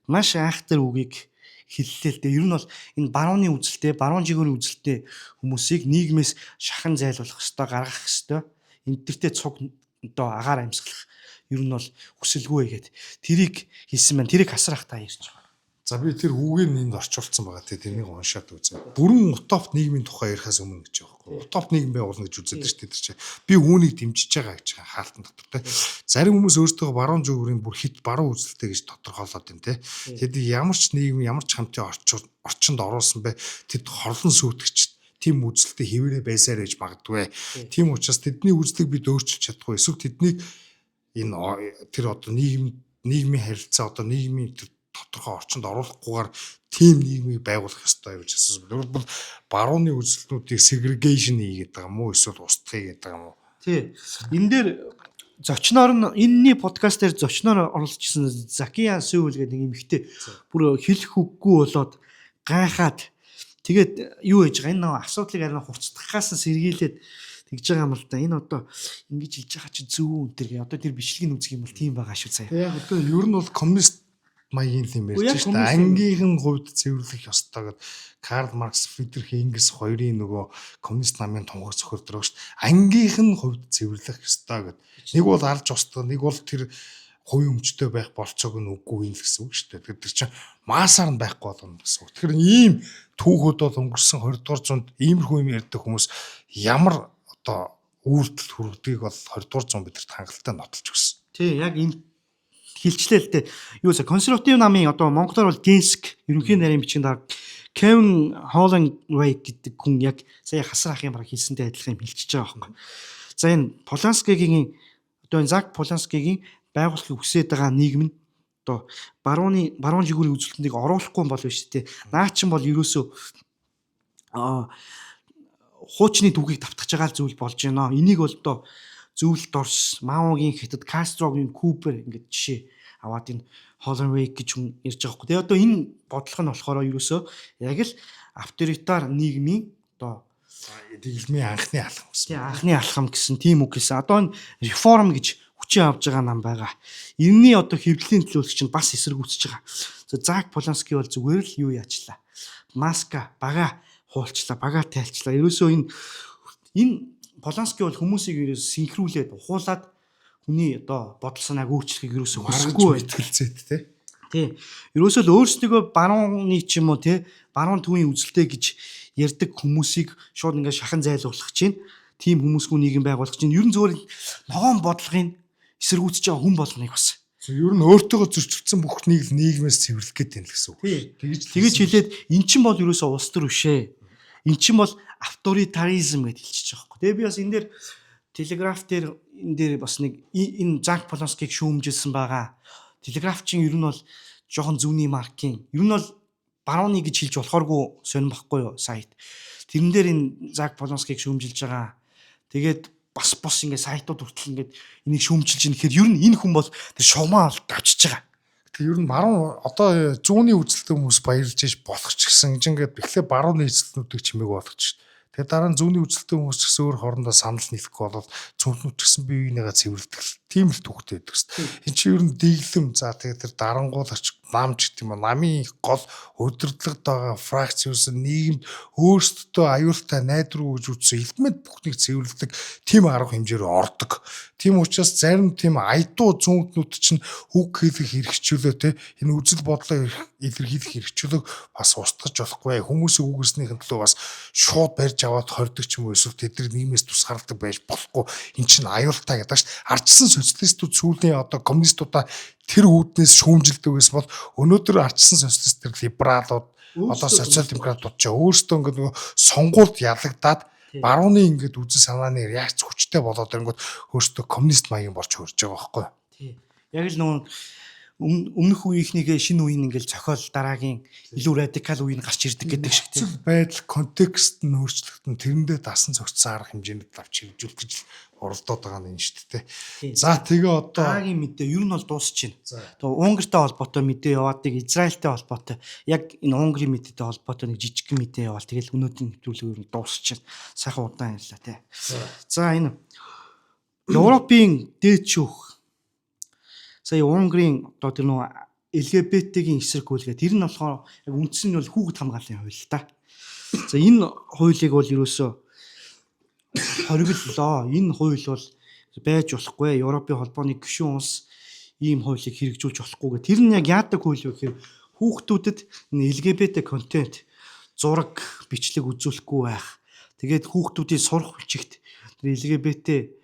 маш айхтар үгийг хэллээ л дээ. Ер нь бол энэ барууны үзэлтэй, баруун жигүүрийн үзэлтэй хүмүүсийг нийгмээс шахан зайлуулах ёстой, гаргах ёстой. Эндэртээ цуг одоо агаар амьсгалах ер нь бол хүсэлгүй гэд тэрийг хийсэн байна. Тэрийг хасрах та ярьж байгаа. За би тэр үгээр энд орчуулсан байгаа те тэрнийг уншаад үзье. Бүрэн утопт нийгмийн тухай ярихаас өмнө гэж байгаа байхгүй. Утопт нийгэм байгуулна гэж үздэг шүү дээ тэр чинь. Би үүнийг дэмжиж байгаа гэж хаалтан дотор те. Зарим хүмүүс өөрсдөө баруун зүгүүрийн бүр хит баруун үзэлтэй гэж тодорхойлоод байна те. Тэд ямар ч нийгэм ямар ч хамтын орчинд оруулсан бай тэд хорлон сүйтгэж тийм үзэлтэй хэвээрээ байсаар ээж магадгүй. Тийм учраас тэдний үзлийг бид өөрчилж чадахгүй. Эсвэл тэднийг энэ тэр одоо нийгмийн харилцаа одоо нийгмийн тодорхой орчинд оруулахгүйгээр тим нийгмийг байгуулах ёстой гэж асуусан. Бол барууны үзэлтнүүдийг segregation хийгээд байгаа мó эсвэл устгахыг гэдэг юм уу? Тий. Энэ дээр зочноор нь энэний подкаст дээр зочноор оролцсон Закия Сүүл гэдэг нэг эмэгтэй бүр хэлэх үггүй болоод гайхаад тэгээд юу хийж байгаа энэ асуудлыг арай хуцдахаас сэргийлээд тэгж байгаа юм л да. Энэ одоо ингэж хэлж байгаа чи зөв үнтер гээ. Одоо тэр бичлэгийг үзэх юм бол тийм байгаа шүү заяа. Яг одоо ер нь бол коммунист маягийн юм ярьж шүү дээ. Ангийнхан хувьд цэвэрлэх ёстой гэд Карл Маркс, Фридрих Энгельс хоёрын нөгөө коммунист намын тунхаг зохиолддог шүү дээ. Ангийнхан хувьд цэвэрлэх ёстой гэд. Нэг бол алж устдаг, нэг бол тэр хувийн өмчтэй байх болцоог нь үгүй юм гэсэн үг шүү дээ. Тэгэхээр тэр чинь маасаар нь байхгүй болно гэсэн үг. Тэгэхээр ийм түүхүүд бол өнгөрсөн 20 дугаар зуунд иймэрхүү юм ярьдаг хүмүүс ямар одоо үйлдэл хүргэдгийг бол 20 дугаар зуун бидэрт хангалттай нотолж өгсөн. Тий, яг энэ хилчлээ л дээ. Юу вэ? Консерватив намын одоо монголоор бол Генск ерөнхий нарийн бичгийн дарга Кевин Холландвей гэдэг хүн яг сая хасар ах юм баг хэлсэнтэй адилхан юм хэлчихэж байгаа байхгүй. За энэ Поланскигийн одоо энэ Зак Поланскигийн байгуулахыг хүсэж байгаа нийгэм нь одоо баруун жигүүрийн үзэлтнийг оруулахгүй бол биш тий. Наа чин бол ерөөсөө хуучны түүхийг давтгаж байгаа зүйл болж байна. Энийг бол одоо зөвлөлт Орос, Маогийн хятад, Кастрогийн Кубер ингээд жишээ аваад энэ Холландвей гэж хүн ярьж байгаа хгүй. Тэгээ одоо энэ бодлого нь болохоор ерөөсөө яг л авторитар нийгмийн одоо дэглэмийн анхны алхам гэсэн. Тий, анхны алхам гэсэн тийм үг гэсэн. Одоо энэ реформ гэж хүчин авж байгаа нам байгаа. Энэний одоо хэвлэлийн төлөөлөгч нь бас эсэргүүцэж байгаа. За Зак Полански бол зүгээр л юу яачлаа. Маска бага хуулчлаа, бага тайлчлаа. Ерөөсөө энэ Полански бол хүмүүсийг ерөөс синхруулээд ухуулад хүний одоо бодол санааг өөрчлөхийг ерөөсөө хүсэхгүй итгэлцээд тий. Ерөөсөө л өөрсдөө барууны ч юм уу тий баруун төвийн үзэлтэй гэж ярьдаг хүмүүсийг шууд ингээд шахан зайлуулах чинь тийм хүмүүсгүй нийгэм байгуулах чинь ер нь зөвөр ногоон бодлогын эсэргүүцэж байгаа хүн болгоныг бас. Ер нь өөртөөгөө зөрчилдсөн бүх нийгмээс цэвэрлэх гэдэг юм л гэсэн үг. Тэгэж хэлээд эн чинь бол ерөөсөө улс төр бишээ. Эн чинь бол авторитаризм гэж хэлчихэж байгаа байхгүй. Тэгээ би бас энэ дээр телеграф дээр энэ дээр бас нэг энэ Зак Поланскиг шүүмжилсэн байгаа. Телеграф чинь ер нь бол жоохон зүүнний маркийн. Ер нь бол барууны гэж хэлж болохооргүй сонирн байхгүй юу сайт. Тэрэн дээр энэ Зак Поланскиг шүүмжилж байгаа. Тэгээд бас ингээ сайтууд хүртэл ингээд энийг шүүмжилж ийн гэхээр ер нь энэ хүн бол тэр шугамаа авчиж байгаа. Тэг ер нь баруун одоо зүүнний үзэлтэй хүмүүс баярлж иж болох ч гэсэн ингээд эхлээ барууны эзэлтнүүдийг чимээг болгож шít. Тэгээ дараа нь зүүнний үзэлтэй хүмүүс ч гэсэн өөр хоорондоо санал нийлэхгүй болоод цүнхнүүд ч гэсэн бие биенийгээ цэвэрлдэг. Тийм л түүхтэй байдаг шүү дээ. Энд чинь ер нь дэглэм за тэгээ тэр дарангуулагч намч гэдэг юм аа намын гол удирдлагад байгаа фракциус нийгэмд өөрсдөө аюултай найдвар гэж үзсэн элемент бүхнийг цэвэрлдэг тийм арга хэмжээр ордог. Тийм учраас зарим тийм аядуу зүүнтнүүд чинь үг хэлэх хэрэгчлөө те энэ үзэл бодлоо илэрхийлэх хэрэгчлөөг бас устгаж болохгүй. Хүмүүсийн үгснийхэн төлөө бас шууд барьж аваад хордог ч юм уу эсвэл тэдний нийгмээс тусгаарладаг байж болохгүй. Эн чинь аюултай гэдэг чинь ардчсан социалистууд сүүлийн одоо коммунистуудаа тэр үүднээс шүүмжилдэг байсан бол өнөөдөр ардчсан социалист төр либералууд одоо социал демократууд ч өөрсдөө ингээд нөгөө сонгуульд ялагдаад барууны ингээд үзэл санааны реакц хүчтэй болоод ирэнгүүт өөрсдөө коммунист маягийн болж хөрж байгаа байхгүй. Тий. Яг л нөгөө өмнөх үеийнхнийгээ шинэ үеийн ингээл цохол дараагийн илүү радикал үеийг гарч ирдэг гэдэг шиг тийм байдал контекст нь өөрчлөгдөн тэрэндээ дасан зохицсон арга хэмжээнд авч хэрэгжүүлэх гэж оролдоод байгаа нь шүү дээ. За тэгээ одоо дараагийн мэдээ ер нь бол дуусчихна. Тэгээ Унгартай холбоотой мэдээ яваадаг, Израильтай холбоотой яг энэ Унгарын мэдээтэй холбоотой нэг жижиг мэдээ яваал тэгэл өнөөдрийн нэвтрүүлэг ер нь дуусчихна. Сайхан удаан ярьлаа тий. За энэ Европын дээд шүүх сая Унгарын одоо тэр нөгөө LGBT-ийн эсрэг хууль гэдэг тэр нь болохоор яг үндсэн нь бол хүүхэд хамгааллын хууль л та. За энэ хуулийг бол ерөөсөө хориглолоо. Энэ хууль бол байж болохгүй. Европын холбооны гишүүн улс ийм хуулийг хэрэгжүүлж болохгүй гэх. Тэр нь яг яадаг хууль вэ гэхээр хүүхдүүдэд LGBT контент зураг, бичлэг үзүүлэхгүй байх. Тэгээд хүүхдүүдийн сурах хүчигт тэр LGBT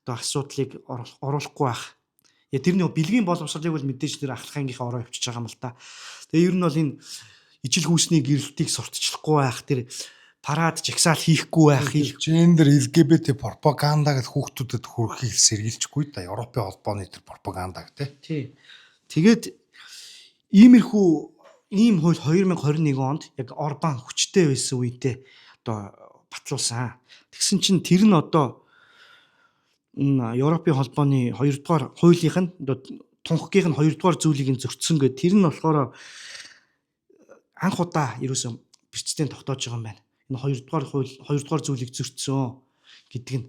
одоо асуудлыг оруулахгүй байх. Тэр нэг бэлгийн боловсролыг бол мэдээж тэр ахлахынгийнхаа ороо явчихж байгаа юм л та. Тэгээ ер нь бол энэ ижил хүүсний гэрэлтийг сурталчлахгүй байх, тэр парад жагсаал хийхгүй байх, гендер LGBT пропаганда гэж хүүхдүүдэд хүрхийг сэргийлчихгүй да. Европын холбооны тэр пропаганда гэх тий. Тэгээд иймэрхүү ийм хууль 2021 онд яг Орбан хүчтэй байсан үедээ одоо батлуулсан. Тэгсэн чинь тэр нь одоо энэ Европын холбооны 2 дугаар хуулийнх нь тунхагийн 2 дугаар зүйлийг зөрчсөн гэдэг. Тэр нь болохоор анх удаа ерөөсөө бичтэн тогтоож байгаа юм байна. Энэ 2 дугаар хууль 2 дугаар зүйлийг зөрчсөн гэдэг нь.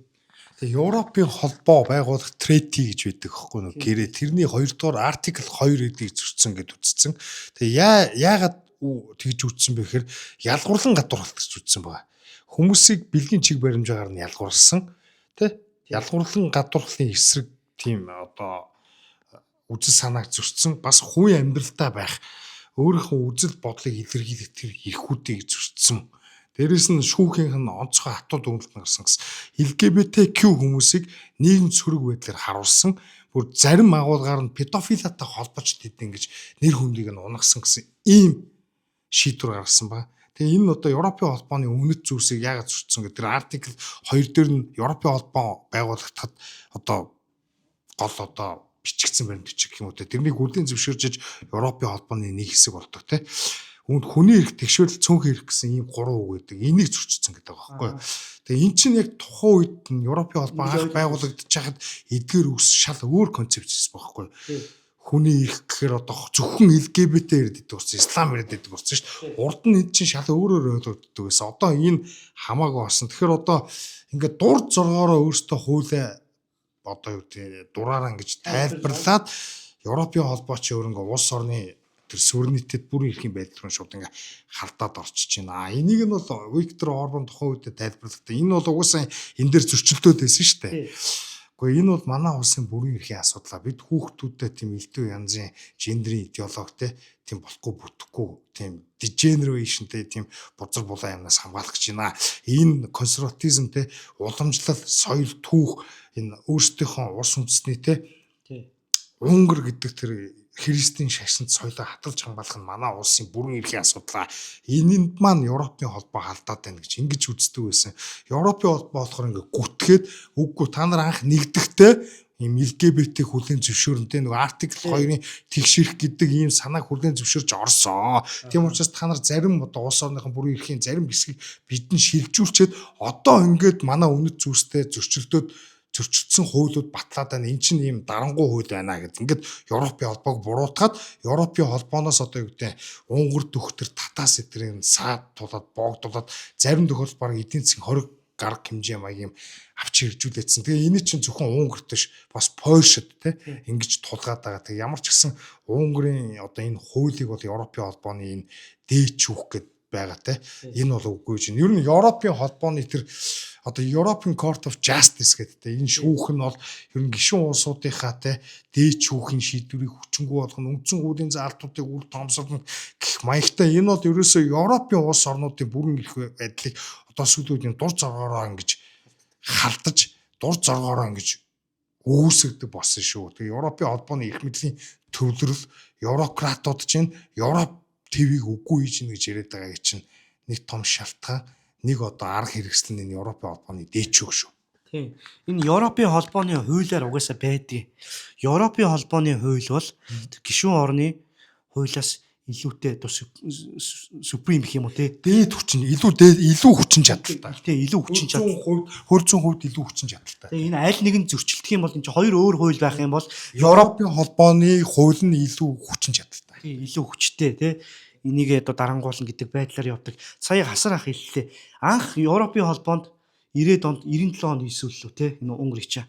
Тэгээ Европын холбоо байгуулах трети гэж байдаг хэвгүй нөө гэрээ. Тэрний 2 дугаар артикл 2 гэдгийг зөрчсөн гэд үзсэн. Тэгээ яагаад тэгж үзсэн бэ гэхээр ялгуурлан гадуурхалт гэж үзсэн байгаа. Хүмүүсийг бэлгийн чиг баримжаагаар нь ялгуурлсан. Тэ? Ялгуурлан гадуурхлын эсрэг тийм одоо үзэл санааг зөрчсөн. Бас хувийн амьдралдаа байх өөрийнхөө үзэл бодлыг илэрхийлэх тэр эрхүүдийг зөрчсөн. Дээрээс нь шүүхийнх нь онцгой хатууд өнгөлт гарсан гэсэн. LGBTQ хүмүүсийг нийгэм сөрөг байдлаар харуулсан. Бүр зарим агуулгаар нь педофилиатай холбооч тэдэн гэж нэр хүндийг нь унагсан гэсэн ийм шийдвэр гаргасан ба. Тэгээ энэ одоо Европын холбооны үнэт зүйлсийг яагаад зөрчсөн гэдэг тэр артикл 2 дээр нь Европын холбоо байгуулагдахад одоо гол одоо бичигдсэн баримт гэх юм уу те. Тэрнийг үлийн зөвшөөрж Европын холбооны нэг хэсэг болдог те. Үүнд хүний эрх тэгшүүл цөөнх эрх гэсэн ийм 3 үг гэдэг. Энийг зөрчсөн гэдэг байгаа байхгүй. Тэгээ эн чинь яг тухайн үед нь Европын холбоо анх байгуулагдаж хахад эдгээр үс шал өөр концепц хийсэн байхгүй. Хүний эрх гэхээр одоо зөвхөн LGBT ирдэг болсон, ислам ирдэг болсон шүү дээ. Урд нь энэ чинь шал өөрөөр ойлгогддог байсан. Одоо энэ хамаагүй болсон. Тэгэхээр одоо ингээд дур зоргоороо өөртөө хуулиа одоо юу гэдэг дураараа ингэж тайлбарлаад Европын холбоо чи өөрөнгө улс орны тэр суверенитет бүрийн эрхийн байдал руу шууд ингээ хардаад орчиж байна. Энийг нь бол Виктор Орбан тухайн үед тайлбарлахдаа энэ бол угаасаа энэ дээр зөрчилдөөд байсан шүү дээ. Гэхдээ энэ бол манай улсын бүрийн эрхийн асуудал. Бид хүүхдүүдэд тийм элдв янзын гендерийн идеологитой тийм болохгүй бүтэхгүй тийм degenerationтэй тийм бузар булаа юмнаас хамгаалах гэж байна. Энэ консерватизмтэй уламжлал, соёл, түүх энэ өөрсдийнхөө улс үндэстний те Унгар гэдэг тэр христийн шашинд соёлоо хаталж хамгаалах нь манай улсын бүрэн эрхийн асуудал. Энэнд маань Европын холбоо халдаад байна гэж ингэж үздэг байсан. Европын холбоо болохоор ингээ гүтгээд үгүй та нар анх нэгдэхдээ ийм LGBT хүлээн зөвшөөрөнтэй нөгөө артикл 2-ын тэгшэрх гэдэг ийм санааг хүлээн зөвшөөрч орсон. Тийм учраас та нар зарим одоо улс орныхон бүрэн эрхийн зарим хэсгийг бидэн шилжүүлчихэд одоо ингээд манай үнэт зүйлстэй зөрчилдсөн хуулиуд батлаад байна. Эн чинь ийм дарангуй хууль байна гэдэг. Ингээд Европын холбоог буруутгаад Европын холбооноос одоо юу гэдэг Унгар төхтөр татаас эдрийн саад тулаад боогдуулаад зарим тохиолдолд баг эдийн засгийн 20 гаруй хэмжээ маягийн авч хэрэгжүүлээдсэн. Тэгээ энэ чинь зөвхөн Унгарт биш бас Польшид те ингэж тулгаад байгаа. Тэгээ ямар ч гэсэн Унгарын одоо энэ хуулийг бол Европын холбооны энэ дээд шүүх гэдэг байгаа те. Энэ бол үгүй чинь. Ер нь Европын холбооны тэр одоо European Court of Justice гэдэг энэ шүүх нь бол ер нь гишүүн улсуудынхаа те дээд шүүхийн шийдвэрийг хүчингү болгох үндсэн хуулийн заалтуудыг үр томсолно гэх маягтай энэ бол ерөөсөө Европын улс орнуудын бүрэн эрх байдлыг одоо сүүлүүдийн дур зоргоороо ингэж халдаж дур зоргоороо ингэж үүсгдэг болсон шүү. Тэгээ Европын холбооны эрх мэдлийн төвлөрөл еврократууд чинь Европ ТV-г үгүй хийж ийн гэж яриад байгаа чинь нэг том шалтгаан нэг одоо арга хэрэгсэл нь Европын холбооны дээчүүг шүү. Тийм. Энэ Европын холбооны хуулиар угаасаа байдгийг. Европын холбооны хууль бол гишүүн орны хуулиас илүүтэй супрем гэх юм уу те. Дээд хүчин илүү хүчин чадалтай. Тийм илүү хүчин чадалтай. Хөрзөн хувьд илүү хүчин чадалтай. Тэгээ энэ аль нэгэн зөрчилдөх юм бол энэ чинь хоёр өөр хууль байх юм бол Европын холбооны хууль нь илүү хүчин чадалтай. тийм илүү хүчтэй те. Энийг одоо дарангуулна гэдэг байдлаар явдаг. Сая хасар ах хэллээ. Анх Европын холбоонд 90-ад онд 97 онд нийсвэллүү те. Энэ Унгарын чаа.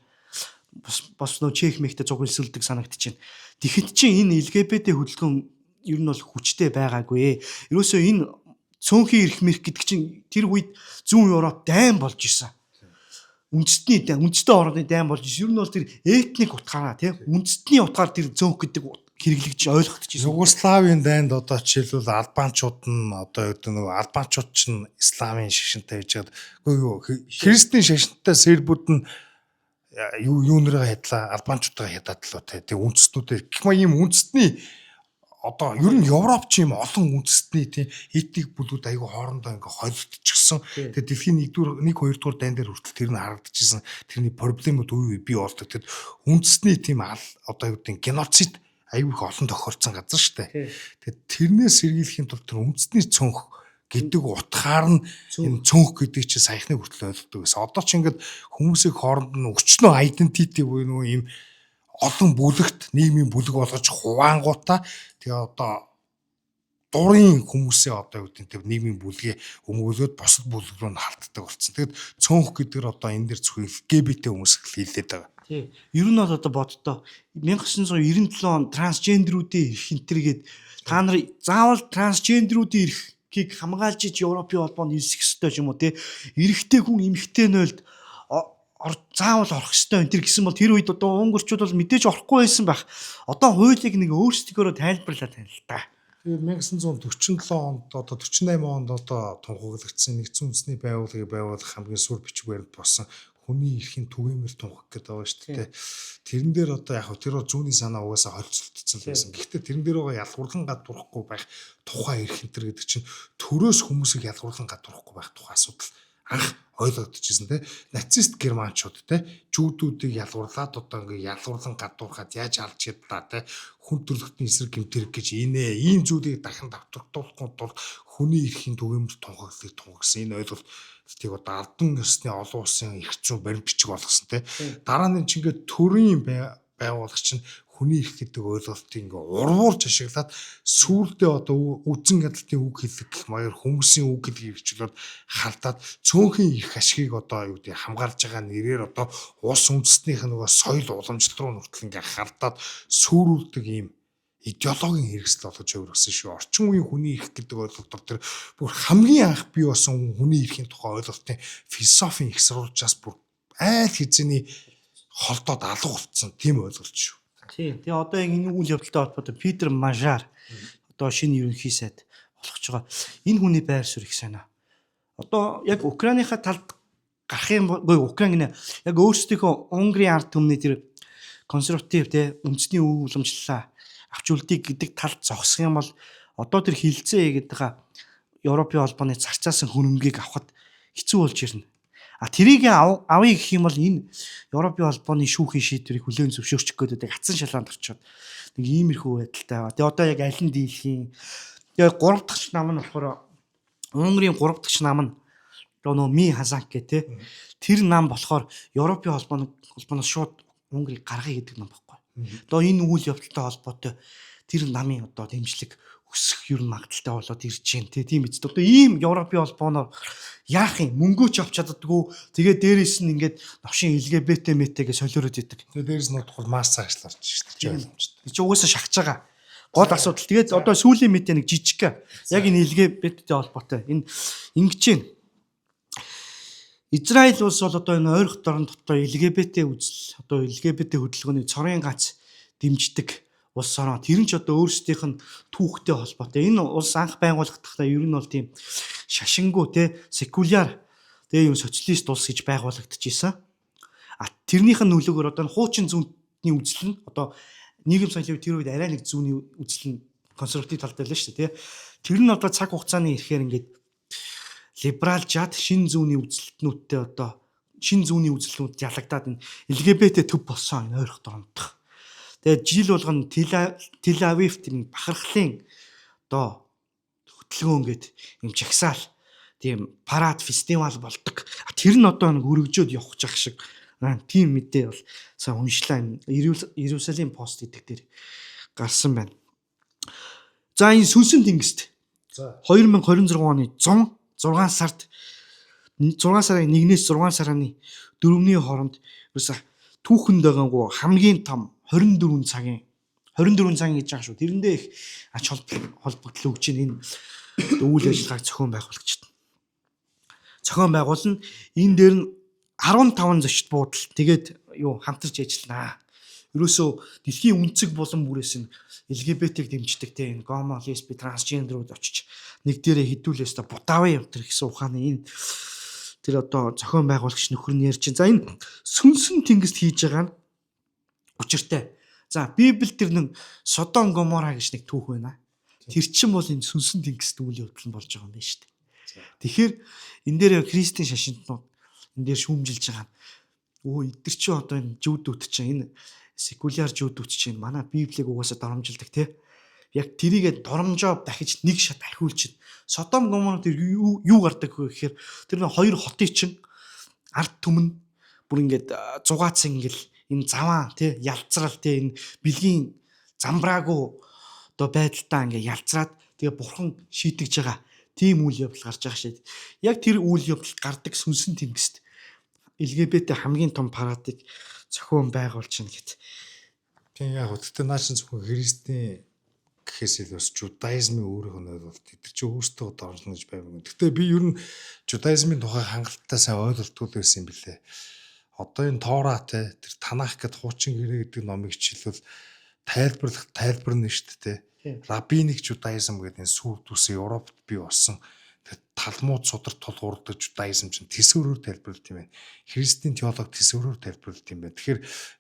Бас нөө Чех мэгтэй зуг хэлсүүлдэг санагдчихэв. Тэгэхэд чинь энэ LGBT хөдөлгөөн ер нь бол хүчтэй байгаагүй. Ерөөсөө энэ цөөнхийн эрх мэрх гэдэг чинь тэр үед зүүн Европ дайн болж исэн. Үндэстний орны дайн болж исэн. Ер нь бол тэр этник утгаараа тийм үндэстний утгаар тэр цөөнх гэдэг хэрэглэгдэж ойлгогдчихсэн. Югославийн дайнд одоо жишээлбэл албанчууд нь одоо нөгөө албанчууд чинь исламын шашинтай байж байгаа. Үгүй юу христийн шашинтай сербүүд нь юунараа хядлаа албанчуудаа хядаад л үү те үндэстнүүдээ гэх мэт ийм үндэстний одоо ер нь Европ ч юм олон үндэстний тийм этник бүлгүүд айгүй хоорондоо ингээ холилдчихсан. Тэгээд дэлхийн 1 2 дугаар дайн дээр хүртэл тэр нь харагдчихсан. Тэрний проблемууд үе бий болдог. Тэгээд үндэстний тийм одоо юу гэдэг геноцид айгүй их олон тохиолдсон газар шүү дээ. Тэгээд тэрнээс сэргийлэхийн тулд тэр үндэстний цонх гэдэг утгаар нь энэ цонх гэдэг чинь саяхныг хүртэл ойлгодог гэсэн. Одоо ч ингээд хүмүүсийн хооронд нь өчнөө identity буюу нөгөө ийм олон бүлэгт нийгмийн бүлэг болгож хуваангуудаа тэгээ одоо дурын хүмүүсээ одоо юу гэдэг нийгмийн бүлгээ өмгөөлөөд босод бүлэг рүү халтдаг болсон. Тэгэд цөөнх гэдгээр одоо энэ дэр зөвхөн LGBT хүмүүс хэлээд байгаа. Тий. Ер нь бол одоо боддоо 1997 он трансгендерүүдийн эрх энтергээд та нар заавал трансгендерүүдийн эрхийг хамгаалж иж Европын холбоонд нэлсэх ёстой ч юм уу те. Эрэгтэй хүн эмэгтэй нойлд заавал орох ёстой энэ төр гэсэн бол тэр үед одоо унгарчууд бол мэдээж орохгүй байсан байх. Одоо хуулийг нэг өөрсдөө тайлбарлаад тань л та. Тэгээд 1947 онд одоо 48 онд одоо тунхаглагдсан нэгдсэн үндэсний байгууллагыг байгуулах хамгийн сур бичиг баримт болсон хүний эрхийн түгээмэл тунхаг гэдэг байгаа шүү дээ. Тэрэн дээр одоо яг тэр зүүнний санаа угаасаа холцолтцсон байсан. Гэхдээ тэрэн дээр байгаа ялгуурлан гадуурхгүй байх тухай эрх энтер гэдэг чинь төрөөс хүмүүсийг ялгуурлан гадуурхгүй байх тухай асуудал анх ойлгогдчихсэн те нацист германчууд те жүүдүүдийг ялгуурлаад одоо ингээ ялгуурлан гадуурхаад яаж алж чадлаа те хүн төрөлхтний эсрэг гэмтэрэг гэж ийм зүйлийг дахин давтагдуулахгүй тулд хүний эрхийн түгээмэл тунхаглалыг тунхагсан энэ ойлголт тийг одоо алдан ёсны олон улсын эрх зүйн баримт бичиг болгосон те дараа нь ч ингээ төрийн байгууллага чинь хүний эрх гэдэг ойлголтыг ингээ урвуулж ашиглаад сүулдэ одоо үзэн ядалтын үг хэлэх гэх маяг хүмүүсийн үг гэдгийг хичээлээд халтаад цөөнхийн эрх ашигыг одоо юу гэдэг хамгаалж байгаа нэрээр одоо улс үндэстнийх нөгөө соёл уламжлал руу нүртэл ингээ халтаад сүрүүлдэг ийм идеологийн хэрэгсэл болгож өөргөсөн шүү. Орчин үеийн хүний эрх гэдэг ойлголтоор тэр бүр хамгийн анх бий болсон хүний эрхийн тухай ойлголтын философийн их сурвалжаас бүр айл хэзээний холдоод алга болцсон тийм ойлголт шүү. Тийм. Тэгээ одоо энэ үйл явдалтай холбоотой Питер Мажар одоо шинэ ерөнхий сайд болгож байгаа. Энэ хүний байр суурь их санаа. Одоо яг Украиныхаа талд гарах юм бол Украин яг өөрсдийнхөө Унгарын ард түмний тэр консерватив те үндэсний үе уламжлалаа авч үлдэх гэдэг талд зогсох юм бол одоо тэр хилцээ гэдэг Европын холбооны зарцаасан хөрөнгөийг авахд хэцүү болж ирнэ. А тэрийг авъя гэх юм бол энэ Европын холбооны шүүхийн шийдвэрийг хүлээн зөвшөөрчих гээд гацсан шалгаанд орчоод нэг иймэрхүү байдалтай байгаа. Тэгээ одоо яг аль нь дийлхийн. Тэгээ 3 дахь нам нь болохоор Унгарын 3 дахь нам нь нөгөө Ми Хазанк гэх те тэр нам болохоор Европын холбооноос шууд Унгарыг гаргая гэдэг нам байхгүй. Одоо энэ үйл явдалтай холбоотой тэр намын одоо дэмжлэг өсөх ер нь магадaltaй болоод ирж байна тийм биз. Одоо ийм Европын холбооноор яах юм мөнгөөч авч чаддаггүй. Тэгээ дээрээс нь ингээд новшин LGBT мэтэгээ солиороод идэг. Тэгээ дээрээс нь утгал масс ажиллаж шүү дээ. Ойлгомжтой. Чи угаасаа шахаж байгаа. Гол асуудал. Тэгээд одоо сүүлийн мэтэ нэг жижиг яг энэ LGBT-тэй холбоотой. Энэ ингэж байна. Израиль улс бол одоо энэ ойрхон дорн дотор LGBT үзэл одоо LGBT хөдөлгөөний цорын гац дэмждэг улс орон. Тэр нь ч одоо өөрсдийнх нь түүхтэй холбоотой. Энэ улс анх байгуулагдахтаа ер нь бол тийм шашингүй те секуляр тэгээ юм социалист улс гэж байгуулагдчихсан. А тэрнийх нь нөлөөгөөр одоо хуучин зүүнний үзэл нь одоо нийгэм соёлын тэр үед арай нэг зүүнний үзэл нь консерватив талтай л шүү дээ те. Тэр нь одоо цаг хугацааны ирэхээр ингээд либерал жад шин зүүнний үзэлтнүүдтэй одоо шин зүүнний үзэлтнүүд ялагдаад энэ LGBT төв болсон энэ ойрох дорнодох. Тэгээд жил болгоно Тел Авив тийм бахархлын одоо хөтөлгөөн гээд юм жагсаал тийм парад фестивал болдог. Тэр нь одоо нэг өргөжөөд явах жах шиг тийм мэдээ бол сая уншлаа Иерусалим пост гэдэг дээр гарсан байна. За энэ сүнсэн тэнгист 2026 оны 6 сард 6 сарын 1-ээс 6 сарын 4-ний хооронд ерөөсө түүхэнд байгаагүй хамгийн том 24 цагийн гэж байгаа шүү. Тэрэндээ их ач холбогдол өгч энэ үйл ажиллагааг зохион байгуулагч. Зохион байгуулна. Энэ дээр нь 15 зочд буудал тэгээд хамтарч ажилланаа. Ерөөсөө дэлхийн үнцэг болон бүрээс нь LGBT-г дэмждэг те энэ гомо, лесби, трансгендерүүд очиж нэг дээрээ хідүүлээс та бутаавын явтар гэсэн ухааны энэ тэр одоо зохион байгуулагч нөхөр нь ярьж. За энэ сүнсэн тэнгист хийж байгаа нь учиртай. За Библиэлд тэр нэг Содом Гомора гэж нэг түүх байна. Тэр чинь бол энэ сүнсэн тэнгист үйл явдал нь болж байгаа юм байна шүү дээ. Тэгэхээр энэ дээр Христийн шашинтнууд энэ дээр шүүмжилж байгаа. Эдгэр чи одоо энэ жүүдүүд чинь энэ секуляр жүүдүүд чинь манай Библийг угаасаа доромжилдаг те. Яг тэрийгээ доромжоо дахиж нэг шат ахиулж Содом Гомор тэр юу гардаг вэ гэхээр тэр хоёр хотын чинь ард түмэн бүр ингээд зугаац ингээл энэ заваа те ялцрал те энэ бэлгийн замбраагүй одоо байдалтай ингээ ялцраад тэгээ бурхан шийтгэж байгаа тийм үйл явдал гарч байгаа шээ. Яг тэр үйл явдал гардаг сүнсэн тэнгист LGBT хамгийн том парадыг зохион байгуулж байна гэт. Тийм яг гэхдээ наа чин зөвхөн христийн гэхээс илүү жудаизмын өөрийнх нь ойлголт тэр чинь өөртөө доржно гэж байв. Гэхдээ би ер нь жудаизмын тухай хангалттай сайн ойлголтгүй байсан юм билээ. Одоо энэ Тора те тэр Танах гэд хуучин гэрээ гэдэг номыг чилвэл тайлбарна шүү дээ те. Рабиник жудаизм гэдэг энэ сүүл дүүсээ Европт бий болсон. Талмуд сударт тулгуурдаг жудаизм чинь тэсвэрээр тайлбарлалт юм байна. Христийн теолог тэсвэрээр тайлбарлалт юм байна. Тэгэхээр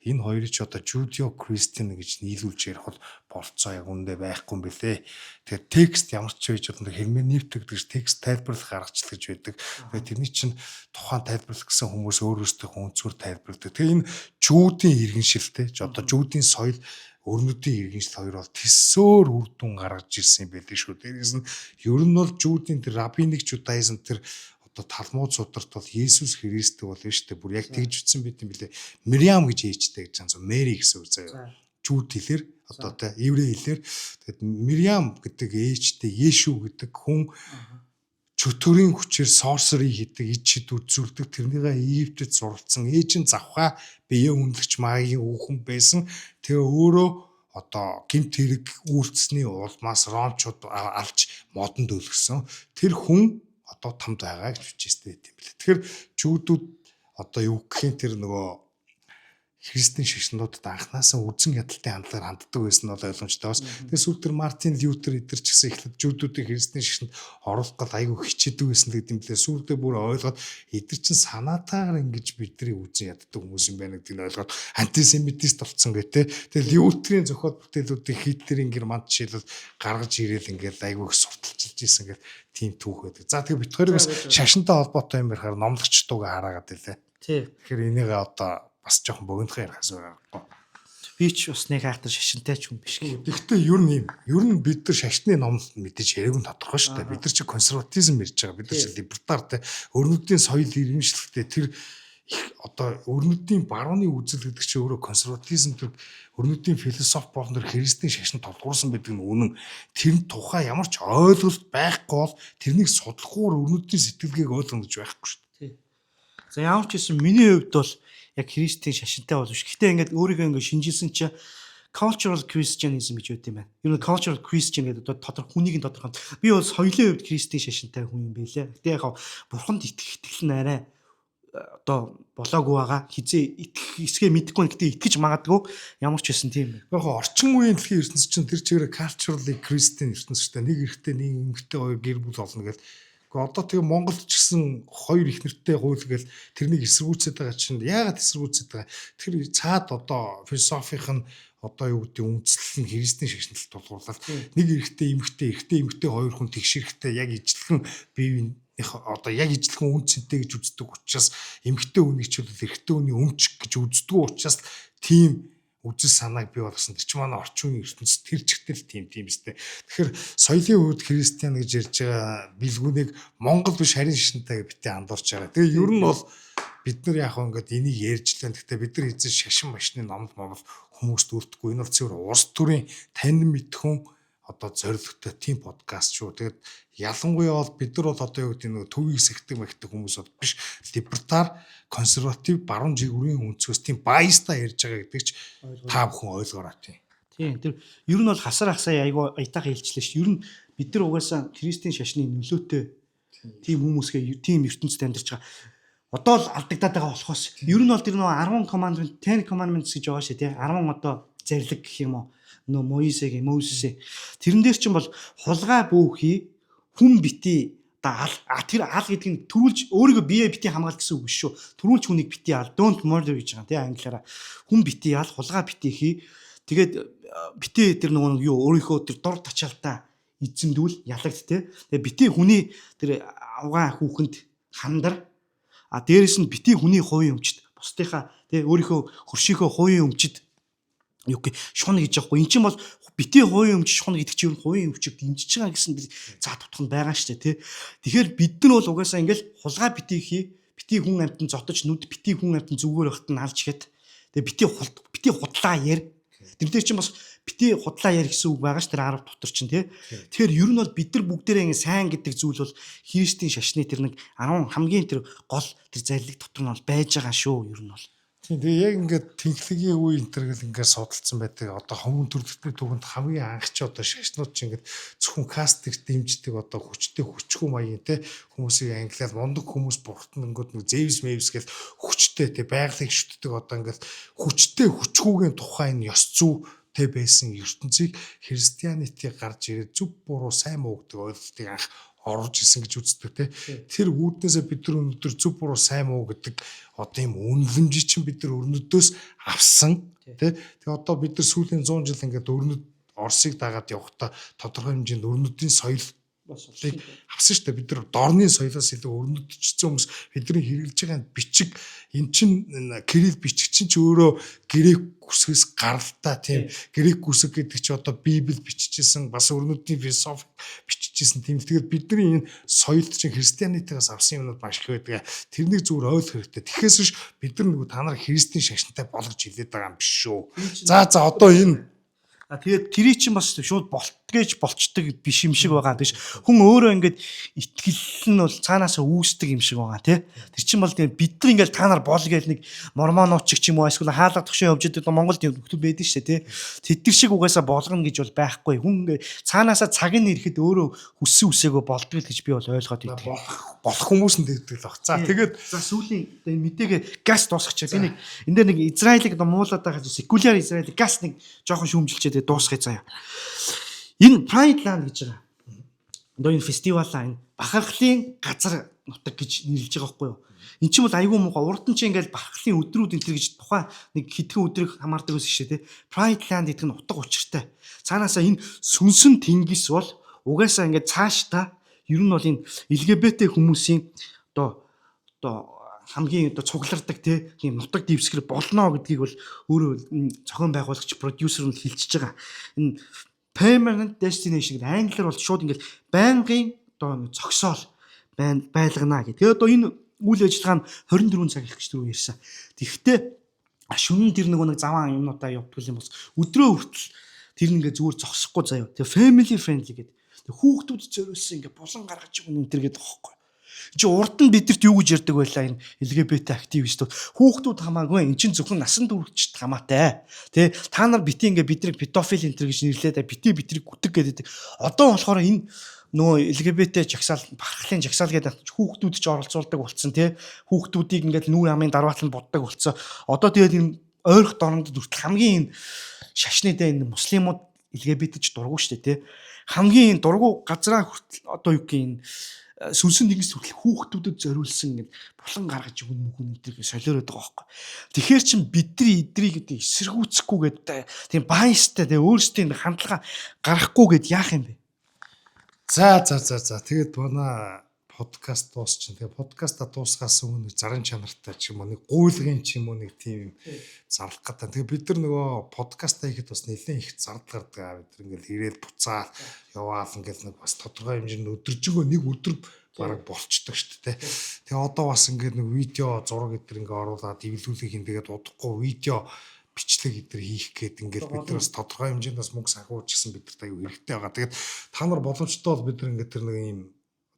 энэ хоёрыг ч одоо жудео-христиан гэж нийлүүлж ярих бол болцоо яг үндэ байхгүй юм бэлээ. Тэгэхээр текст ямар ч байж одоо херменевтик гэж текст тайлбарлах аргачлал гэж байдаг. Тэгэхээр тэрний чинь тухайн тайлбарлах гэсэн хүмүүс өөрөөсөө үнцгөр тайлбарладаг. Тэгэхээр энэ жүүдийн иргэншилтэй одоо жүүдийн соёл өрнөдийн иргэншил хоёр бол тэсөөр үр дүн гаргаж ирсэн юм байдаг шүү. Дээрээс нь ер нь бол жүүдийн тэр рабиник жудаизм тэр одоо талмуд сударт бол Есүс Христ бол биш үү? Бүр яг тэгж үтсэн байт юм билээ. Мириам гэж ээжтэй гэж байгаа. Мэри гэсэн үг заяа. Жүүд хэлээр одоо тэ еврей хэлээр тэгэд Мириам гэдэг ээжтэй Йешүү гэдэг хүн чөтгөрийн хүчээр сорсери хийдэг, ид шид үзүүлдэг, тэрнийгээ Египтэд суралцсан, ээж нь завхаа биеэ үнэлэгч магийн хүүхэн байсан. Тэгээ өөрөө одоо гэмт хэрэг үйлцсэний улмаас ромчууд алж модонд өлгсөн. Тэр хүн одоо тамд байгаа гэж бичээстэй байт юм билээ. Тэгэхээр жүүдүүд одоо юу гэхийн тэр нөгөө христийн шашнуудад анханасаа үзэн ядалтай хандлагаар ханддаг байсан нь бол ойлгомжтой бас. Тэгээс сүүлд тэр Мартин Лютер эдэр ч гэсэн эхлээд жүүдүүдийн христийн шашинд оруулах гал айгүй хичээдэг байсан гэдэг юм лээ. Сүүлдээ бүр ойлгоод эдэр чин санаатаар ингэж бидний үзэн яддаг хүмүүс юм байна гэдгийг ойлгоод антисемитист болсон гэдэг. Тэгээ Лютерийн зохиол бүтээлүүдийг Хитлерийн Германд жишээлбэл гаргаж ирээл ингээд айгүй их сурталчилж исэн гэдэг тийм түүх байдаг. За тэгээ бит хоёрыг бас шашинтай холбоотой юм ярихаар номлогч дууга хараагаад байлаа. Тий. Тэгэхээр энийг одоо бас жоохон богинохон ярихаас байгаагүй. Би ч бас нэг хайхтар шашинтай ч хүн биш гэх. Гэхдээ ер нь бид нар шашны номлолт мэдээж яриаг нь тодорхой шүү дээ. Бид нар чи консерватизм ярьж байгаа. Бид нар чи либертар те өрнөдийн соёл иргэншилтэй тэр одоо өрнөдийн барууны үзэл гэдэг чи өөрөө консерватизм төр өрнөдийн философи болон христийн шашин толгуурсан байдаг нь үнэн. Тэр тухай ямар ч ойлголт байхгүй бол тэрнийг судлахгүйгээр өрнөдийн сэтгэлгээг ойлгоно гэж байхгүй шүү дээ. За ямар ч гэсэн миний хувьд бол яг христийн шашинтай болов ш. Гэхдээ ингээд өөрийгөө ингээд шинжилсэн чи cultural Christianism гэж үүд юм байна. Ер нь cultural Christian гэдэг одоо тодорхой хүнийг нь тодорхой. Би бол соёлын хувьд христийн шашинтай хүн юм байлээ. Гэтэ яг бурханд итгэл нь арай одоо болоогүй байгаа. Хизээ итгэх эсгээ мэдэхгүй. Гэтэ итгэж магадгүй. Ямар ч байсан тийм байна. Яг орчин үеийн дэлхийн ертөнц чинь тэр чигээр culturally Christian ертөнцтэй нэг эрэгтэй нэг эмэгтэй хоёр гэр бүл болно гэдэг. Одоо тэгээ Монголд ч гэсэн хоёр их нэртэй хууль гээл тэрнийг эсэргүүцээд байгаа чинь яагаад эсэргүүцээд байгаа? Тэр цаад одоо философийн одоо юу гэдэг үндэслэл нь христийн шашналт тулгуурлаад нэг эрэгтэй хоёр хүн тэгш эрэхтэй яг ижилхэн биеийнх одоо яг ижилхэн үн цэнтэй гэж үздэг учраас эмэгтэй хүнийг ч бол эрэгтэй хүний өмч гэж үздэг учраас тийм үзэл санааг бий болгосон. Тэр чинь манай орчин үеийн ертөнцид тэр чигтэл тийм өстэй. Тэгэхээр соёлын хувьд христиан гэж ярьж байгаа билгүүнийг Монгол биш харин шашинтай битээ андуурч байгаа. Тэгээ ер нь бол бид нар яг ингээд энийг ярьж лээ. Гэхдээ бид нар эзэн шашин машины номд хүмүүст үлдэхгүй. Энэ бол зөвхөн улс төрийн танин мэдхэн одоо зорилготой тийм подкаст шүү. Тэгээд ялангуяа бол бид нар бол одоо юу гэдэг нэг төвийг сэгдэг мэгдэг хүмүүс бол биш. Либертар, консерватив, баруун жигүүрийн өнцгөөс тийм баястай ярьж байгаа гэдэг ч та бүхэн ойлгоорой тийм. Тийм. Тэр ер нь бол хасар хасаа айгу аятайхан хэлчлээ шүү. Ер нь бид нар угаасаа христийн шашны нөлөөтэй тийм хүмүүсгээ тийм ертөнцид амьдарч байгаа. Одоо л алдагдаад байгаа болохоос ер нь бол тэр нөгөө 10 commandment, 10 commandments гэж байгаа шүү тий. 10 одоо зарлиг гэх юм уу. Нөө Мойсесээ тэрэн дээр чинь бол хулгай бүүхий хүн бити тэр ал гэдэг нь төрүүлж өөрийгөө бие бити хамгаалт гэсэн үг биш шүү. Төрүүлж хүнийг бити ал don't murder гэж байгаа тий англиараа. Хүн бити ал хулгай бити хий. Тэгээд бити тэр нөгөө юу өөрийнхөө тэр дор тачаалтаа эзэмдүүл ялагд тий. Тэгээд бити хүний тэр авгаа хүүхэнд хандар дээрэс нь бити хүний хувийн өмчт бусдынхаа тий өөрийнхөө хөршийнхөө хувийн өмчт юу гэх шуна гэж яахгүй. Энд чинь бол бити хувийн өмч шуна гэдэг чинь хувийн өмчөд дэмжиж байгаа гэсэн заа тутах нь байгаа шүү дээ тий. Тэгэхээр бид нар бол угаасаа ингээл хулгай бити хүн амтан зотож нүд бити хүн амтан зүгээр байхад нь алж ихэд тэгээ бити худлаа яар. Тэр дээр чинь бас бити худлаа яар гэсэн үг байгаа ш тэр 10 дотор чинь тий. Тэгэхээр ер нь бол бид нар бүгдээрээ ингэ сайн гэдэг зүйл бол христийн шашны тэр нэг 10 хамгийн тэр гол тэр зарлиг дотор нь бол байж байгаа шүү ер нь бол. Тийм тэгээ яг ингээд тэнхлэгийн үе интергэл ингээд судалсан байдаг. Одоо хүмүүн төрөлхтний түүхэнд хамгийн анх ч одоо шашнууд ч ингээд зөвхөн кастик дэмждэг одоо хүчтэй хүчгүй маягийн те хүмүүсийг англиад мундаг хүмүүс буртан ингээд нэг Зевс Мэвс гэл хүчтэй те байгалыг шүтдэг одоо ингээд хүчтэй хүчгүйгийн тухай энэ ёс зүй тэ байсан ертөнцийг христианитыг гарч ирээд зөв буруу сайн муу гэдэг ойлголтыг анх орж исэн гэж үздэг те. Тэр үүднээсээ бид нар өнөөдөр зөв буруу сайн муу гэдэг одоо юм үнэлэмжийг чинь бид нар өрнөдөөс авсан те. Тэгээ одоо бид нар сүүлийн 100 жил ингээд өрнөд Оросыг дагаад явахдаа тодорхой хэмжээнд өрнөдийн соёл авсан шүү дээ. Бид нар дорны соёлоос илүү өрнөдчихсэн хүмүүс бидний хэрэгжилж байгаа бичиг эн чин кирилл бичиг чинь ч өөрөө грек үсгээс гаралтай тийм грек үсэг гэдэг чи одоо библ бичижсэн бас өрнөдийн философи бичижсэн тийм. Тэгэхээр бидний энэ соёлд чинь христианитаас авсан юмнууд маш их байдаг. Тэрнийг зүгээр ойлгох хэрэгтэй. Тэгэхээс биш бид нар нөгөө та нар христийн шашинтай болгож хэлээд байгаа юм биш шүү. За одоо энэ тэгээд тэрий чинь бас шууд болтгээж болчдөг биш юм шиг байгаа гэж хүн өөрөө ингээд итгэл нь бол цаанаасаа үүсдэг юм шиг байгаа тий. Тэр чинь бол бид нар ингээд та нар бол гээл нэг мормонууд ч юм уу эсвэл хаалга төгшөө явж идэг Монголд хүмүүс байдаг шүү дээ тий. Тэд нар шиг угаасаа болгоно гэж бол байхгүй. Хүн ингээд цаанаасаа цаг нь ирэхэд өөрөө хүссэн үсээгөө болдог л гэж би бол ойлгоод идэв. Болох хүмүүс нь тэгдэг л баг. За тэгээд сүүлийн мэдээгээ газ дуусгачих. Би нэг энэ дээр нэг Израилийг муулаад байгаа секуляр Израилийг газ нэг жоохон шүүмжилчээд дуусгая заяа. Энэ Pride Land гэж байгаа. Одоо энэ фестивалаа энэ бахархлын газар нутаг гэж нэрлэж байгаа байхгүй юу? Эн чинь бол айгүй муухай. Урд нь чи ингээл бахархлын өдрүүд энэ төр гэж тухайн нэг хэдхэн өдрийг хамаардаг байсан шүү дээ. Pride Land гэдэг нь утга учиртай. Цаанаасаа энэ сүнсэн тэнгис бол угаасаа ингээд цаашдаа ер нь бол энэ LGBT хүмүүсийн одоо хамгийн одоо цуглардаг тийм нутаг дэвсгэр болно гэдгийг бол өөрөө зохион байгуулагч продюсер нь хэлчихэж байгаа. Энэ permanent destination гэдэг англиар бол шууд ингээл байнгын одоо зогсоол байлгана гэх. Тэгээ одоо энэ үйл ажиллагаа нь 24 цаг их гэж түрүү ярьсан. Тэгэхдээ шөнө тэр нэг заван юмнуудаа явуулах юм бол өдрөө хүртэл тэр нэгээ зүгээр зогсохгүй заяа. Тэгээ family friendly гэдэг. Тэгээ хүүхдүүд зориулсан ингээ булан гаргаж өгнө энэ төр гэдэг байхгүй. Чи урд нь бидэрт юу гэж ярьдаг байлаа энэ LGBT активистууд хүүхдүүд хамаагүй эн чинь зөвхөн насан туршид хамаатай тий та нар бити ингээ бидрийг педофил энтер гэж нэрлээд битрийг гүтэг гэдэг. Одоо болохоор энэ нөгөө LGBT жагсаал бахархлын жагсаал гэдэг хүүхдүүд ч оролцуулдаг болсон тий хүүхдүүдийг ингээд нүүр амын дарваатлан буддаг болсон. Одоо тэгээд энэ ойрох дорнод хүртэл хамгийн энэ шашны дэ энэ муслимууд LGBT ч дургу штэ тий хамгийн дургу газраа хүртэл одоо юу гэх юм сүнсэн нэгээс хүртэл хүүхдүүдэд зориулсан ингээд булан гаргаж өгнө мөхөн эдрийг солиороод байгаа байхгүй. Тэгэхээр чин бидний эдрийг гэдэг эсэргүүцэхгүйгээд тийм байстай тэгээ өөрсдийн хандлага гаргахгүйгээд яах юм бэ? За. Тэгээд манай подкаст дуусчихын. Тэгээ подкаста дуусгаас өмнө зарын чанартай ч юм уу нэг гуйлгын ч юм уу нэг тийм зарлах гэдэг. Тэгээ бид нар нөгөө подкаста хийхэд бас нэлээд их зардал гардаг. Бид нар ингээл ирээд буцаад яваал ингээл нэг бас тодорхой хэмжээнд өдөржингөө нэг өдөр бараг болчдөг шүү дээ. Тэгээ одоо бас ингээд нэг видео зураг гэдэр ингээ оруулаад эвлүүлэх юм тэгээд удахгүй видео бичлэг гэдэр хийх гээд ингээд бид нар бас тодорхой хэмжээнд бас мөнгө санхууч гэсэн бидэрт аюу хэрэгтэй байгаа. Тэгээд та нар боломжтой бол бид нар ингээд тэр нэг юм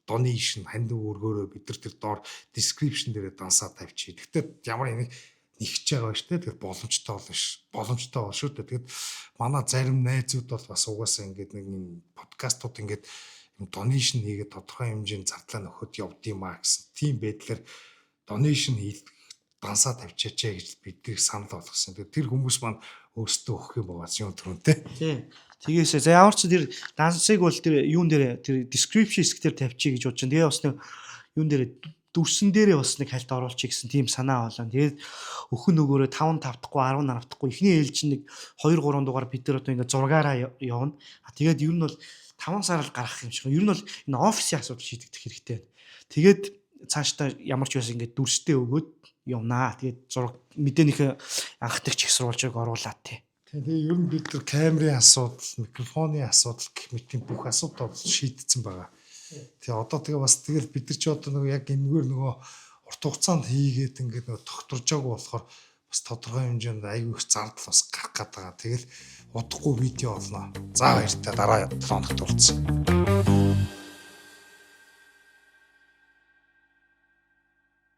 donation ханд өргөөрөө бид нар тэр доор description дээрээ дансаа тавьчих. Гэхдээ ямар нэг нэгж байгаа шүү дээ. Тэгэхээр боломжтой бол шүү дээ. Тэгээд манай зарим найзууд бол бас угаасаа ингээд нэг юм подкастууд ингээд юм donation хийгээд тодорхой хэмжээнд зардлаа нөхөд явдгиймаа гэсэн тийм байдлаар donation хийх дансаа тавьчаач гэж бидний санал болгосон. Тэгээд тэр хүмүүс маань өөрсдөө өгөх юм байгаа юм түрүүнтэй. Тийм. Тэгээсээ за ямар ч тэр дансыг бол тэр юун дээр тэр description хэсгээр тавьчих гэж бодож байна. Тэгээ бас нэг юун дээр дүрсэн дээрээ бас нэг хальт оруулчих гэсэн тийм санаа болоо. Тэгээд өхөн нөгөөрөө 5 тавтахгүй 10 наравтахгүй эхний ээлж нэг 2 3 дугаар бид нар одоо ингээд зургаараа явна. Тэгээд ер нь бол 5 сар л гарах юм шиг. Ер нь бол энэ офисын асуудал шийдэгдэх хэрэгтэй байна. Тэгээд цаашдаа ямар ч байсан ингээд дүрстэй өгөөд явнаа. Тэгээд зураг мэдээнийхээ анхдагч их сурвалжийг оруулаад тий. Тэгээ ер нь бид нар камерын асуудал, микрофоны асуудал гэх мэт тийм бүх асуудал шийдсэн байгаа. Тэгээ одоо тэгээ бас тэгэл бид нар ч одоо нөгөө яг энэгээр нөгөө урт хугацаанд хийгээд ингээд нөгөө тогтворжоогүй болохоор бас тодорхой хэмжээнд аюу их зардал бас гарах гээд байгаа. Тэгэл удахгүй видео олно. За баяртай дараа 7 хоногт уулзъя.